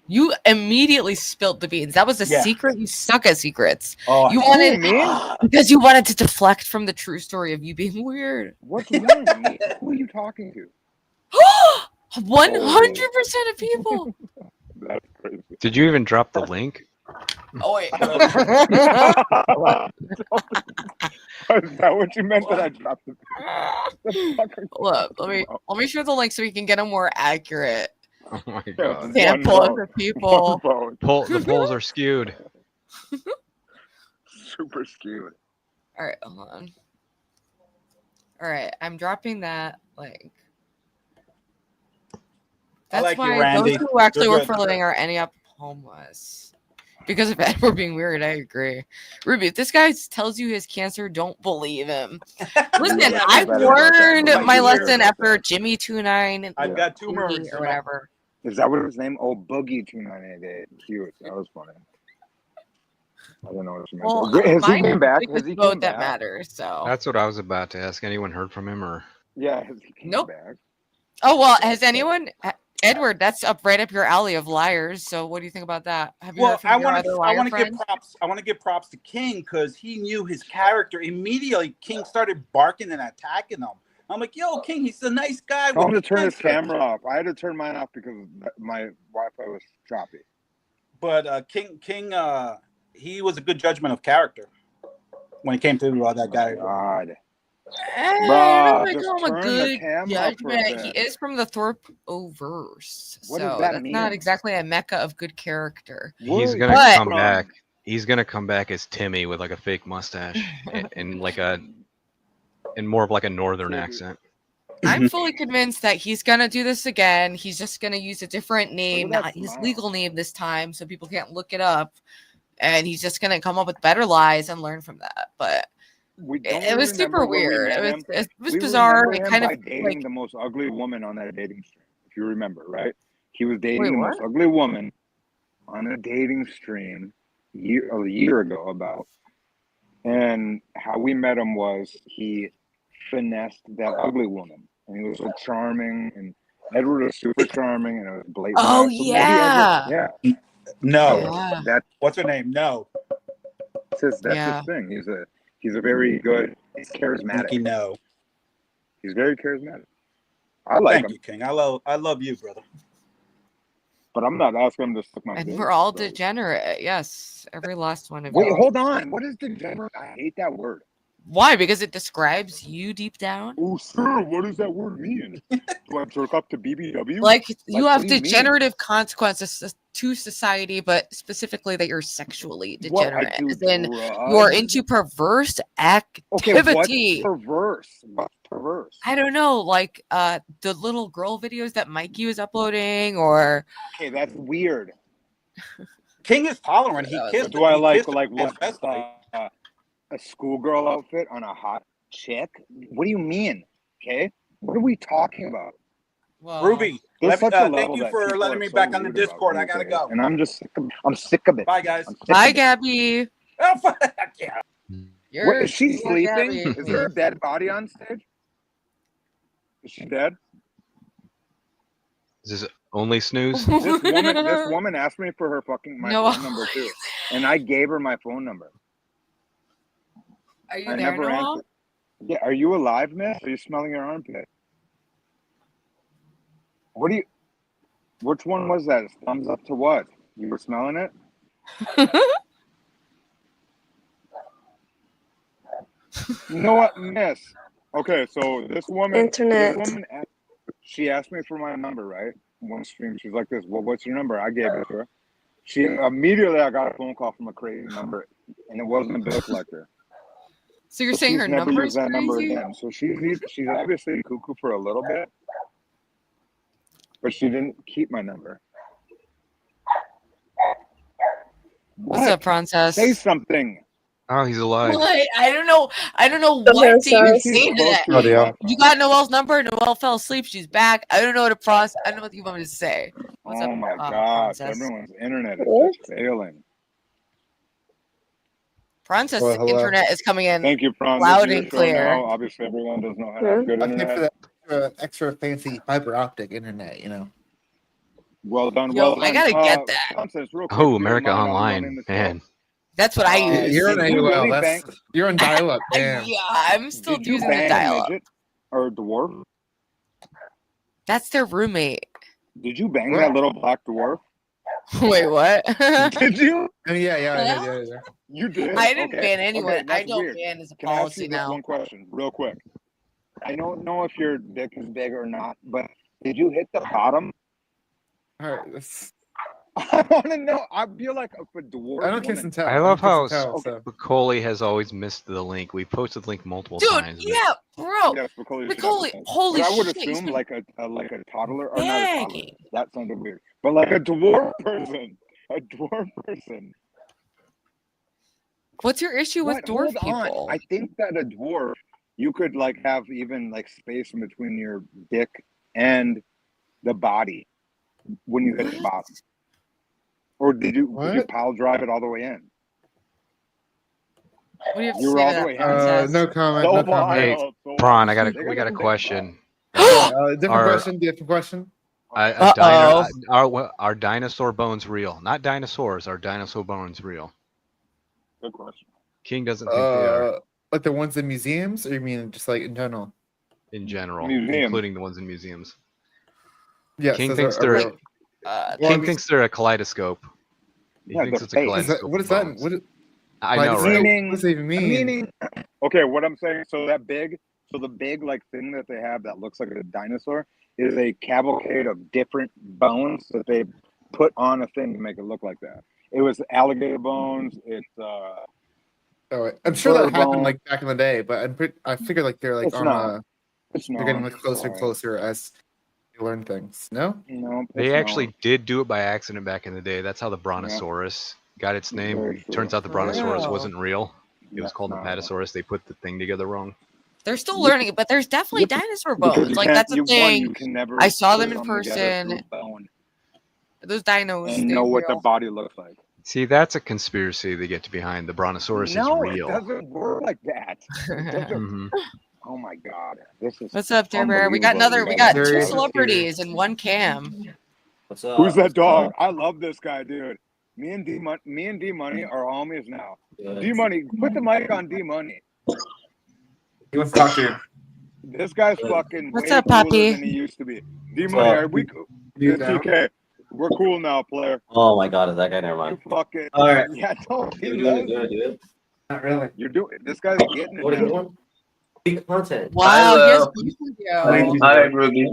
You immediately spilled the beans. That was a Yeah. secret. You suck at secrets. Oh, you who, wanted me? because you wanted to deflect from the true story of you being weird. What's wrong with me? Who are you talking to? 100% of people. That's crazy. Did you even drop the link? Oh wait. Is that what you meant that I dropped it? Look, let me share the link so we can get a more accurate Oh my god. sample of the people. The polls are skewed. Super skewed. All right, hold on. All right, I'm dropping that link. That's like you, why Randy. those who actually You're work good. for a living are ending up homeless. Because of Edward being weird, I agree. Ruby, if this guy tells you his cancer, don't believe him. Listen, Yeah, I've better about that. learned Like my you lesson hear. after Jimmy29 I've got two murders or whatever. Is that what his name? Oh, Boogie 298. Cute. That was funny. I don't know what you meant. Well, Has he mine came back? is Has the he vote came that back? matters. So That's what I was about to ask. Anyone heard from him or? Yeah, has he came Nope. back? Oh well, has anyone? Edward, that's right up your alley of liars. So what do you think about that? Have you heard Well, from your other liar I want to give friends? props. I want to give props to King because he knew his character immediately. King started barking and attacking him. I'm like, yo, King, he's a nice guy. Tell him with to turn his cancer. camera off. I had to turn mine off because my Wi-Fi was choppy. But King, he was a good judgment of character when it came to that guy. God. I Bruh, don't want to just call him a turn the good camera off for a judgment. He bit. is from the Thorpe-O-verse, What so does that that's mean? not exactly a mecca of good character. He's gonna But- come back. He's gonna come back as Timmy with like a fake mustache and like in more of like a northern accent. I'm fully convinced that he's gonna do this again. He's just gonna use a different name, not his legal name this time, so people can't look it up. And he's just gonna come up with better lies and learn from that. But it was super weird. It was bizarre. It kind of dating like the most ugly woman on that dating stream. If you remember, right? He was dating the what? most ugly woman on a dating stream a year ago about. And how we met him was he finessed that ugly woman, and he was so charming. And Edward was super charming, and it was blatant. Oh, So maybe yeah. Edward, No, Yeah. That what's her name? No, that's Yeah. his thing. He's a very good. He's charismatic. Nikki, no. He's very charismatic. I like Thank him, you, King. I love you, brother. but I'm not asking him to suck my and dick. we're all degenerate. Yes, every last one of Wait, you. hold on. What is degenerate? I hate that word. Why? Because it describes you deep down. Oh, sir, what does that word mean? Do I jerk up to BBW? Like you have what do you mean? degenerative consequences to society, but specifically that you're sexually What, I degenerate. do As in, drugs? you're into perverse Okay, what's activity. perverse? What's perverse? I don't know, like the little girl videos that Mikey was uploading, or Okay, that's weird. King is tolerant. He kissed. Do I he like kissed like her what transvestite. a schoolgirl outfit on a hot chick? What do you mean? Okay, what are we talking about? well, Ruby, There's such a thank level you that for people letting are me so back on the weird about Discord. I these gotta days, go. and I'm sick of it. Bye, guys. I'm sick bye, of it. Gabby. Oh, fuck yeah. What, is she you're sleeping? Gabby. Is there a dead body on stage? Is she dead? Is this only snooze? This woman asked me for her my No. phone number too, and I gave her my phone number. Are you I there, never Noel? answered. Yeah, are you alive, miss? Are you smelling your armpit? What do you? Which one was that? Thumbs up to what? You were smelling it? You know what, miss? Okay, so this woman, she asked me for my number, right? One stream, she's like this. Well, what's your number? I gave it to her. She immediately, I got a phone call from a crazy number, and it wasn't a bill collector. So you're saying her number is that number crazy? again. So she's obviously cuckoo for a little bit, but she didn't keep my number. What's up, Princess? Say something. Oh, he's alive. What? I don't know what to even say to that. Oh, yeah. You got Noelle's number. Noelle fell asleep. She's back. I don't know what to process. I don't know what you want me to say. What's Oh up, my God! Princess? Everyone's internet is just failing. Princess Well, hello. internet is coming in Thank you, Pron. loud This is and your show clear. now. Obviously, everyone doesn't know how to have good I paid for internet. that extra fancy fiber optic internet, you know. Well done. Yo, Well done. I gotta get that. Princess, real quick, Oh, if you don't America mind, I'll be Online, running this man. That's what I use. You're on Did you AOL. really That's, bang- you're on dial-up. Damn. Yeah, I'm still Did you using the bang a dial-up. midget or a dwarf? That's their roommate. Did you bang that little black dwarf? Wait, what? Did you? Yeah. You did? I didn't Okay. ban anyone. Okay, I that's don't weird. ban as a Can I ask policy you this now. one question, real quick? I don't know if your dick is big or not, but did you hit the bottom? All right. I want to know. I feel like if a dwarf. I don't kiss and tell. I love how so. Macaulay has always missed the link. We posted the link multiple Dude, times. but- yeah, bro. Yes, Macaulay. Holy but I would shit. he's assume been like a toddler or not a toddler. begging. That sounded weird. But like a dwarf person. A dwarf person. What's your issue with What? dwarf Hold on. people? I think that a dwarf, you could like have even like space in between your dick and the body when you hit the bottom. Or did you pile drive it all the way in? What do you have to You were say all to the that, way in. Princess? No comment. So No comment. Hey, wild, so Prawn, wild. we got a question. Different question. Are dinosaur bones real? Not dinosaurs. Are dinosaur bones real? Good question. King doesn't think they are. Like the ones in museums, or you mean just like in general? In general, Museum. including the ones in museums. Yes, King those thinks are they're real. King thinks they're a kaleidoscope. He Yeah, thinks they're it's a fake. kaleidoscope. What is of that? bones. What is, I know, right? what does that even mean? Meaning, okay, what I'm saying, so the big like thing that they have that looks like a dinosaur is a cavalcade of different bones that they put on a thing to make it look like that. It was alligator bones. It's I'm sure that bird happened bone. like back in the day, but I figure like they're like It's on not. a It's they're not. getting like closer and Sorry. closer as you learn things. No? No. They actually did do it by accident back in the day. That's how the Brontosaurus got its name. Very true. Turns out the For Brontosaurus real. wasn't real. It was That's called the not real. Patasaurus. They put the thing together wrong. They're still learning it, but there's definitely dinosaur Because bones. you Like can't- that's a you thing. can never I saw put them in together through person. bone Those dinos, and they're know what the real. body looks like. See, that's a conspiracy they get to behind. The Brontosaurus No, is it real. doesn't work like that. It doesn't- Mhm. Oh my God, this is. What's up, Dare Bear? We got another. We got two Very celebrities and one cam. What's up? Who's that dog? I love this guy, dude. Me and D Money are homies now. D Money, put the mic on D Money. He wants to talk to you. This guy's fucking What's way up, cooler Poppy? than he used to be. D Money, are we? You down? TK, we're cool now, player. Oh my God, is that guy? Never mind. You fucking. All right. Yeah, don't. You're doing good, dude. Not really. You're doing. This guy's getting it What are you now. doing? Big content. Wow, Hello. here's video. Hi, Ruby.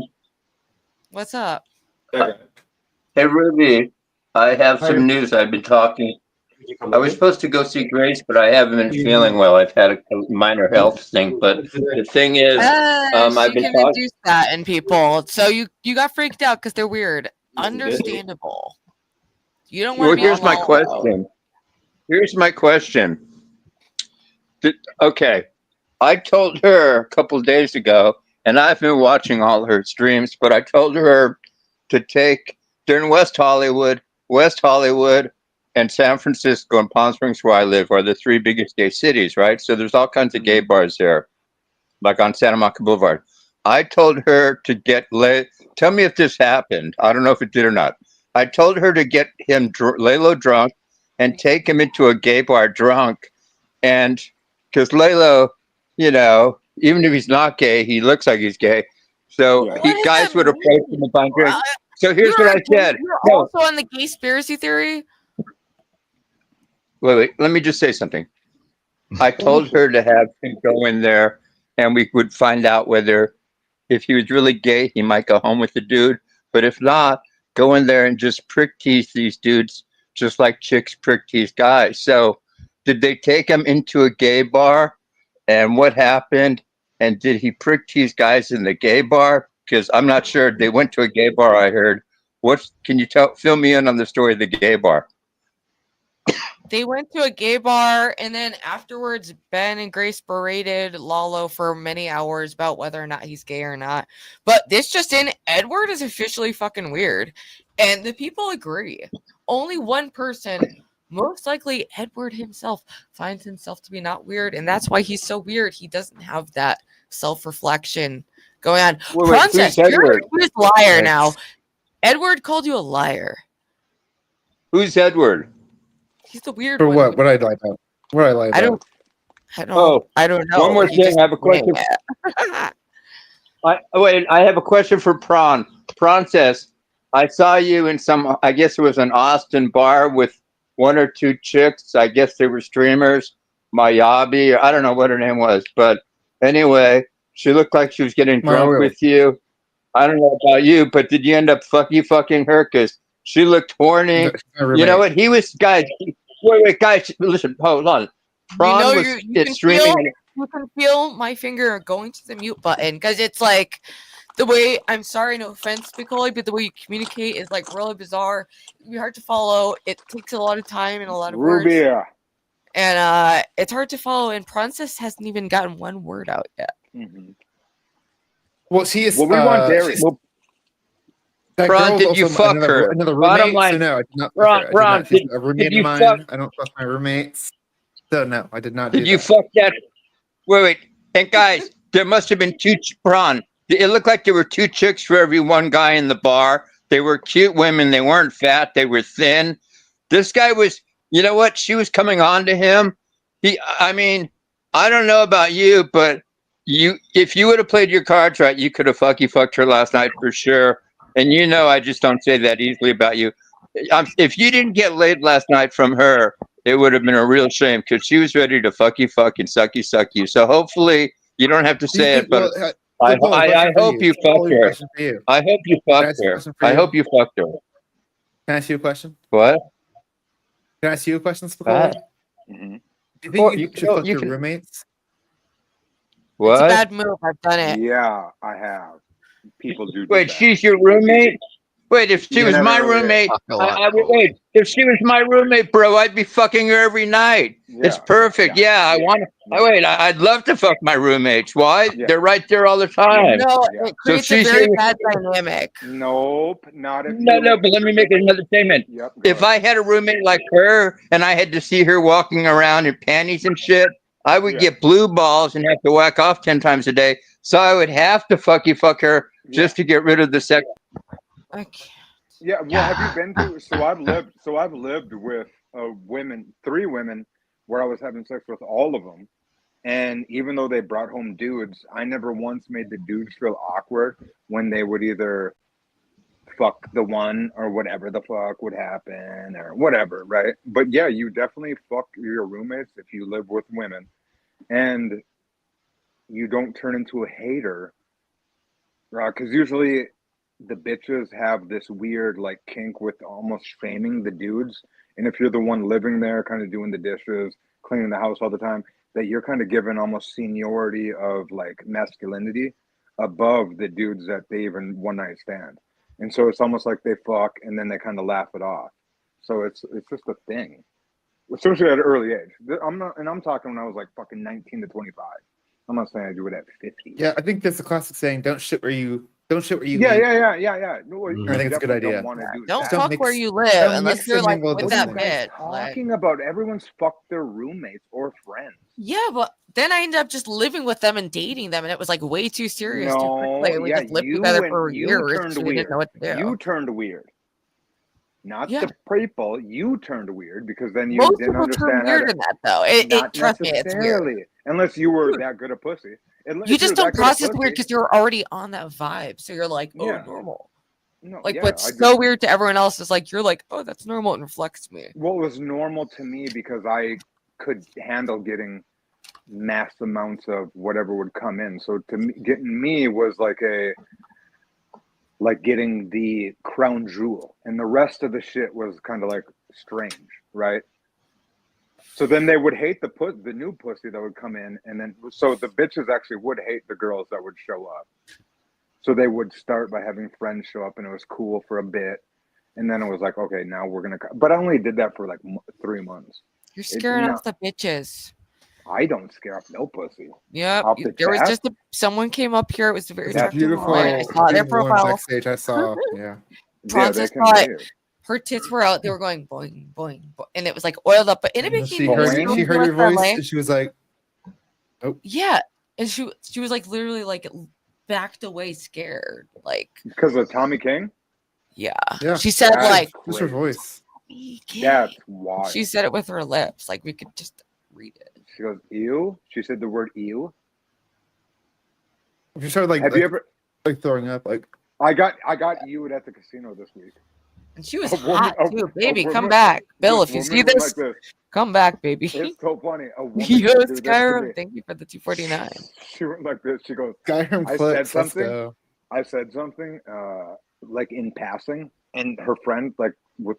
What's up? Hey, Ruby. I have some news. I've been talking. I was supposed to go see Grace, but I haven't been feeling well. I've had a minor health thing, but the thing is, I've She been can talking. induce that in people. So you got freaked out because they're weird. Understandable. You don't want Well, to be here's on my Lalo. question. Here's my question. Okay, I told her a couple of days ago, and I've been watching all her streams, but I told her to take, they're in West Hollywood, and San Francisco and Palm Springs, where I live, are the three biggest gay cities, right? So there's all kinds of gay bars there, like on Santa Monica Boulevard. I told her to get, tell me if this happened. I don't know if it did or not. I told her to get him Lalo drunk and take him into a gay bar drunk. And because Lalo, you know, even if he's not gay, he looks like he's gay. So guys would approach him and buy drinks. So here's what I said. You're also on the gay-spiracy theory? Wait, let me just say something. I told her to have him go in there, and we would find out whether, if he was really gay, he might go home with the dude. But if not, go in there and just prick tease these dudes, just like chicks prick tease guys. So, did they take him into a gay bar? And what happened? And did he prick tease guys in the gay bar? Because I'm not sure. They went to a gay bar, I heard. Can you fill me in on the story of the gay bar? They went to a gay bar, and then afterwards, Ben and Grace berated Lalo for many hours about whether or not he's gay or not. But this just in, Edward is officially fucking weird. And the people agree. Only one person, most likely Edward himself, finds himself to be not weird. And that's why he's so weird. He doesn't have that self-reflection going on. Wait, Princess, who's you're Edward? a liar now. Edward called you a liar. Who's Edward? He's the weird For one. what? What I lie about? What I lie about? I don't know. One more He thing. just I have a question. I have a question for Prawn. Prawn says, I saw you in some, I guess it was an Austin bar with one or two chicks. I guess they were streamers. Mayabi, I don't know what her name was. But anyway, she looked like she was getting drunk with you. I don't know about you, but did you end up fucking her? Because she looked horny. You know what? He was, guys. Wait, guys. Listen, hold on. Prawn was streaming. You can feel my finger going to the mute button because it's like the way, I'm sorry, no offense, Piccoli, but the way you communicate is like really bizarre. It can be hard to follow. It takes a lot of time and a lot of words. And it's hard to follow. And Princess hasn't even gotten one word out yet. Well, she is. Well, we want Dairy. Ron, did you fuck her? Another Bottom roommate, line, so no, I did not fuck her. Ron, She's did a roommate you of mine. fuck? I don't fuck my roommates. So no, I did not. Did you fuck that? Wait. And guys, there must have been two. Ron, it looked like there were two chicks for every one guy in the bar. They were cute women. They weren't fat. They were thin. This guy was. You know what? She was coming on to him. I mean, I don't know about you, but if you would have played your cards right, you could have fucked her last night for sure. And you know, I just don't say that easily about you. If you didn't get laid last night from her, it would have been a real shame because she was ready to fuck and suck you. So hopefully you don't have to say it, but I hope you fucked her. I hope you fucked her. I hope you fucked her. Can I ask you a question? What? Can I ask you a question, Spacek? Do you think you should fuck your roommates? What? It's a bad move. I've done it. Yeah, I have. People do. Wait, she's your roommate? Wait, if she was my roommate, wait. If she was my roommate, bro, I'd be fucking her every night. It's perfect. Yeah, I want to. Wait, I'd love to fuck my roommates. Why? They're right there all the time. No, it creates a very bad dynamic. Nope, not if. No, but let me make another statement. If I had a roommate like her and I had to see her walking around in panties and shit, I would get blue balls and have to whack off 10 times a day. So I would have to fuck her just to get rid of the sex. I can't. Yeah, well, have you been to? So I've lived with women, 3 women, where I was having sex with all of them, and even though they brought home dudes, I never once made the dudes feel awkward when they would either fuck the one or whatever the fuck would happen or whatever, right? But yeah, you definitely fuck your roommates if you live with women, and you don't turn into a hater, because usually the bitches have this weird like kink with almost shaming the dudes, and if you're the one living there kind of doing the dishes, cleaning the house all the time, that you're kind of given almost seniority of like masculinity above the dudes that they even one night stand. And so it's almost like they fuck and then they kind of laugh it off. So it's just a thing, especially at an early age. I'm talking when I was like fucking 19 to 25. I'm not saying I do it at 50. Yeah, I think that's a classic saying. Don't shit where you Yeah. No, I think it's a good idea. Don't fuck where you live unless you're like with that bitch. Talking about everyone's fucked their roommates or friends. Yeah, but then I ended up just living with them and dating them, and it was like way too serious too quickly. And we just lived together for years. So we didn't know what to do. You turned weird. Not the people. You turned weird because then you Most didn't people understand turn weird in that though. Trust me, it's weird. Unless you were that good a pussy. You just don't process weird because you're already on that vibe. So you're like, oh, normal. No, what's so weird to everyone else is like, you're like, oh, that's normal. It reflects me. What was normal to me because I could handle getting mass amounts of whatever would come in. So to me, getting me was like getting the crown jewel, and the rest of the shit was kind of like strange, right? So then they would hate the new pussy that would come in, and then so the bitches actually would hate the girls that would show up. So they would start by having friends show up, and it was cool for a bit, and then it was like, okay, now we're gonna. But I only did that for like 3 months. You're scaring off the bitches. I don't scare off no pussy. Yep. Off the There was chat? just someone came up here. It was a very That's attractive Beautiful. woman. I saw their beautiful woman profile. backstage. I saw. Yeah. Frances thought her tits were out. They were going boing, boing, boing, and it was like oiled up. But in a She bikini, heard, she heard your voice, and she was like, "Oh." Yeah, and she was like literally like backed away, scared, like because of Tommy King. Yeah. Yeah. She said That's like Who's her voice? That's wild. she said it with her lips, like we could just read it. She goes, ew. She said the word ew. She started like, Have you ever like throwing up? Like I got you at the casino this week. And she was A woman- hot a- too, a baby. Come woman- back, Bill. this If you see woman was this, like come back, baby. It's so funny. A woman Yo, would do this to me. Skyrim, thank you for the 249. She went like this. She goes, Skyrim I said clips. Let's something. go. I said something, like in passing, and her friend like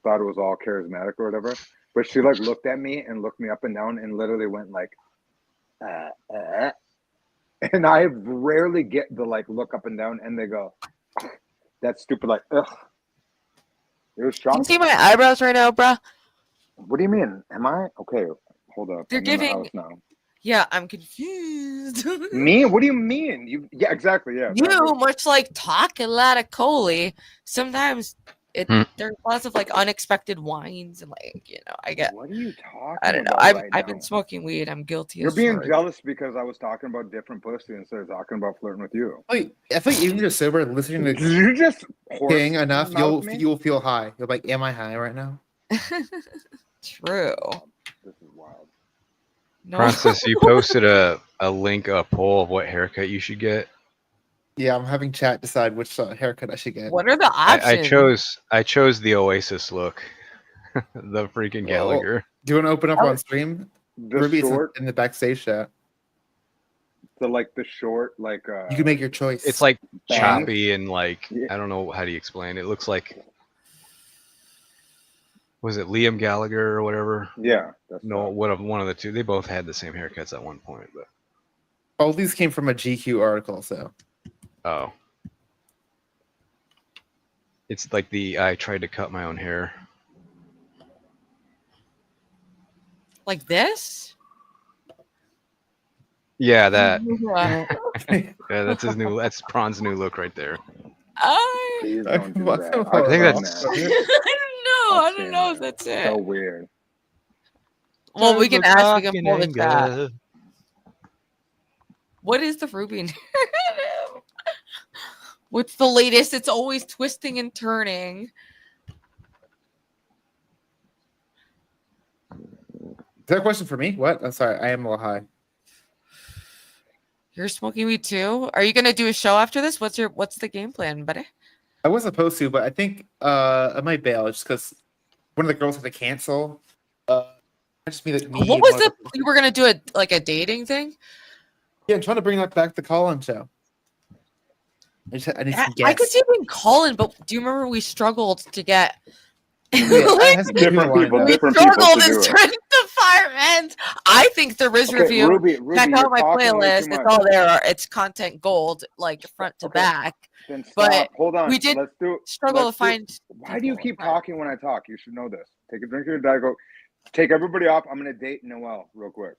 thought it was all charismatic or whatever. But she like looked at me and looked me up and down and literally went like, and I rarely get the like look up and down and they go, that's stupid. Like, ugh. It was Can shocking. you see my eyebrows right now, bruh? What do you mean? Am I okay? Hold up. They're I'm in the giving- house now. Yeah, I'm confused. Me? What do you mean? You? Yeah, exactly. Yeah. You, much like talking a lot of Coley, sometimes there's lots of like unexpected wines and like I get. What are you talking I don't know. about I've been smoking weed. I'm guilty. You're as being charged. jealous because I was talking about different pussy instead of talking about flirting with you. Wait, I think even just sober listening to you just King enough, mouth me? you'll feel high. You're like, am I high right now? True. This is wild. No. Francis, you posted a poll of what haircut you should get. Yeah, I'm having chat decide which haircut I should get. What are the options? I chose the Oasis look, the freaking Gallagher. Do you want to open up on stream? The Ruby's short- in the backstage chat. The short You can make your choice. It's like Bang. choppy and like I don't know how do you explain it. It looks like was it Liam Gallagher or whatever? Yeah. No, one of the two. They both had the same haircuts at one point, but all these came from a GQ article, so. oh. It's like I tried to cut my own hair. Like this? Yeah, that. Wow. Yeah, that's his new. That's Prawn's new look right there. Please don't do that. I think that's. I don't know if that's it. So weird. Well, we can ask. We can pull the Talking chat. anger. What is the Ruby narrative? What's the latest? It's always twisting and turning. Is that a question for me? What? I'm sorry, I am a little high. You're smoking weed too? Are you gonna do a show after this? What's the game plan, buddy? I was supposed to, but I think I might bail just because one of the girls had to cancel. I just mean like me. What was the you were gonna do a dating thing? Yeah, I'm trying to bring that back the call-in show. I need some I guests. could see being Colin, but do you remember we struggled to get Different people. we Different people struggled to in do it. trying to firemen. I think the Riz Okay, review. Ruby, check you're out my talking way playlist. too It's much. all there. It's content gold, like front to back. Then stop. But Hold on. we did Let's do struggle let's to find. Why do you keep talking when I talk? You should know this. Take a drink of your Diet Coke. Take everybody off. I'm gonna date Noel real quick.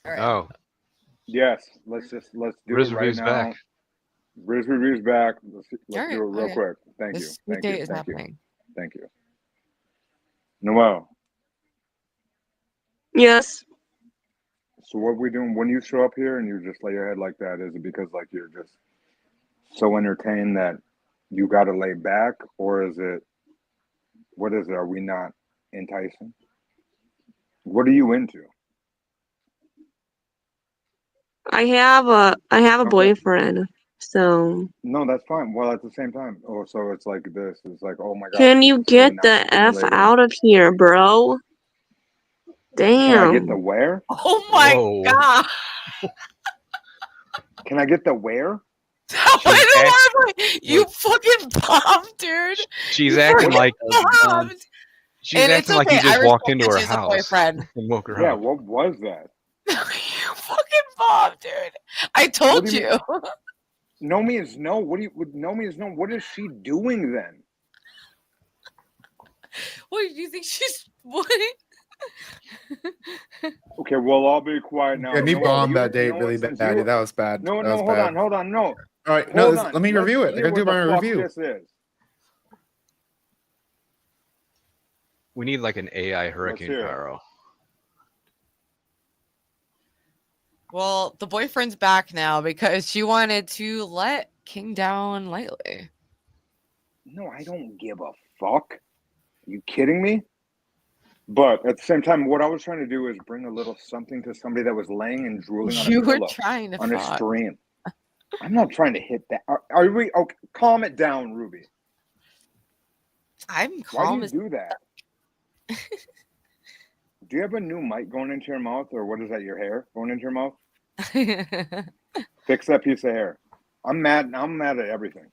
Oh, Yes. Let's do Riz it right Review's now. back. Riz Review's back. Let's All right, do it real okay. quick. Thank This you. Thank you. date is Thank you. happening. Thank you. Noel. Yes. So what we doing when you show up here and you just lay your head like that? Is it because like you're just so entertained that you got to lay back, or is it? What is it? Are we not enticing? What are you into? I have a boyfriend. So No, that's fine. Well, at the same time, oh, so it's like this. It's like, oh my god. can you this is get so the F stimulating. out of here, bro? Can I get Damn. the where? Oh my Whoa. god. Can I get the where? You fucking bombed, dude. She's You acting fucking like bombed. she's And it's acting like okay. you just I walked respect into that her she has a house boyfriend. and woke her Yeah, up. what was that? You fucking bombed, dude. I What told do you you. mean? No means no. What do you? No means no. What is she doing then? What do you think she's what? Okay, well, I'll be quiet now. Yeah, me No, bombed you- that date you know really what, since bad. you- That was bad. No, That no, was hold bad. on, no. All right, no, Hold on. let me Let's review it. I hear gotta do what my the fuck review. This is. We need like an AI hurricane hear it. pyro. Well, the boyfriend's back now because she wanted to let King down lightly. No, I don't give a fuck. You kidding me? But at the same time, what I was trying to do is bring a little something to somebody that was laying and drooling on a You were pillow trying to on a fuck. stream. I'm not trying to hit that. Are we? Okay, calm it down, Ruby. I'm Why calm do as you do that? Do you have a new mic going into your mouth, or what is that? Your hair going into your mouth? Fix that piece of hair. I'm mad. I'm mad at everything.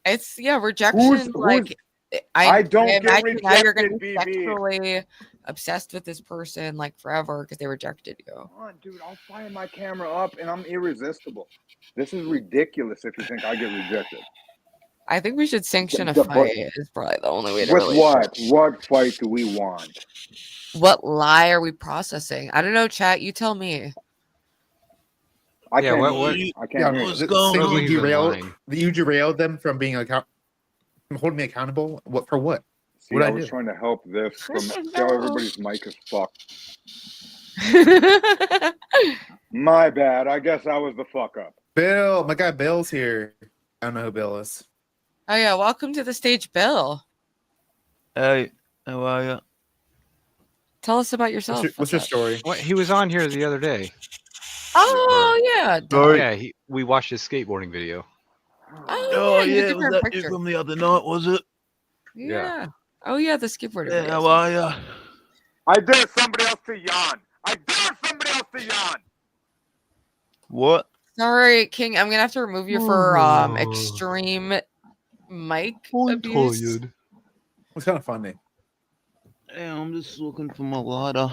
It's rejection. Like I don't I get imagine now you're gonna rejected, be BB. sexually obsessed with this person like forever because they rejected you. Come on, dude. I'll fire my camera up, and I'm irresistible. This is ridiculous. If you think I get rejected, I think we should sanction a But- fight. Is probably the only way to with really. what? What fight do we want? What lie are we processing? I don't know, chat. You tell me. I Yeah, can't. what- I can't. hear you. You derailed them from being from holding me accountable. What for? What? See, What I I was do? trying to help this from see how everybody's mic is fucked. My bad. I guess I was the fuck up. Bill, my guy Bill's here. I don't know who Bill is. Oh yeah, welcome to the stage, Bill. Hey, how are you? Tell us about yourself. What's your story? What, he was on here the other day. Oh yeah. Yeah, we watched his skateboarding video. Oh, he's a yeah, was different that picture. you from the other night, was it? Yeah. Oh yeah, the skateboarder. Yeah, videos. how are you? I dare somebody else to yawn. I dare somebody else to yawn. What? Sorry, King. I'm gonna have to remove you for extreme mic abuse. It's kind of funny. Yeah, I'm just looking for my lighter.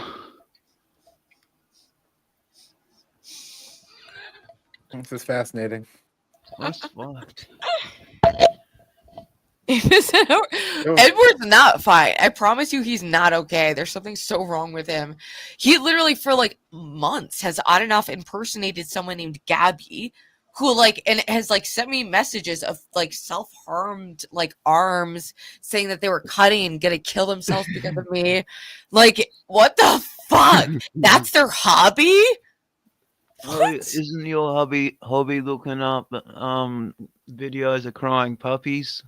This is fascinating. That's fucked. Edward's not fine. I promise you, he's not okay. There's something so wrong with him. He literally, for like months, has on and off impersonated someone named Gabby, who and has sent me messages of self-harmed arms, saying that they were cutting and gonna kill themselves because of me. What the fuck? That's their hobby? Oh, isn't your hobby looking up videos of crying puppies?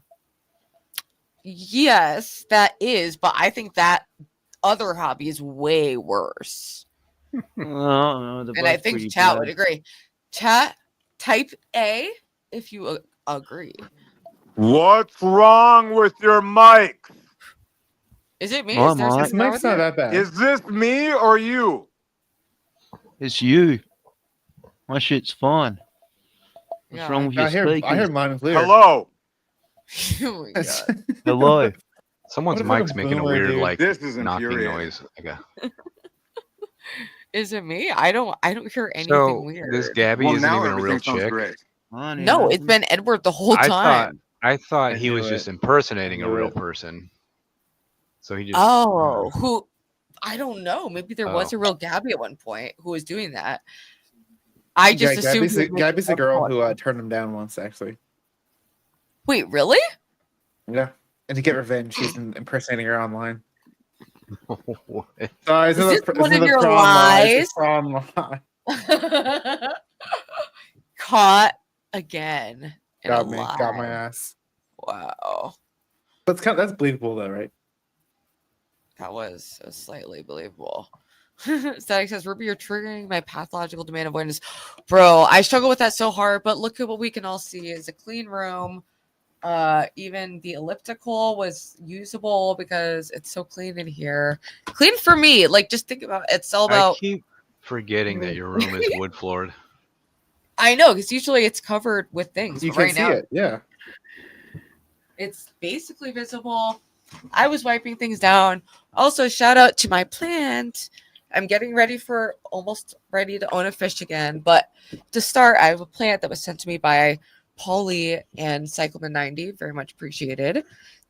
Yes, that is, but I think that other hobby is way worse. No, they're And I both think pretty chat bad. would agree. Chat, type A if you agree. What's wrong with your mic? Is it me? My Is there mic. something wrong with it? Is this me or you? It's you. My shit's fine. What's Yeah. wrong with your I heard speakers? mine clear. Hello. Oh my god. Hello. Someone's What a mic's fucking making a boomer, weird dude. This is knocking infuriating. noise. Okay. Is it me? I don't hear anything So weird. this Gabby Well, isn't now even a real everything sounds chick. great. No, it's been Edward the whole time. I thought he knew was it. just impersonating I a knew real it. person. So he just Oh, who? I don't know. Maybe there was Oh. a real Gabby at one point who was doing that. I just assumed. Gabby's the girl who turned him down once, actually. Wait, really? Yeah. And to get revenge, she's impersonating her online. What? Sorry, Is this this one is of the your prom lie. This lies? is prom lie. Caught again. in a Got me. Got my lie. ass. Wow. That's believable though, right? That was slightly believable. Static says, Ruby, you're triggering my pathological demand avoidance. Bro, I struggle with that so hard, but look at what we can all see is a clean room, Even the elliptical was usable because it's so clean in here. Clean for me. Like, just think about it. It's all I about. keep forgetting that your room is wood floored. I know, because usually it's covered with things. You but can right see now, it. Yeah. it's basically visible. I was wiping things down. Also, shout out to my plant. I'm getting ready for almost ready to own a fish again. But to start, I have a plant that was sent to me by Polly and Cycleman 90. Very much appreciated.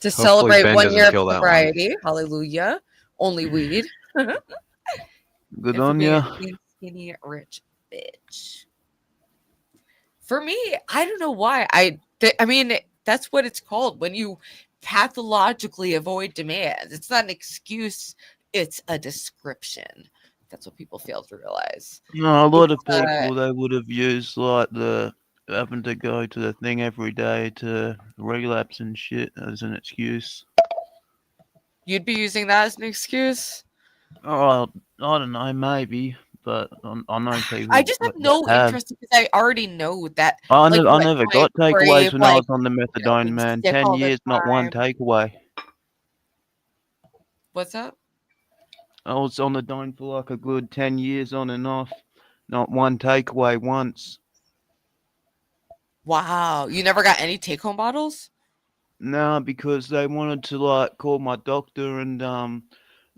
To Hopefully celebrate Ben 1 doesn't year of kill that one. sobriety. Hallelujah. Only weed. Good And for on being ya. a clean, skinny, rich bitch. For me, I don't know why. I mean, that's what it's called when you pathologically avoid demands. It's not an excuse, it's a description. That's what people fail to realize. No, a lot of Uh, people they would have used like the having to go to the thing every day to relapse and shit as an excuse. You'd be using that as an excuse? Oh, I don't know, maybe, but I know people. I just have no have. interest because I already know that. I like, never what got my takeaways brave, when I like, was on the methadone, being man. sick 10 all the years, not one time. takeaway. What's up? I was on the dome for like a good 10 years on and off. Not one takeaway once. Wow. You never got any take home bottles? No, because they wanted to like call my doctor and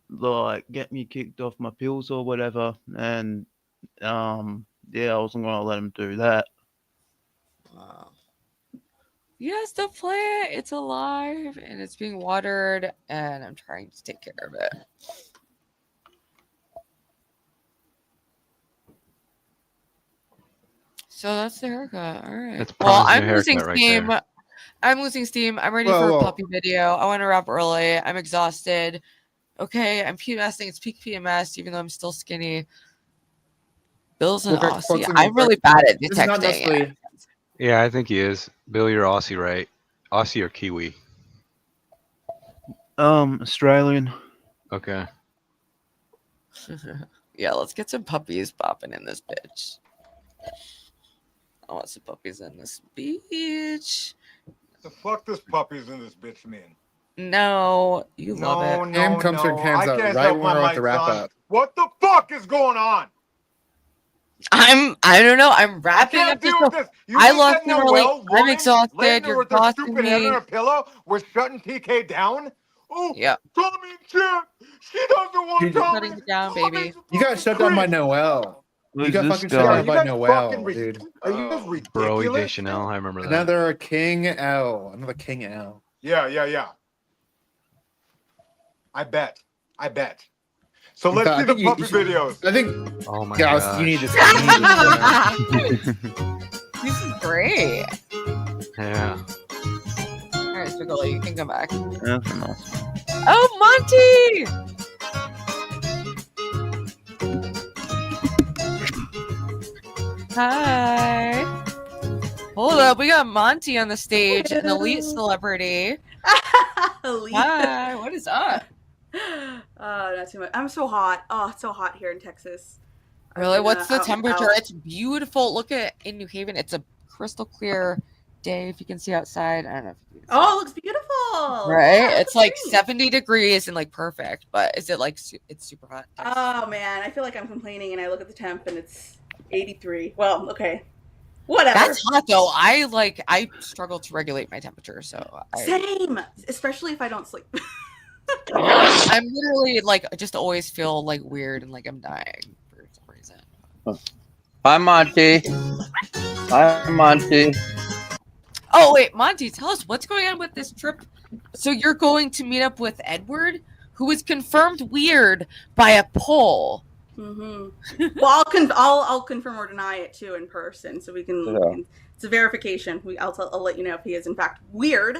like get me kicked off my pills or whatever. And yeah, I wasn't gonna let them do that. Wow. Yes, the plant, it's alive and it's being watered, and I'm trying to take care of it. So that's the haircut. All right. That's Well, Pron's new I'm losing haircut right steam. there. I'm losing steam. I'm ready Whoa, for a whoa. puppy video. I want to wrap early. I'm exhausted. Okay, I'm PMSing. It's peak PMS, even though I'm still skinny. Bill's an Aussie. I'm really bad at This is not detecting. necessarily. Yeah, I think he is. Bill, you're Aussie, right? Aussie or Kiwi? Australian. Okay. Yeah, let's get some puppies popping in this bitch. I want some puppies in this bitch. The fuck does puppies in this bitch mean? No, you love it. Cam comes from Cam's I out can't right help when we're my about to wrap son. up. What the fuck is going on? I don't know. I'm wrapping I up can't deal this. with this. You I think lost that him early. Noelle I'm woman laying exhausted. there You're with her exhausting stupid head me. on her pillow was shutting TK down? Oh, yeah. Tommy and Chip. She doesn't want Tommy. Shutting it down, baby. You got shut down by Noelle. You Who's got this fucking guy? shut Yeah, down by Noelle, dude. Are you guys Broy ridiculous? Deschanel, I remember that. Another King L. Another King L. Yeah. I bet. So In let's fact, see I the think puppy videos. I think. Oh my Guys, gosh. you need this. This is great. Yeah. All right, Sugala, you can come back. That's nice. Oh, Monty! Hi. Hold up, we got Monty on the stage, an elite celebrity. Elite. Hi, what is up? Not too much. I'm so hot. Oh, it's so hot here in Texas. Really? What's the out- temperature? out. It's beautiful. Look at in New Haven. It's a crystal clear day. If you can see outside, I don't know if you can see. Oh, it looks beautiful. Right? Yeah, It's like 70 degrees and like perfect, but is it like it's super hot? Oh man, I feel like I'm complaining, and I look at the temp, and it's 83. Well, okay, whatever. That's hot though. I struggle to regulate my temperature, so Same, especially if I don't sleep. I'm literally like just always feel like weird and like I'm dying for some reason. Hi, Monty. Hi, Monty. Oh wait, Monty, tell us what's going on with this trip. So you're going to meet up with Edward, who is confirmed weird by a poll. Mm-hmm. Well, I'll confirm or deny it too in person, so we can. It's a verification. I'll let you know if he is in fact weird.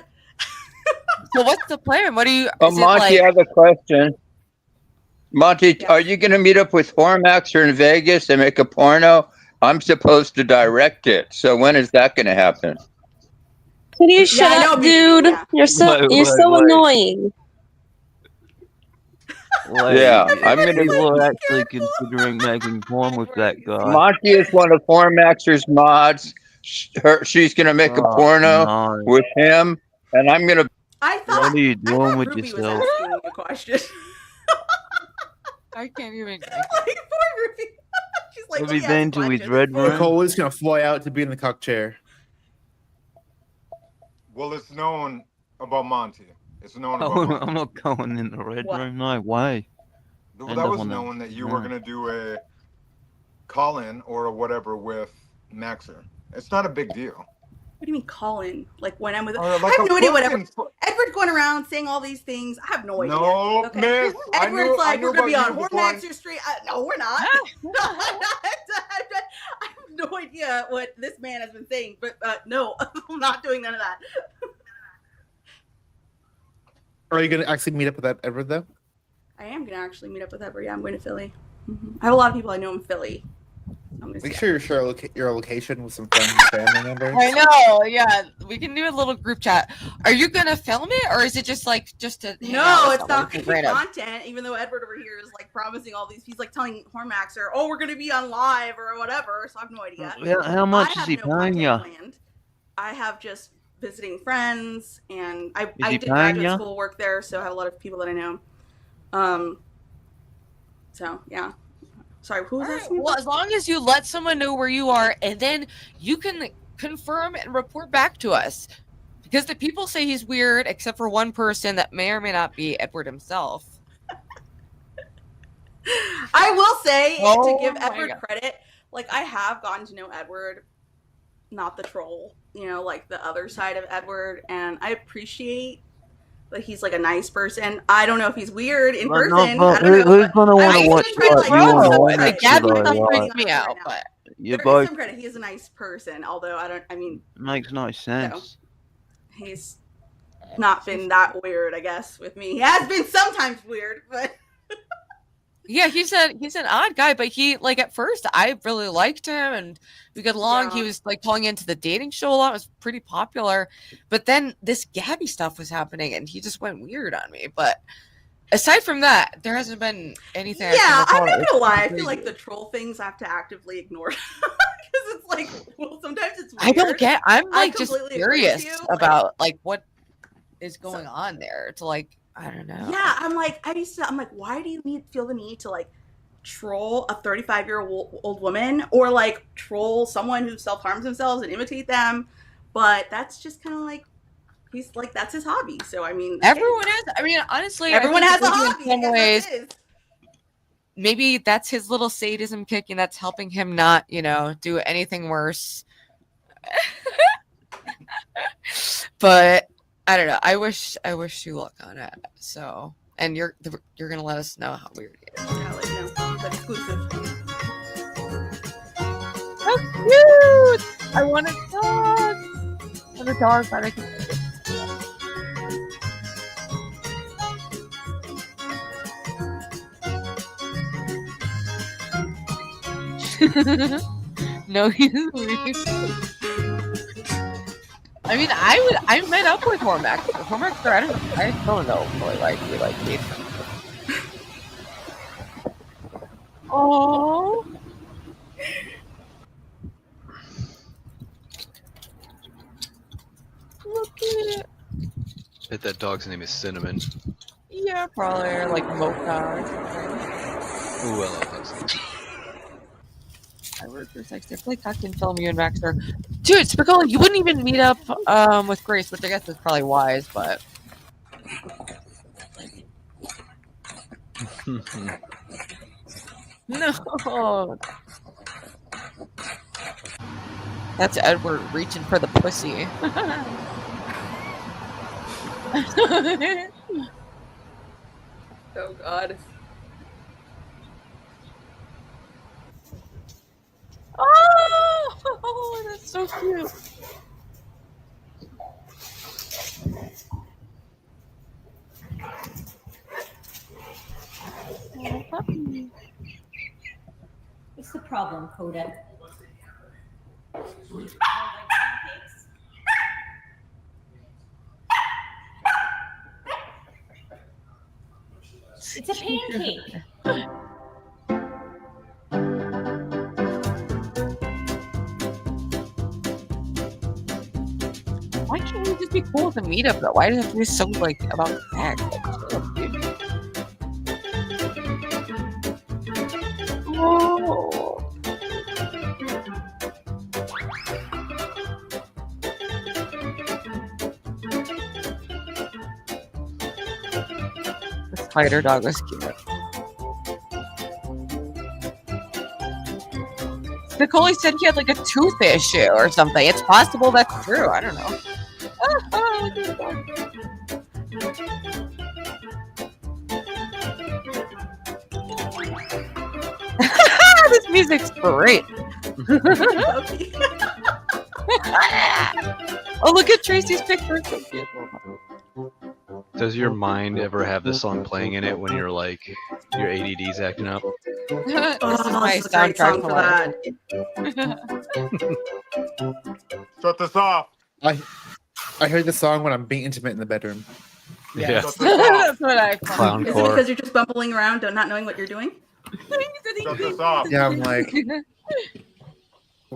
So what's the plan? What do you? Oh, is it Monty, I like- have a question. Monty, are you going to meet up with Formaxer in Vegas and make a porno? I'm supposed to direct it. So when is that going to happen? Can you shut I know, up, dude? You're so Wait. annoying. Like, Yeah, I'm gonna- people are actually considering making porn with that guy. Monty is one of Formaxer's mods. she's gonna make a Oh, porno no. with him, and I'm gonna. I What thought are you doing with Ruby was yourself? asking a question. I can't even. Like, poor Ruby. She's like, Have let you me been ask to his questions. red room? Nicole is gonna fly out to be in the cock chair. Well, it's known about Monty. It's known about Oh, Monty. I'm not going in the red room. No way. Well, End that up was on the- known that you were no. gonna do a call-in or a whatever with Maxer. It's not a big deal. What do you mean Colin? Like when I'm with Or I like have a no idea what fucking Edward's going around saying all these things. I have no idea. No, Okay. miss. I Edward's knew- like, I knew we're gonna be about on you before I- Hormaxer Street. No, we're not. I have no idea what this man has been saying, but no, I'm not doing none of that. Are you gonna actually meet up with that Edward though? I am gonna actually meet up with Edward. Yeah, I'm going to Philly. I have a lot of people I know in Philly. I'm gonna Make see sure you share your location with some friends and family members. I know. Yeah, we can do a little group chat. Are you gonna film it, or is it just to hang out No, with it's someone not for gonna be random? content. Even though Edward over here is like promising all these, he's like telling Hormaxer, "Oh, we're gonna be on live or whatever." So I have no idea. How much I is have he no paying content you? planned. I have just visiting friends, and I he did paying graduate ya? school work there, so I have a lot of people that I know. So yeah. Sorry, who was asking me? Well, as long as you let someone know where you are, and then you can confirm and report back to us, because the people say he's weird, except for one person that may or may not be Edward himself. I will say Oh to give my Edward God. credit, like I have gotten to know Edward, not the troll, like the other side of Edward, and I appreciate that he's like a nice person. I don't know if he's weird in But person. no, I but don't know. who's but gonna I want to give watch him credit, what like, you and some Hormaxer credit. Gabby though? stuff Like, freaks me out, but you There is both some credit. He is a nice person, although I mean, makes no sense. he's not been that weird, I guess, with me. He has been sometimes weird, but yeah, he's an odd guy, but he at first I really liked him and we got along. Yeah. He was calling into the dating show a lot, it was pretty popular. But then this Gabby stuff was happening and he just went weird on me. But aside from that, there hasn't been anything. yeah, I'm recall. not It's gonna lie. I crazy. feel like the troll things I have to actively ignore because it's like, well, sometimes it's weird. I don't get. I'm I just completely agree with curious you, about what is going on there. To I don't know. Yeah, I'm like, why do you feel the need to troll a 35-year-old woman or troll someone who self-harms themselves and imitate them? But that's just kind of he's that's his hobby. So I mean, Everyone has. I mean, honestly, everyone I has think a maybe hobby. in some I guess ways. that's his. Maybe that's his little sadism kick, and that's helping him not, do anything worse. But I don't know. I wish you luck on it. So, and you're gonna let us know how weird it is. Yeah, it's exclusive. How cute! I want a dog. I want a dog, but I can. No, he's weird. I mean, I met up with Hormaxer. I don't know really we me. Oh. Look at it. Bet that dog's name is Cinnamon. Yeah, probably, or Mocha or something. Ooh, I love those. I work for sex. They're play cock and film you and Maxer. Dude, Spicoli, you wouldn't even meet up with Grace, which I guess is probably wise, but no. That's Edward reaching for the pussy. Oh God. Oh, that's so cute. Oh, puppy. What's the problem, Kodak? It's a pancake. shouldn't we just be cool with a meetup though? Why does it have to be so like about sex? Like, shut up, dude. Oh. The spider dog was cute. Nicole said he had like a tooth issue or something. It's possible that's true. I don't know. This music's great. Oh, look at Tracy's picture. It's so beautiful. Does your mind ever have this song playing in it when you're like your ADD's acting up? This is my it's a great soundtrack song for for life. Shut this off. I heard the song when I'm being intimate in the bedroom. Yeah. That's what I Clown Is it core. because you're just bumbling around, not knowing what you're doing? Shut this off. Yeah, I'm like,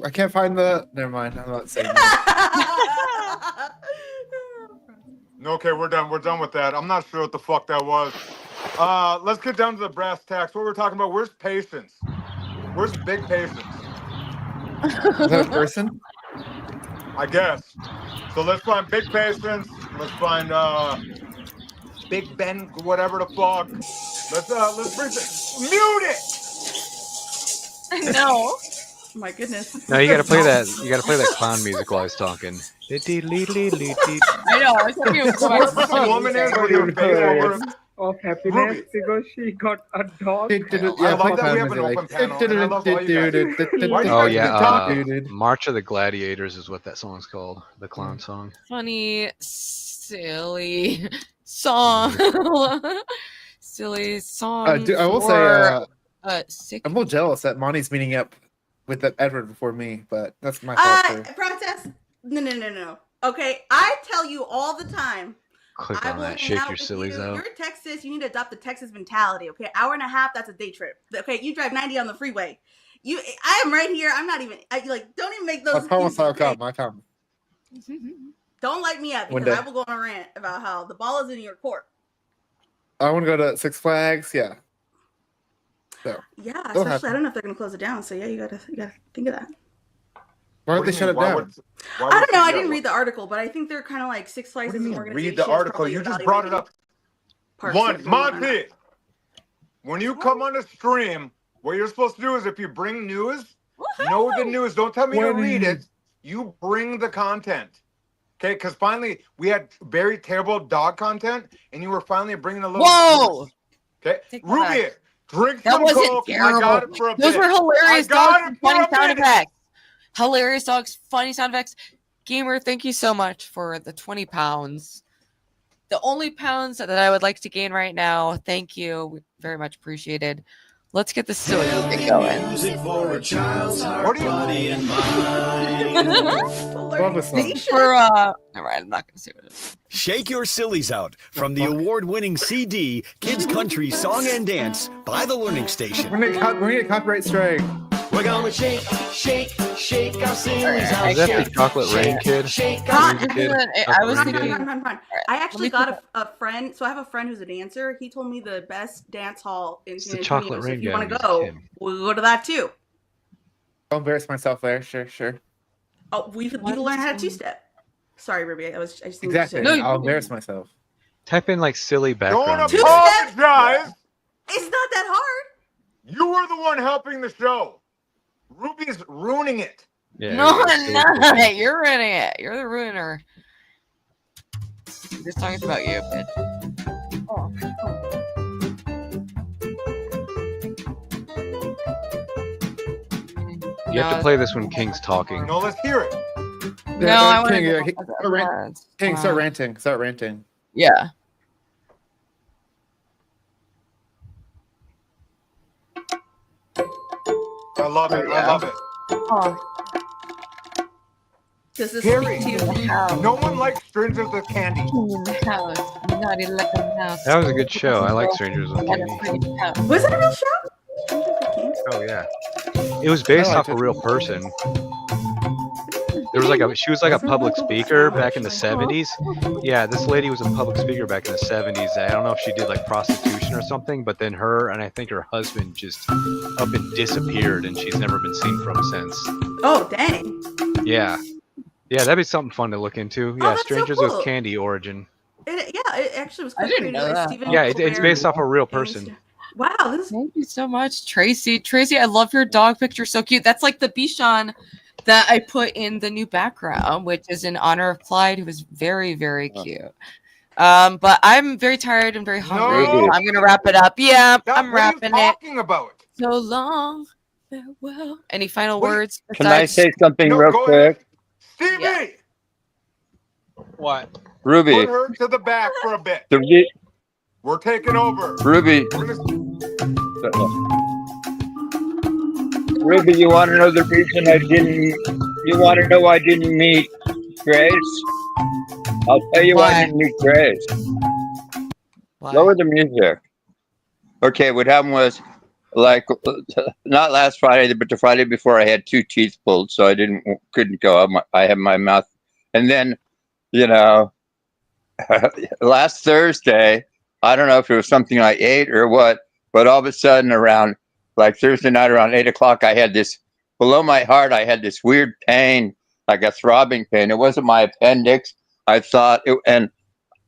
I can't find the. Never mind. I'm not saying that. Okay, we're done. We're done with that. I'm not sure what the fuck that was. Let's get down to the brass tacks. What we're talking about. Where's patience? Where's big patience? Is that a person? I guess. So let's find big patience. Let's find Big Ben, whatever the fuck. Let's bring this. Mute it. No. My goodness. No, you gotta play that. You gotta play that clown music while he's talking. I know. I was hoping it would go back to What's the woman is with her face over? Of happiness Ruby. because she got a dog. I love that we have an open panel. And I love all you guys. Why do you Oh guys keep talking? yeah, March of the Gladiators is what that song's called. The clown song. Funny, silly song. Silly song. Dude, I will for, say, I'm a little jealous that Monty's meeting up with that Edward before me, but that's my fault. Princess, no. Okay, I tell you all the time. Click on that. Shake your sillies out. You're in Texas. You need to adopt the Texas mentality. Okay, hour and a half. That's a day trip. Okay, you drive 90 on the freeway. I am right here. I'm not even. Don't even make those. I promise I'll come. I come. Don't light me up One because day. I will go on a rant about how the ball is in your court. I want to go to Six Flags. Yeah. So. Yeah, They'll especially have- I don't know if they're gonna close it down. So yeah, you gotta think of that. Why don't they shut it down? I don't know. I didn't read the article, but I think they're kind of like Six Flags as an organization. Read the article. You just brought it up. One, Monty. When you come on a stream, what you're supposed to do is if you bring news, know the news. Don't tell me to read it. You bring the content. Okay? Because finally, we had very terrible dog content, and you were finally bringing a little. Whoa! Okay? Take that Ruby, back. drink That some wasn't Coke. terrible. I got it for a Those bit. were hilarious I got dogs it and for funny a sound minute. effects. Hilarious dogs, funny sound effects. Gamer, thank you so much for the 20 pounds. The only pounds that I would like to gain right now. Thank you. Very much appreciated. Let's get this silly music going. Music for a child's heart, body, and mind. For never mind, I'm not gonna say what it is. Shake your sillies out from the award-winning CD Kids Country Song and Dance by the Learning Station. We're gonna get copyright strike. We're gonna shake, shake, shake our sillies out. Is that the Chocolate Rain Kid? God, Kid? I was Chocolate Rain thinking. Kid? I actually got a friend. So I have a friend who's a dancer. He told me the best dance hall in San the Antonio. Chocolate So Rain if you guy. want to go, we'll go to that too. I'll embarrass myself there. Sure. Oh, you can learn how to two-step. Sorry, Ruby. I just think Exactly. you should. I'll embarrass myself. Type in like silly Don't background. music. apologize. It's not that hard. You were the one helping the show. Ruby's ruining it. Yeah, No, it's I'm silly not. background. You're ruining it. You're the ruiner. This song is about you, bitch. Oh. You have to play this when King's talking. No, let's hear it. No, I want King, start ranting. Start ranting. Yeah. I love it. I love it. Oh. Does this Gary, speak to you? no one likes strangers with candy. In the house, naughty looking house. That was a good show. I like Strangers with Candy. Was it a real show? Oh yeah. It was based I off liked a it. real person. There was she was like a public speaker back in the 70s. Yeah, this lady was a public speaker back in the 70s. I don't know if she did like prostitution or something, but then her and I think her husband just up and disappeared, and she's never been seen from since. Oh, dang. Yeah. Yeah, that'd be something fun to look into. Yeah, Strangers with Candy origin. It actually was I didn't know that. Stephen Yeah, it's Colbert based off a real and person. Wow, this Thank you so much, Tracy. Tracy, I love your dog picture. So cute. That's like the Bichon that I put in the new background, which is in honor of Clyde, who is very, very cute. But I'm very tired and very hungry. No. So I'm gonna wrap it up. Yeah, I'm What are you wrapping it. talking about? So long, farewell. Any final words? Can I besides- say something real go quick? Stevie, Yeah. What? Ruby, put her to the back for a bit. We're taking over. Ruby. We're gonna... Ruby, you want to know the reason I didn't? You want to know why I didn't meet Grace? I'll tell you why I didn't meet Grace. Lower the music. Okay, what happened was, like, not last Friday, but the Friday before, I had 2 teeth pulled, so I couldn't go. I had my mouth, and then, you know, last Thursday, I don't know if it was something I ate or what, but all of a sudden around, like Thursday night around 8 o'clock, I had this, below my heart, I had this weird pain, like a throbbing pain. It wasn't my appendix. I thought it,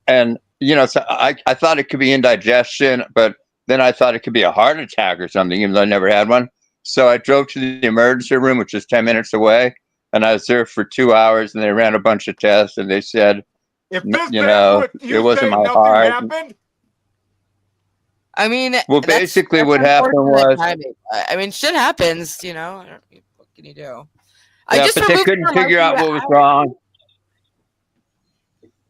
and you know, so I thought it could be indigestion, but then I thought it could be a heart attack or something, even though I never had one. So I drove to the emergency room, which is 10 minutes away, and I was there for 2 hours, and they ran a bunch of tests, and they said, If this you know, it wasn't my heart. happened, I mean, Well, basically what happened unfortunate was, timing. I mean, shit happens, you know. What can you do? yeah, but they couldn't figure out what was wrong.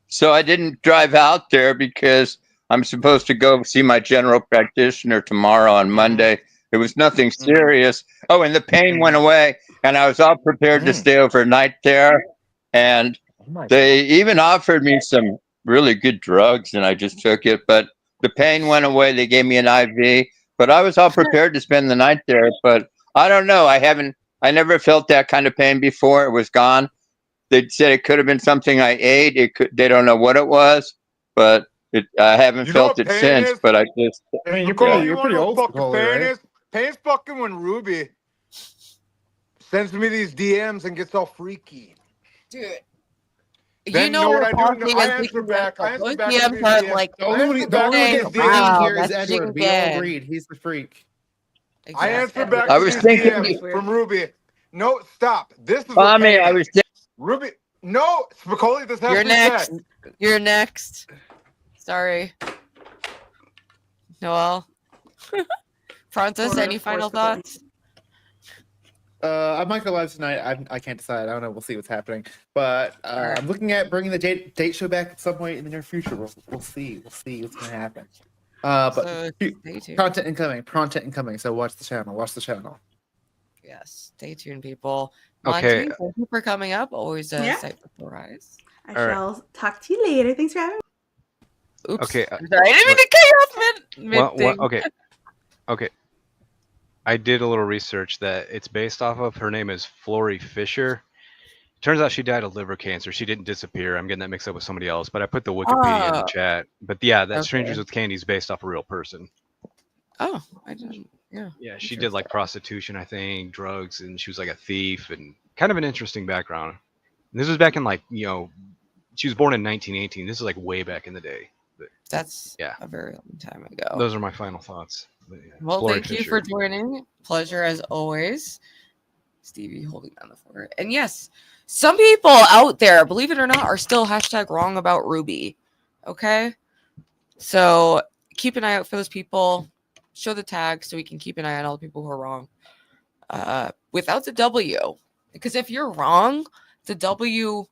So I didn't drive out there because I'm supposed to go see my general practitioner tomorrow on Monday. It was nothing serious. Oh, and the pain went away, and I was all prepared to stay overnight there. And they even offered me some really good drugs, and I just took it. But the pain went away. They gave me an IV, but I was all prepared to spend the night there. But I don't know. I never felt that kind of pain before. It was gone. They said it could have been something I ate. They don't know what it was, but I haven't felt it since. But I just. I mean, you're pretty old school, right? Pain's fucking when Ruby sends me these DMs and gets all freaky. Dude. Then You know what we're I do? talking I as answer back. I answer back. DMs are like The only one who gets wow, here is that's Edward. We chicken all dead. agreed. He's the freak. I answer back. I to was these thinking- DMs from Ruby. No, stop. This is Mommy, what I was. Ruby. No, Spicoli, this has You're to be next. said. You're next. Sorry. Noel. Francis, any final thoughts? I might go live tonight. I can't decide. I don't know. We'll see what's happening. But I'm looking at bringing the date show back at some point in the near future. We'll see. We'll see what's gonna happen. But So, stay tuned. content incoming. So watch the channel. Yes, stay tuned, people. Okay. Monty, thank you for coming up. Always a Yeah. sight before eyes. I All right. shall talk to you later. Thanks for having me. Oops. Okay. Sorry, I didn't mean to cut you off mid Well, thing. okay. I did a little research that it's based off of. Her name is Flory Fisher. Turns out she died of liver cancer. She didn't disappear. I'm getting that mixed up with somebody else, but I put the Wikipedia in the chat. But yeah, that Strangers Okay. with Candy is based off a real person. Oh, I didn't. Yeah. Yeah, she did like prostitution, I think, drugs, and she was like a thief, and kind of an interesting background. And this was back in she was born in 1918. This is like way back in the day. But, That's yeah, a very long time ago. those are my final thoughts. But, yeah, Well, Flory thank you Fisher. for joining. Pleasure as always. Stevie holding down the fort. And yes, some people out there, believe it or not, are still #wrong about Ruby. Okay? So keep an eye out for those people. Show the tag so we can keep an eye on all the people who are wrong. Without the W. Because if you're wrong, the W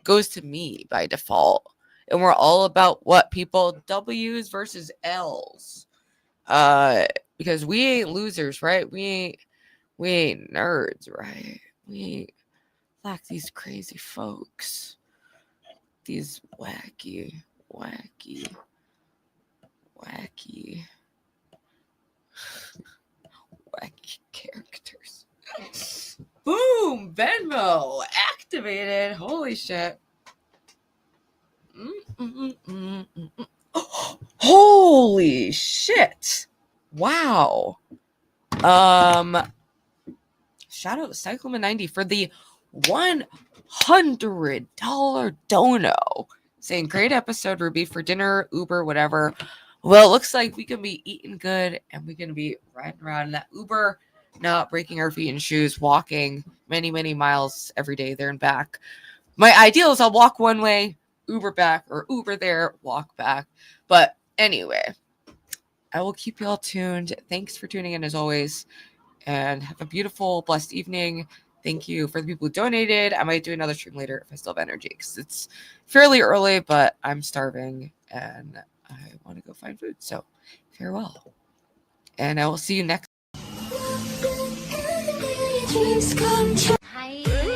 goes to me by default. And we're all about what people W's versus L's. Because we ain't losers, right? We ain't nerds, right? We ain't like these crazy folks. These wacky characters. Boom! Venmo! Act activated. Holy shit. Holy shit. Wow. Shout out to Cyclamen90 for the $100 dono. Saying great episode, Ruby, for dinner, Uber, whatever. Well, it looks like we can be eating good and we're gonna be riding around in that Uber, not breaking our feet in shoes, walking many, many miles every day there and back. My ideal is I'll walk one way, Uber back, or Uber there, walk back. But anyway, I will keep you all tuned. Thanks for tuning in as always. And have a beautiful, blessed evening. Thank you for the people who donated. I might do another stream later if I still have energy because it's fairly early, but I'm starving and I want to go find food. So farewell. And I will see you next. Hi.